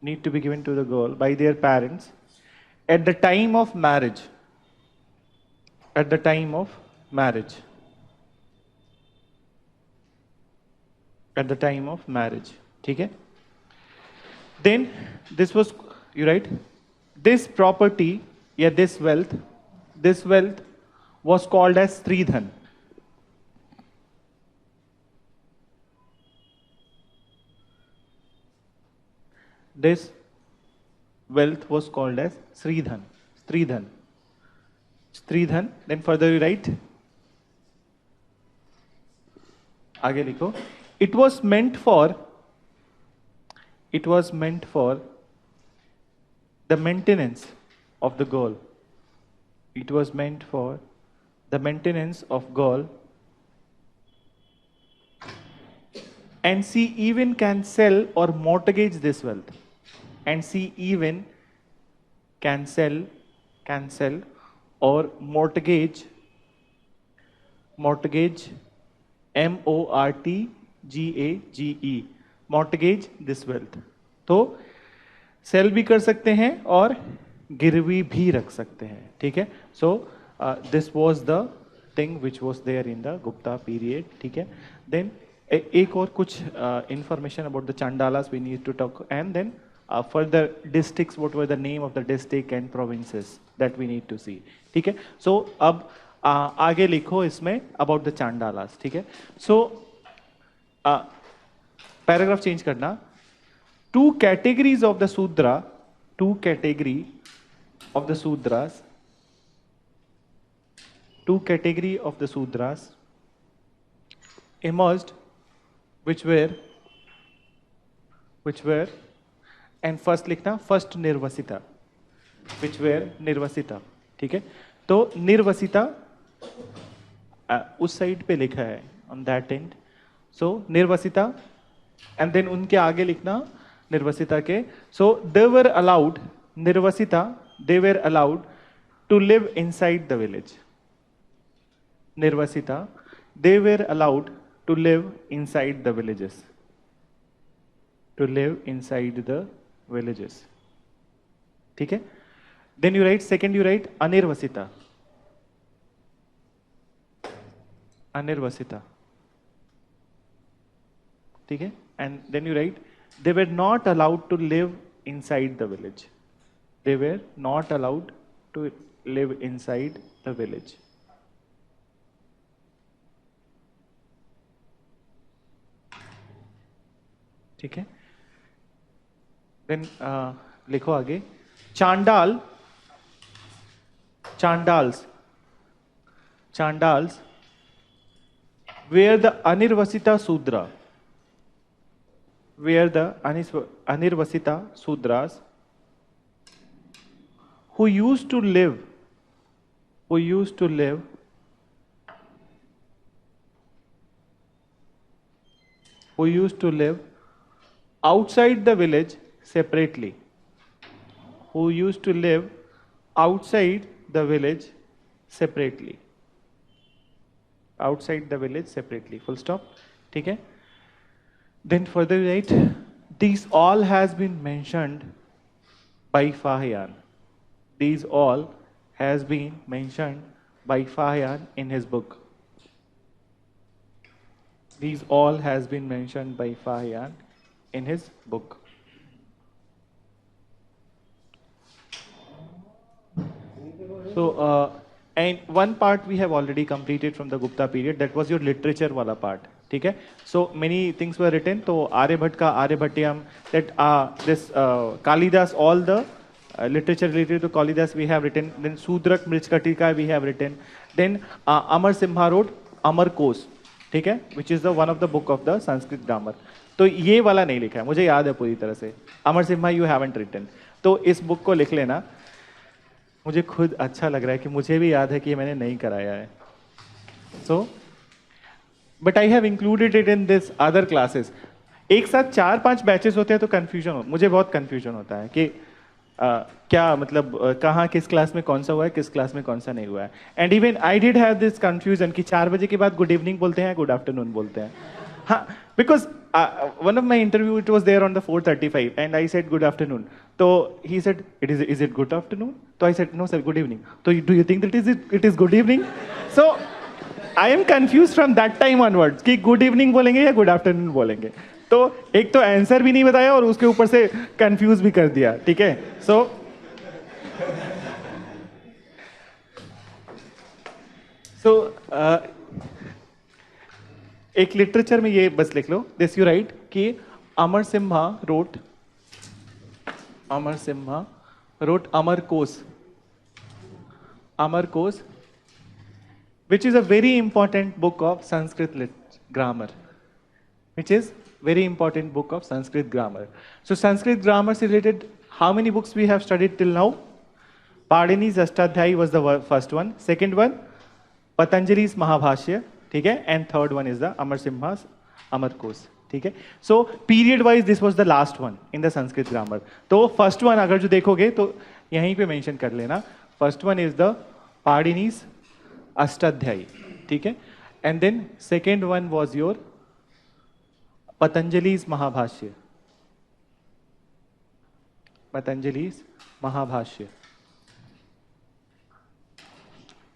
need to be given to the girl by their parents at the time of marriage. ठीक है? Then this was, you write, this property, yeah, this wealth was called as Sridhan. This wealth was called as Sridhan. Then further you write, आगे लिखो, it was meant for the maintenance of the girl. It was meant for the maintenance of girl, and she even can sell or mortgage this wealth. And she even can sell or mortgage MORTGAGE, mortgage this wealth. तो cell भी कर सकते हैं और गिरवी भी रख सकते हैं. ठीक है? So this was the thing which was there in the Gupta period. ठीक है? देन एक और कुछ information about the Chandalas we need to talk, and then further districts, what were the name of the district and provinces that we need to see. ठीक है? So अब आगे लिखो इसमें about the चांडालास. ठीक है? So पैराग्राफ चेंज करना. Two categories of the Sudras emerged, which were and first लिखना, first निर्वसिता, which were निर्वसिता. ठीक है? तो निर्वसिता उस साइड पे लिखा है on that end. So निर्वसिता, and then उनके आगे लिखना निर्वसिता के. So they were allowed to live inside the village. निर्वसिता, they were allowed to live inside the villages. ठीक है? Then you write, second you write anirvasita. ठीक है? And then you write, they were not allowed to live inside the village. ठीक है? Then लिखो आगे, चांडाल्स were the Anirvasita Sudras who used to live outside the village separately. Full stop. ठीक है? Then further write, these all has been mentioned by Fahian. In his book. So, and one part we have already completed from the Gupta period. That was your literature wala part. ठीक है. So many things were written. तो आर्यभट्ट का Aryabhatiyam, that this Kalidas, all the literature related to Kalidas we have written. Then Sudrak Mrichkatika we have written. Then Amar Simha wrote Amar Kos, ठीक है, which is the one of the book of the Sanskrit grammar. तो ये वाला नहीं लिखा है, मुझे याद है पूरी तरह से. अमर सिम्हा यू हैवंट रिटन. तो इस बुक को लिख लेना. मुझे खुद अच्छा लग रहा है कि मुझे भी याद है कि ये मैंने नहीं कराया है. So but I have included it in this other classes. एक साथ 4-5 बैचेस होते हैं तो कंफ्यूजन हो, मुझे बहुत कंफ्यूजन होता है कि क्या मतलब कहाँ किस क्लास में कौन सा हुआ है, किस क्लास में कौन सा नहीं हुआ है. And even I did have this confusion कि 4 बजे के बाद गुड इवनिंग बोलते हैं, गुड आफ्टरनून बोलते हैं. हाँ, because one of my interview, it was there on the 4:35 and I said good afternoon. So he said, is it good afternoon? So I said, no sir, good evening. So do you think that it is good evening? So I am confused from that time onwards कि good evening बोलेंगे या good afternoon बोलेंगे. तो एक तो answer भी नहीं बताया और उसके ऊपर से कंफ्यूज भी कर दिया. ठीक है. सो एक लिटरेचर में ये बस लिख लो, दिस यू राइट कि अमर सिम्हा रोट अमर कोश, which is a very important book of Sanskrit grammar. So Sanskrit grammar is related. How many books we have studied till now? Padini's Ashtadhyayi was the first one. Second one, Patanjali's Mahabhashya. ठीक है. And third one is the Amar Simha's Amar Kosh. ठीक है. So period wise this was the last one in the Sanskrit grammar. तो first one अगर जो देखोगे तो यहीं पे मेंशन कर लेना. First one is the Panini's Ashtadhyayi. ठीक है. And then second one was your Patanjali's Mahabhashya.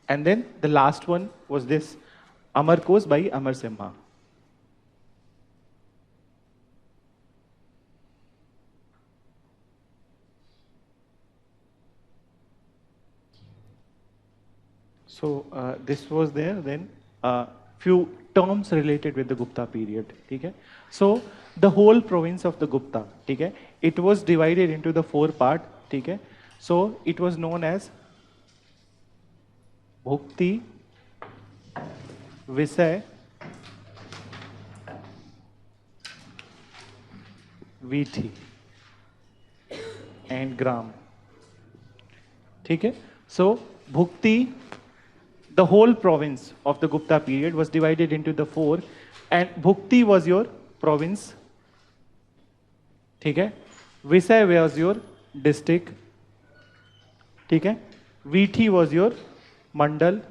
And then the last one was this Amar Kos by Amar Simha. So this was there. Then few terms related with the Gupta period. ठीक है. So the whole province of the Gupta, ठीक है, it was divided into the 4 part. ठीक है. So it was known as Bhukti, विषय, वीथी and gram. ठीक है. So bhukti, the whole province of the Gupta period was divided into the 4 and bhukti was your province. ठीक है. Vishaya was your district. ठीक है. Vithi was your mandal.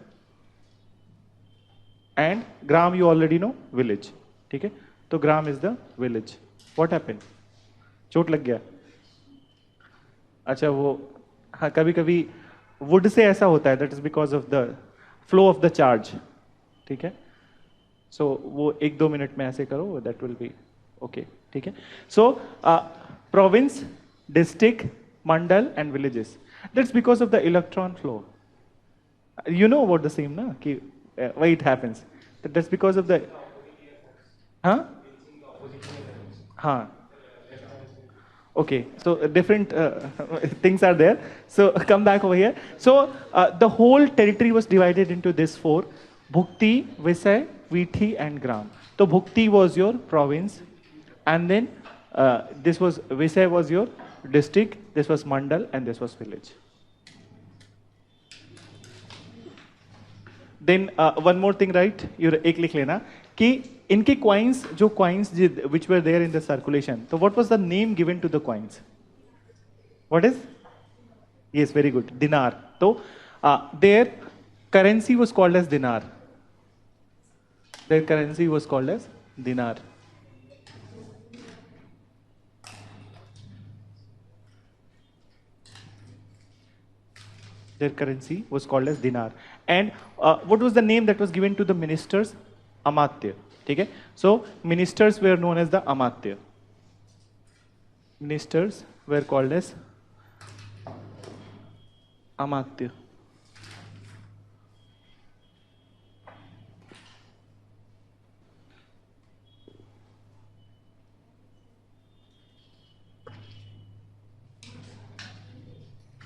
And gram you already know, village. ठीक है. तो gram is the village. What happened? चोट लग गया? अच्छा वो हाँ, कभी कभी वुड से ऐसा होता है, that is because of the flow of the charge. ठीक है. सो वो 1-2 मिनट में ऐसे करो, दैट विल बी ओके. ठीक है. So province, district, mandal and villages, that's because of the electron flow. You know about the same ना कि why it happens? That's because of the okay, so different things are there. So come back over here. So the whole territory was divided into this 4: Bhukti, Visay, Vithi and Gram. So Bhukti was your province, and then this was Visay was your district, this was Mandal and this was village. Then one more thing, right? You एक लिख लेना कि इनके coins, जो coins which were there in the circulation. So what was the name given to the coins? What is? Yes, very good. Dinar. So their currency was called as dinar. Their currency was called as dinar. Their currency was called as dinar. And what was the name that was given to the ministers? Amatya. ठीक है. So ministers were known as the Amatya. Ministers were called as Amatya.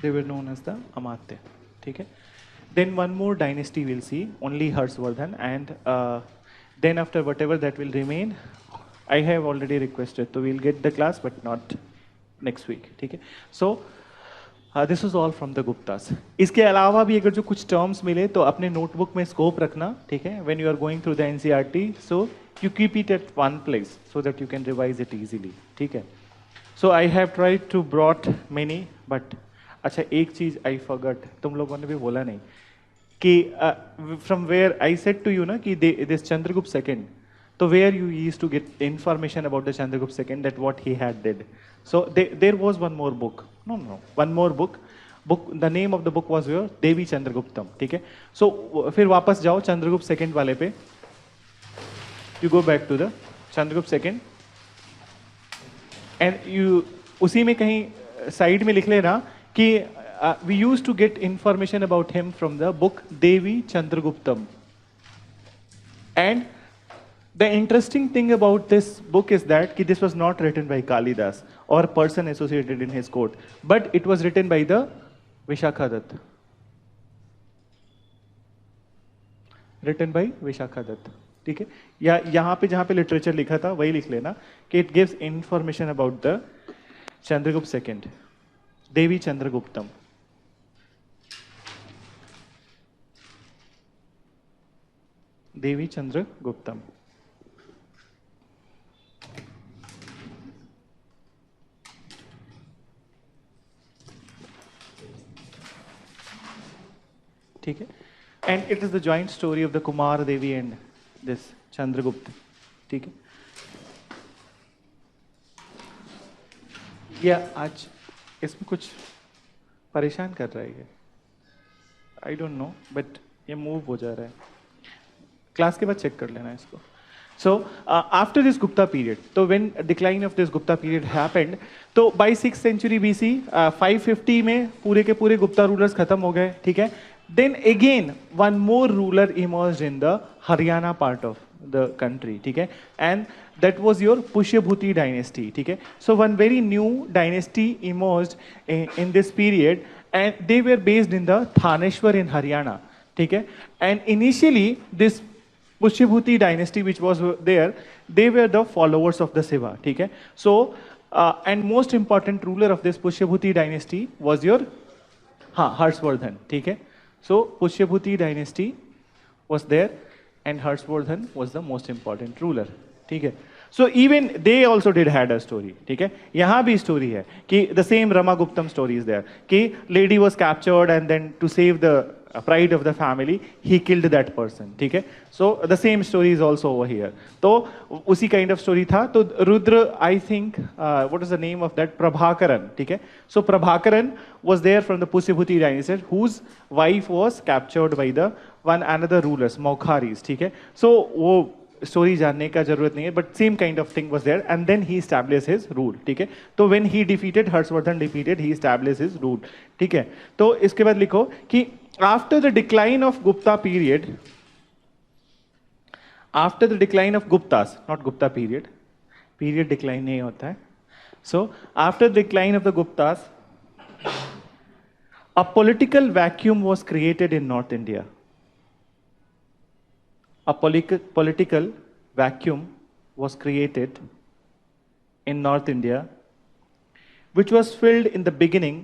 They were known as the Amatya. Okay. Then one more dynasty we'll see, only Harshvardhan, and then after whatever that will remain, I have already requested, so we'll get the class, but not next week. Okay. So this is all from the Guptas. इसके अलावा भी अगर जो कुछ terms मिले तो अपने notebook में स्कोप रखना, ठीक है, when you are going through the NCERT, so you keep it at one place so that you can revise it easily. ठीक है. So I have tried to brought many, but अच्छा एक चीज I forgot, तुम लोगों ने भी बोला नहीं कि from where I said to you ना कि दिस चंद्रगुप्त सेकंड, तो where you used to get information about the Chandragupta second, that what he had did. So there was one more book. No. One more book. The name of the book was your Devi Chandraguptam. ठीक है. So फिर वापस जाओ Chandragupta second वाले पे. You go back to the Chandragupta second. And you उसी में कहीं साइड में लिख लेना कि we used to get information about him from the book Devi Chandraguptam. And the interesting thing about this book is that this was not written by Kalidas or person associated in his court, but it was written by the Vishakhadat. Written by Vishakhadat. ठीक है. या यहाँ पे जहाँ पे literature लिखा था वही लिख लेना कि it gives information about the Chandragupta second, Devi Chandraguptam. Devi Chandraguptam. ठीक है. And it is the joint story of the Kumar Devi and this Chandragupta. ठीक है. या आज इसमें कुछ परेशान कर रहा है ये, आई डोंट नो, बट ये मूव हो जा रहा है. क्लास के बाद चेक कर लेना इसको. So after this Gupta period, so when decline of this Gupta period happened, तो by 6th century BC 550 में पूरे के पूरे गुप्ता रूलर्स खत्म हो गए. ठीक है. Then again one more ruler emerged in the Haryana part of the country. ठीक है. And that was your Pushyabhuti dynasty. ठीक है. So one very new dynasty emerged in this period, and they were based in the Thaneshwar in Haryana. ठीक है. And initially this Pushyabhuti dynasty which was there, they were the followers of the Shiva. ठीक है. So and most important ruler of this Pushyabhuti dynasty was your Harshvardhan. ठीक है. So Pushyabhuti dynasty was there and Harshvardhan was the most important ruler. ठीक है. So even they also did had a story. ठीक है. यहाँ भी story है कि the same Ramaguptam story is there कि lady was captured and then to save the pride of the family he killed that person. ठीक है. So the same story is also over here. तो उसी kind of story था. तो Rudra, I think what is the name of that, Prabhakaran. ठीक है. So Prabhakaran was there from the Pushyabhuti dynasty whose wife was captured by the one another rulers, Maukharis. ठीक है. So वो story जानने का जरूरत नहीं है, but same kind of thing was there and then he establish his rule. ठीक है. तो when he defeated Harshvardhan defeated, he establish his rule. ठीक है. तो इसके बाद लिखो कि after the decline of Gupta period, after the decline of Guptas, not Gupta period, period decline नहीं होता है. So after the decline of the Guptas a political vacuum was created in north India. A political vacuum was created in North India, which was filled in the beginning,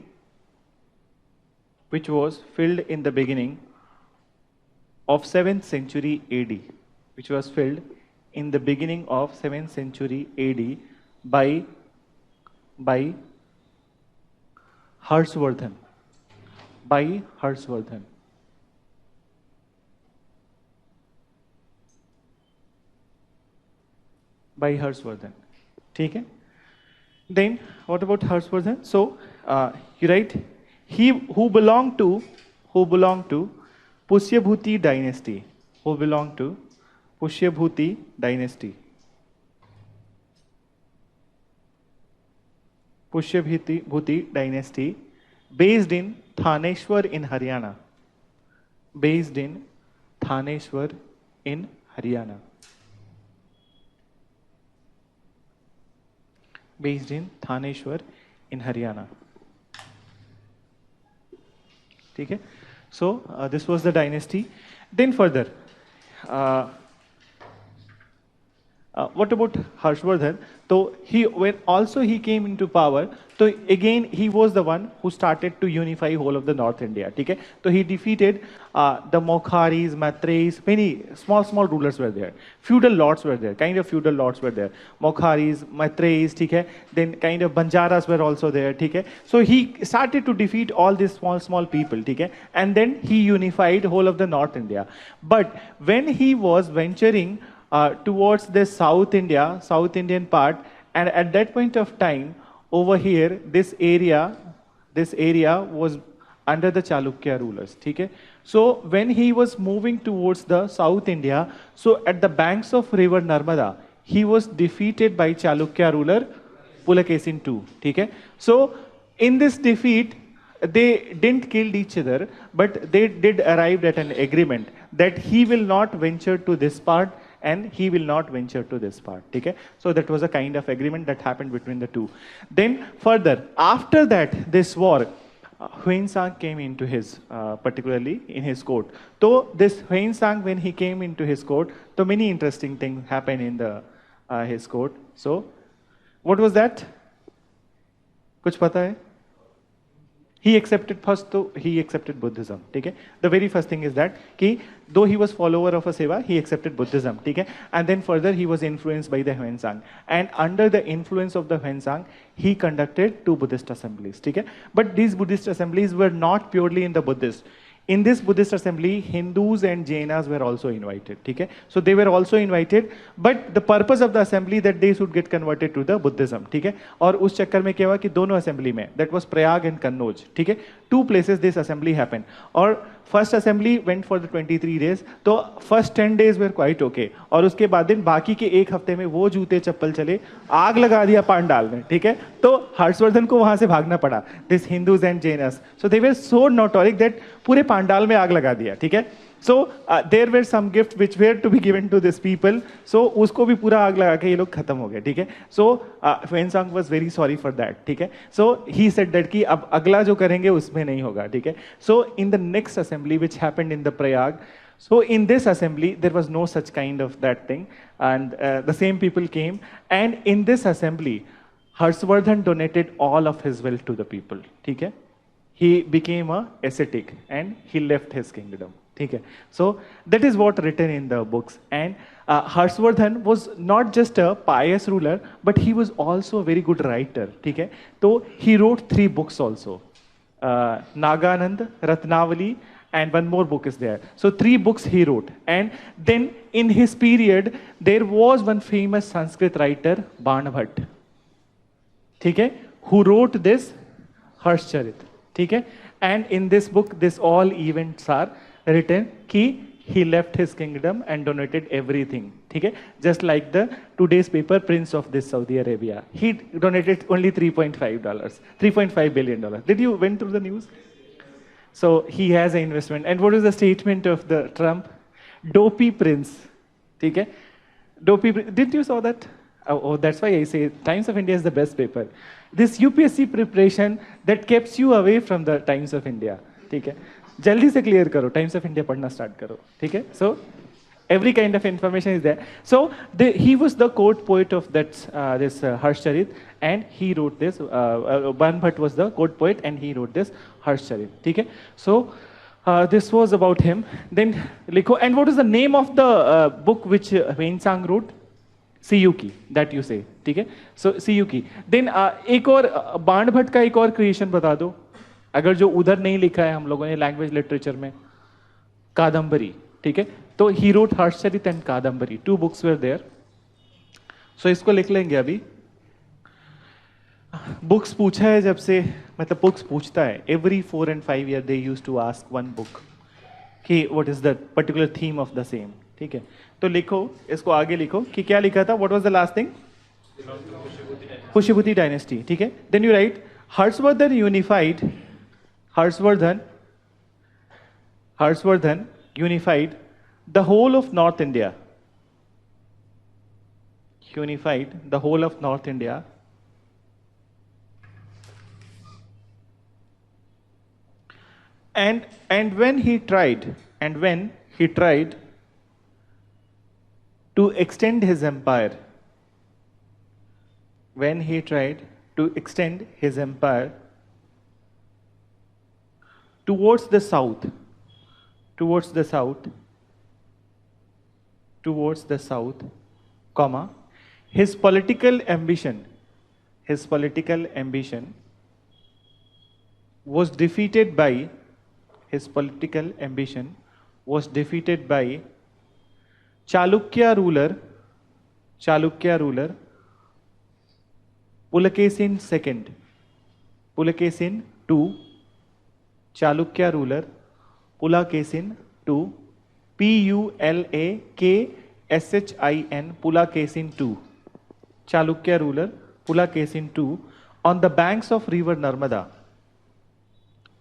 of 7th century AD, which was filled in the beginning of 7th century AD by Harshvardhan. By Harshvardhan. By Harshvardhan. ठीक है. Then what about Harshvardhan? So you write he who belonged to Pushyabhuti dynasty. Who belonged to Pushyabhuti dynasty. Pushyabhuti dynasty based in Thaneshwar in Haryana. Based in Thaneshwar in Haryana. Based in Thaneshwar in Haryana. ठीक है. So this was the dynasty. Then further, what about Harshvardhan? So he came into power, so again he was the one who started to unify whole of the North India. Okay? So he defeated the Mokharis, Matres, many small rulers were there. Feudal lords were there, kind of feudal lords were there. Mokharis, Matres, okay? Then kind of Banjaras were also there. Okay? So he started to defeat all these small people. Okay? And then he unified whole of the North India. But when he was venturing towards the South Indian part, and at that point of time, over here, this area was under the Chalukya rulers. Okay? So when he was moving towards the South India, so at the banks of river Narmada, he was defeated by Chalukya ruler Pulakesin II. Okay? So in this defeat, they didn't kill each other, but they did arrive at an agreement that he will not venture to this part and he will not venture to this part. Okay? So that was a kind of agreement that happened between the two. Then further, after that, this war, Huyen Sang came into his, particularly in his court. So this Huyen Sang, when he came into his court, so many interesting things happened in the his court. So what was that? Kuch pata hai? He accepted Buddhism. Okay? The very first thing is that though he was follower of a seva, he accepted Buddhism. Okay? And then further he was influenced by the Huyen Sang. And under the influence of the Huyen Sang, he conducted 2 Buddhist assemblies. Okay? But these Buddhist assemblies were not purely in the Buddhist. In this Buddhist assembly, Hindus and Jainas were also invited. Okay? So they were also invited, but the purpose of the assembly that they should get converted to the Buddhism. Okay? और उस चक्कर में क्या हुआ कि दोनों assembly में, that was Prayag and Kannauj. ठीक है? 2 places this assembly happened. और first assembly went for the 23 days. तो first 10 days were quite okay. और उसके बाद दिन बाकी के एक हफ्ते में वो जूते चप्पल चले, आग लगा दिया पांडाल में. ठीक है? तो हर्षवर्धन को वहां से भागना पड़ा. This Hindus and Jainas. So they were so notorious that पूरे पांडाल में आग लगा दिया. ठीक है? So there were some gifts which were to be given to these people. So उसको भी पूरा आग लगा के ये लोग खत्म हो गए. ठीक है? So Huyen Sang was very sorry for that. ठीक है? So he said that कि अब अगला जो करेंगे उसमें नहीं होगा. ठीक है? So in the next assembly which happened in the Prayag, so in this assembly there was no such kind of that thing, and the same people came, and in this assembly Harshvardhan donated all of his wealth to the people. ठीक है? He became a ascetic and he left his kingdom. Okay. So that is what written in the books. And Harshvardhan was not just a pious ruler, but he was also a very good writer. Okay. So he wrote 3 books also. Naganand, Ratnavali, and one more book is there. So 3 books he wrote. And then in his period, there was one famous Sanskrit writer, Banabhat. Okay, who wrote this Harshcharit. Okay. And in this book, this all events are written he left his kingdom and donated everything. Okay? Just like the today's paper prince of this Saudi Arabia. He donated only $3.5 billion. Did you went through the news? So he has an investment. And what is the statement of the Trump? Dopey prince. Okay? Did you saw that? Oh, that's why I say Times of India is the best paper. This UPSC preparation that keeps you away from the Times of India. Okay? जल्दी से clear करो, times of India पढ़ना start करो. ठीक है? So every kind of information is there. So he was the court poet of this Harshcharit, and he wrote this. Banbhat was the court poet, and he wrote this Harshcharit. ठीक है? So this was about him. Then लिखो. And what is the name of the book which Huyen Sang wrote? Siyuki, that you say. ठीक है? So Siyuki. Then एक और बाणभट्ट का एक और क्रिएशन बता दो, अगर जो उधर नहीं लिखा है हम लोगों ने लैंग्वेज लिटरेचर में. कादम्बरी. ठीक है? तो he wrote Harshacharita and Kadambari. 2 books were there. सो इसको लिख लेंगे अभी. बुक्स पूछा है जब से, मतलब बुक्स पूछता है every 4 and 5 year they used to ask one book कि what is the particular theme of the same. ठीक है? तो लिखो, इसको आगे लिखो कि क्या लिखा था. What was the last thing? Pushyabhuti dynasty. ठीक है? Then you write Harshvardhan unified. Harshvardhan unified the whole of North India. Unified the whole of North India. And when he tried, to extend his empire, when he tried to extend his empire towards the south, towards the south, towards the south, comma, his political ambition was defeated by, his political ambition was defeated by Chalukya ruler Pulakesin II. Pulakesin II, Chalukya ruler Pulakesin II, Pulaksin, Pulakesin II, Chalukya ruler Pulakesin II, on the banks of river Narmada.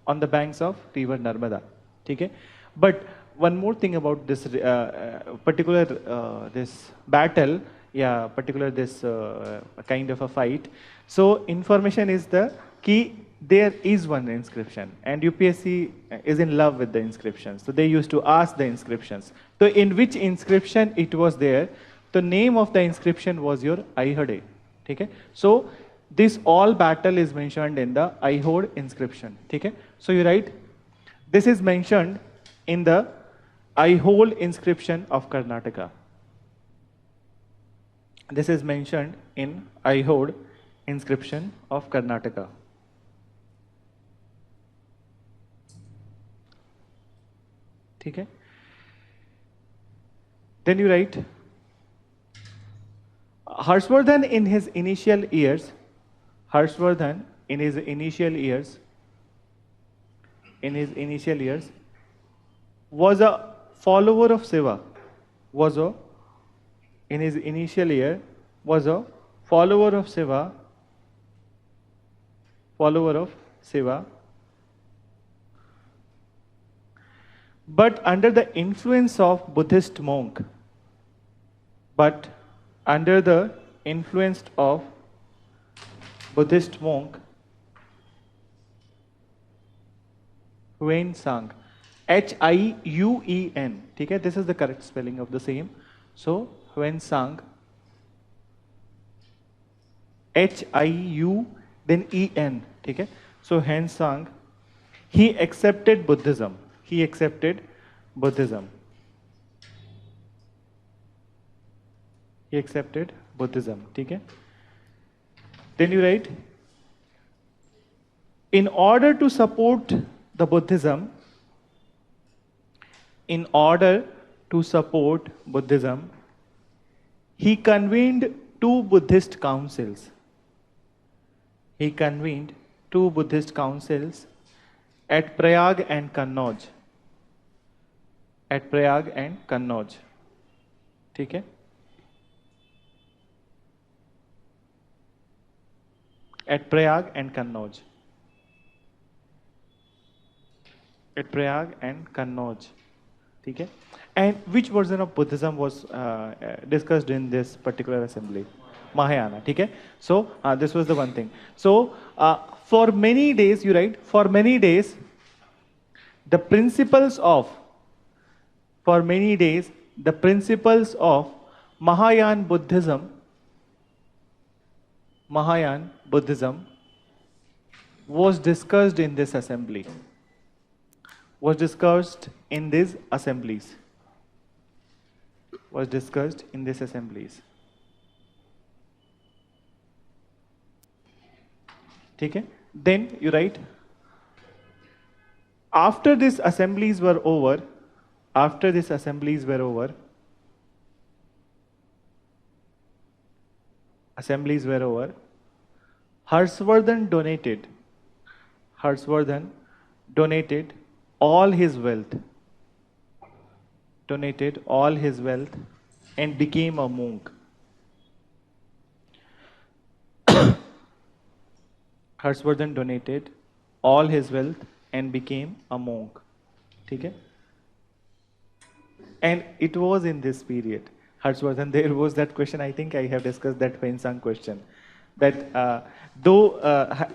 On the banks of river Narmada. Okay? But one more thing about this particular this battle, yeah, particular this kind of a fight. So information is the key. There is one inscription, and UPSC is in love with the inscriptions. So they used to ask the inscriptions. So in which inscription it was there? The name of the inscription was your Aihode. Okay? So this all battle is mentioned in the Aihode inscription. Okay? So you write, this is mentioned in the Aihode inscription of Karnataka. This is mentioned in Aihode inscription of Karnataka. Okay? Then you write, Harshvardhan in his initial years, was a follower of Shiva. Was a follower of Shiva, but under the influence of Buddhist monk, Huyen Sang, Hiuen. Okay, this is the correct spelling of the same. So Huyen Sang, Hiu, then En. Okay, so Huyen Sang, he accepted Buddhism. Okay. Then you write, in order to support the Buddhism, he convened two Buddhist councils. At Prayag and Kannauj. Okay? At Prayag and Kannauj. Okay? And which version of Buddhism was discussed in this particular assembly? Mahayana. Okay? So this was the one thing. So for many days, you write, the principles of Mahayana Buddhism was discussed in this assembly. Okay? Then you write, after these assemblies were over, Harshvardhan donated all his wealth and became a monk. Harshvardhan donated all his wealth and became a monk. Okay? And it was in this period, Harshvardhan, there was that question, I think I have discussed that Huyen Sang question. That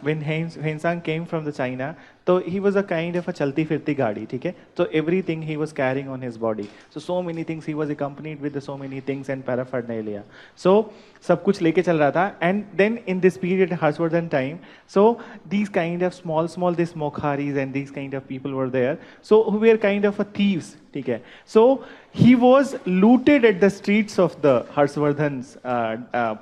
when Huyen Sang came from the China, तो he was a kind of a चलती फिरती गाड़ी, ठीक है? So everything he was carrying on his body. So many things he was accompanied with so many things and paraphernalia. So सब कुछ लेके चल रहा था. And then in this period Harshvardhan time, so these kind of small these Mokharis and these kind of people were there. So who were kind of a thieves, ठीक है? So he was looted at the streets of the Harshvardhan's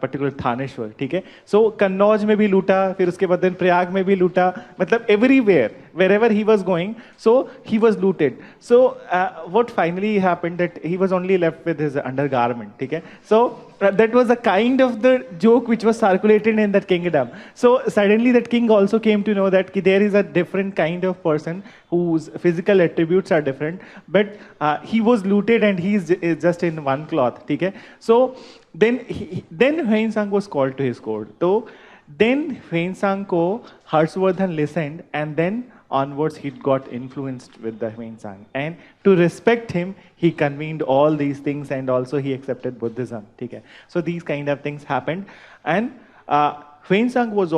particular Thaneshwar, ठीक है? So Kannauj में भी लूटा, फिर उसके बाद then प्रयाग में भी लूटा, मतलब everywhere, wherever he was going, so he was looted. So what finally happened that he was only left with his undergarment, ठीक है? So that was a kind of the joke which was circulated in that kingdom. So suddenly that king also came to know that there is a different kind of person whose physical attributes are different, but he was looted and he is just in one cloth, ठीक है? So then Huayin Sang was called to his court. So then Huayin Sang ko Harshvardhan listened, and then onwards he got influenced with the Huayin Sang. And to respect him, he convened all these things, and also he accepted Buddhism. Okay? So these kind of things happened. And Huayin Sang was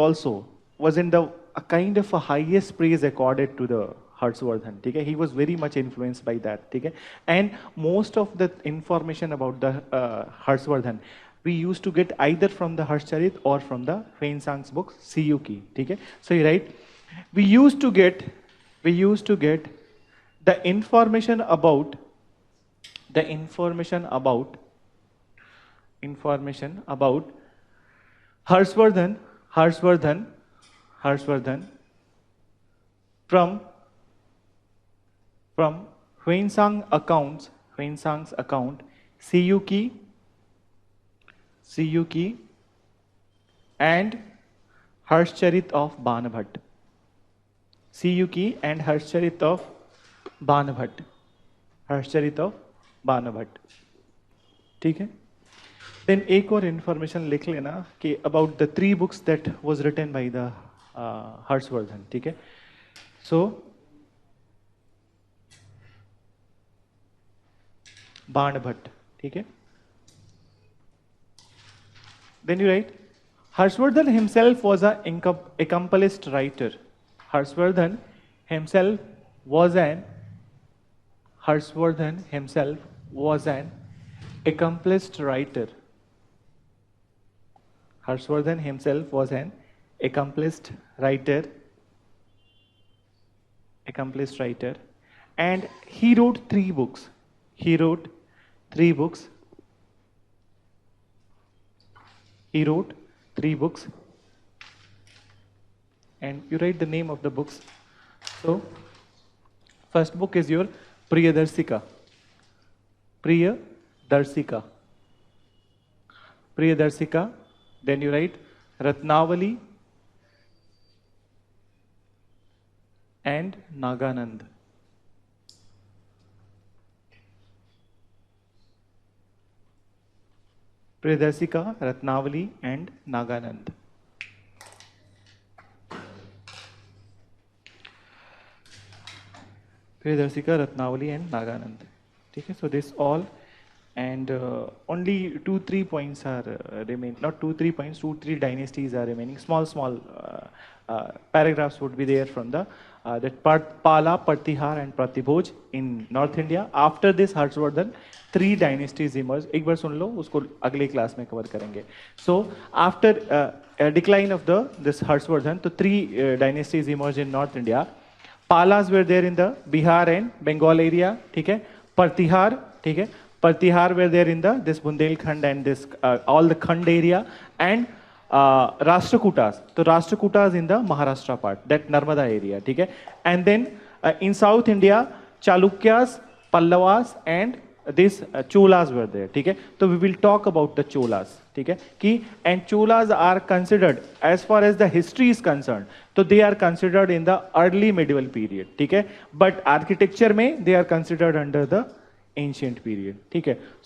in the a kind of a highest praise accorded to the Harshvardhan. Okay? He was very much influenced by that. Okay? And most of the information about the Harshvardhan, we used to get either from the Harshcharit or from the Huayin Sang's book, Siyuki. Okay? So you write, we used to get the information about Harshvardhan from Huayin Sang's account, Siyuki and Harshcharit of Banabhat. Siyuki and Harshcharit of Banabhat. ठीक है? Then एक और information लिख लेना कि about the 3 books that was written by the Harshvardhan. ठीक है? So Banabhat. ठीक है? Then you write, Harshvardhan himself was an accomplished writer. Harshvardhan himself was an accomplished writer. Harshvardhan himself was an accomplished writer, and he wrote 3 books. He wrote 3 books, and you write the name of the books. So first book is your Priyadarsika. Then you write Ratnavali and Naganand. Priyadarsika, Ratnavali and Naganand. Priyadarsika, Ratnavali and Naganand. Okay, so this all, and only 2-3 points are remain. Not 2-3 points, 2-3 dynasties are remaining. Small paragraphs would be there from the that Pala, Pratihar and Pratibhoj in North India. After this Harshvardhan, 3 dynasties emerged. एक बार सुन लो, उसको अगले class में cover करेंगे. So after decline of this Harshvardhan, so 3 dynasties emerged in North India. Palas were there in the Bihar and Bengal area. ठीक है? Pratihar, ठीक है? Pratihar were there in this Bundelkhand and this all the Khand area, and Rashtrakutas. So Rashtrakutas in the Maharashtra part, that Narmada area, ठीक है? And then in South India, Chalukyas, Pallavas and these Cholas were there, ठीक है? So we will talk about the Cholas, ठीक है? कि and Cholas are considered, as far as the history is concerned, so they are considered in the early medieval period, ठीक है? But architecture में they are considered under the ancient period, ठीक है?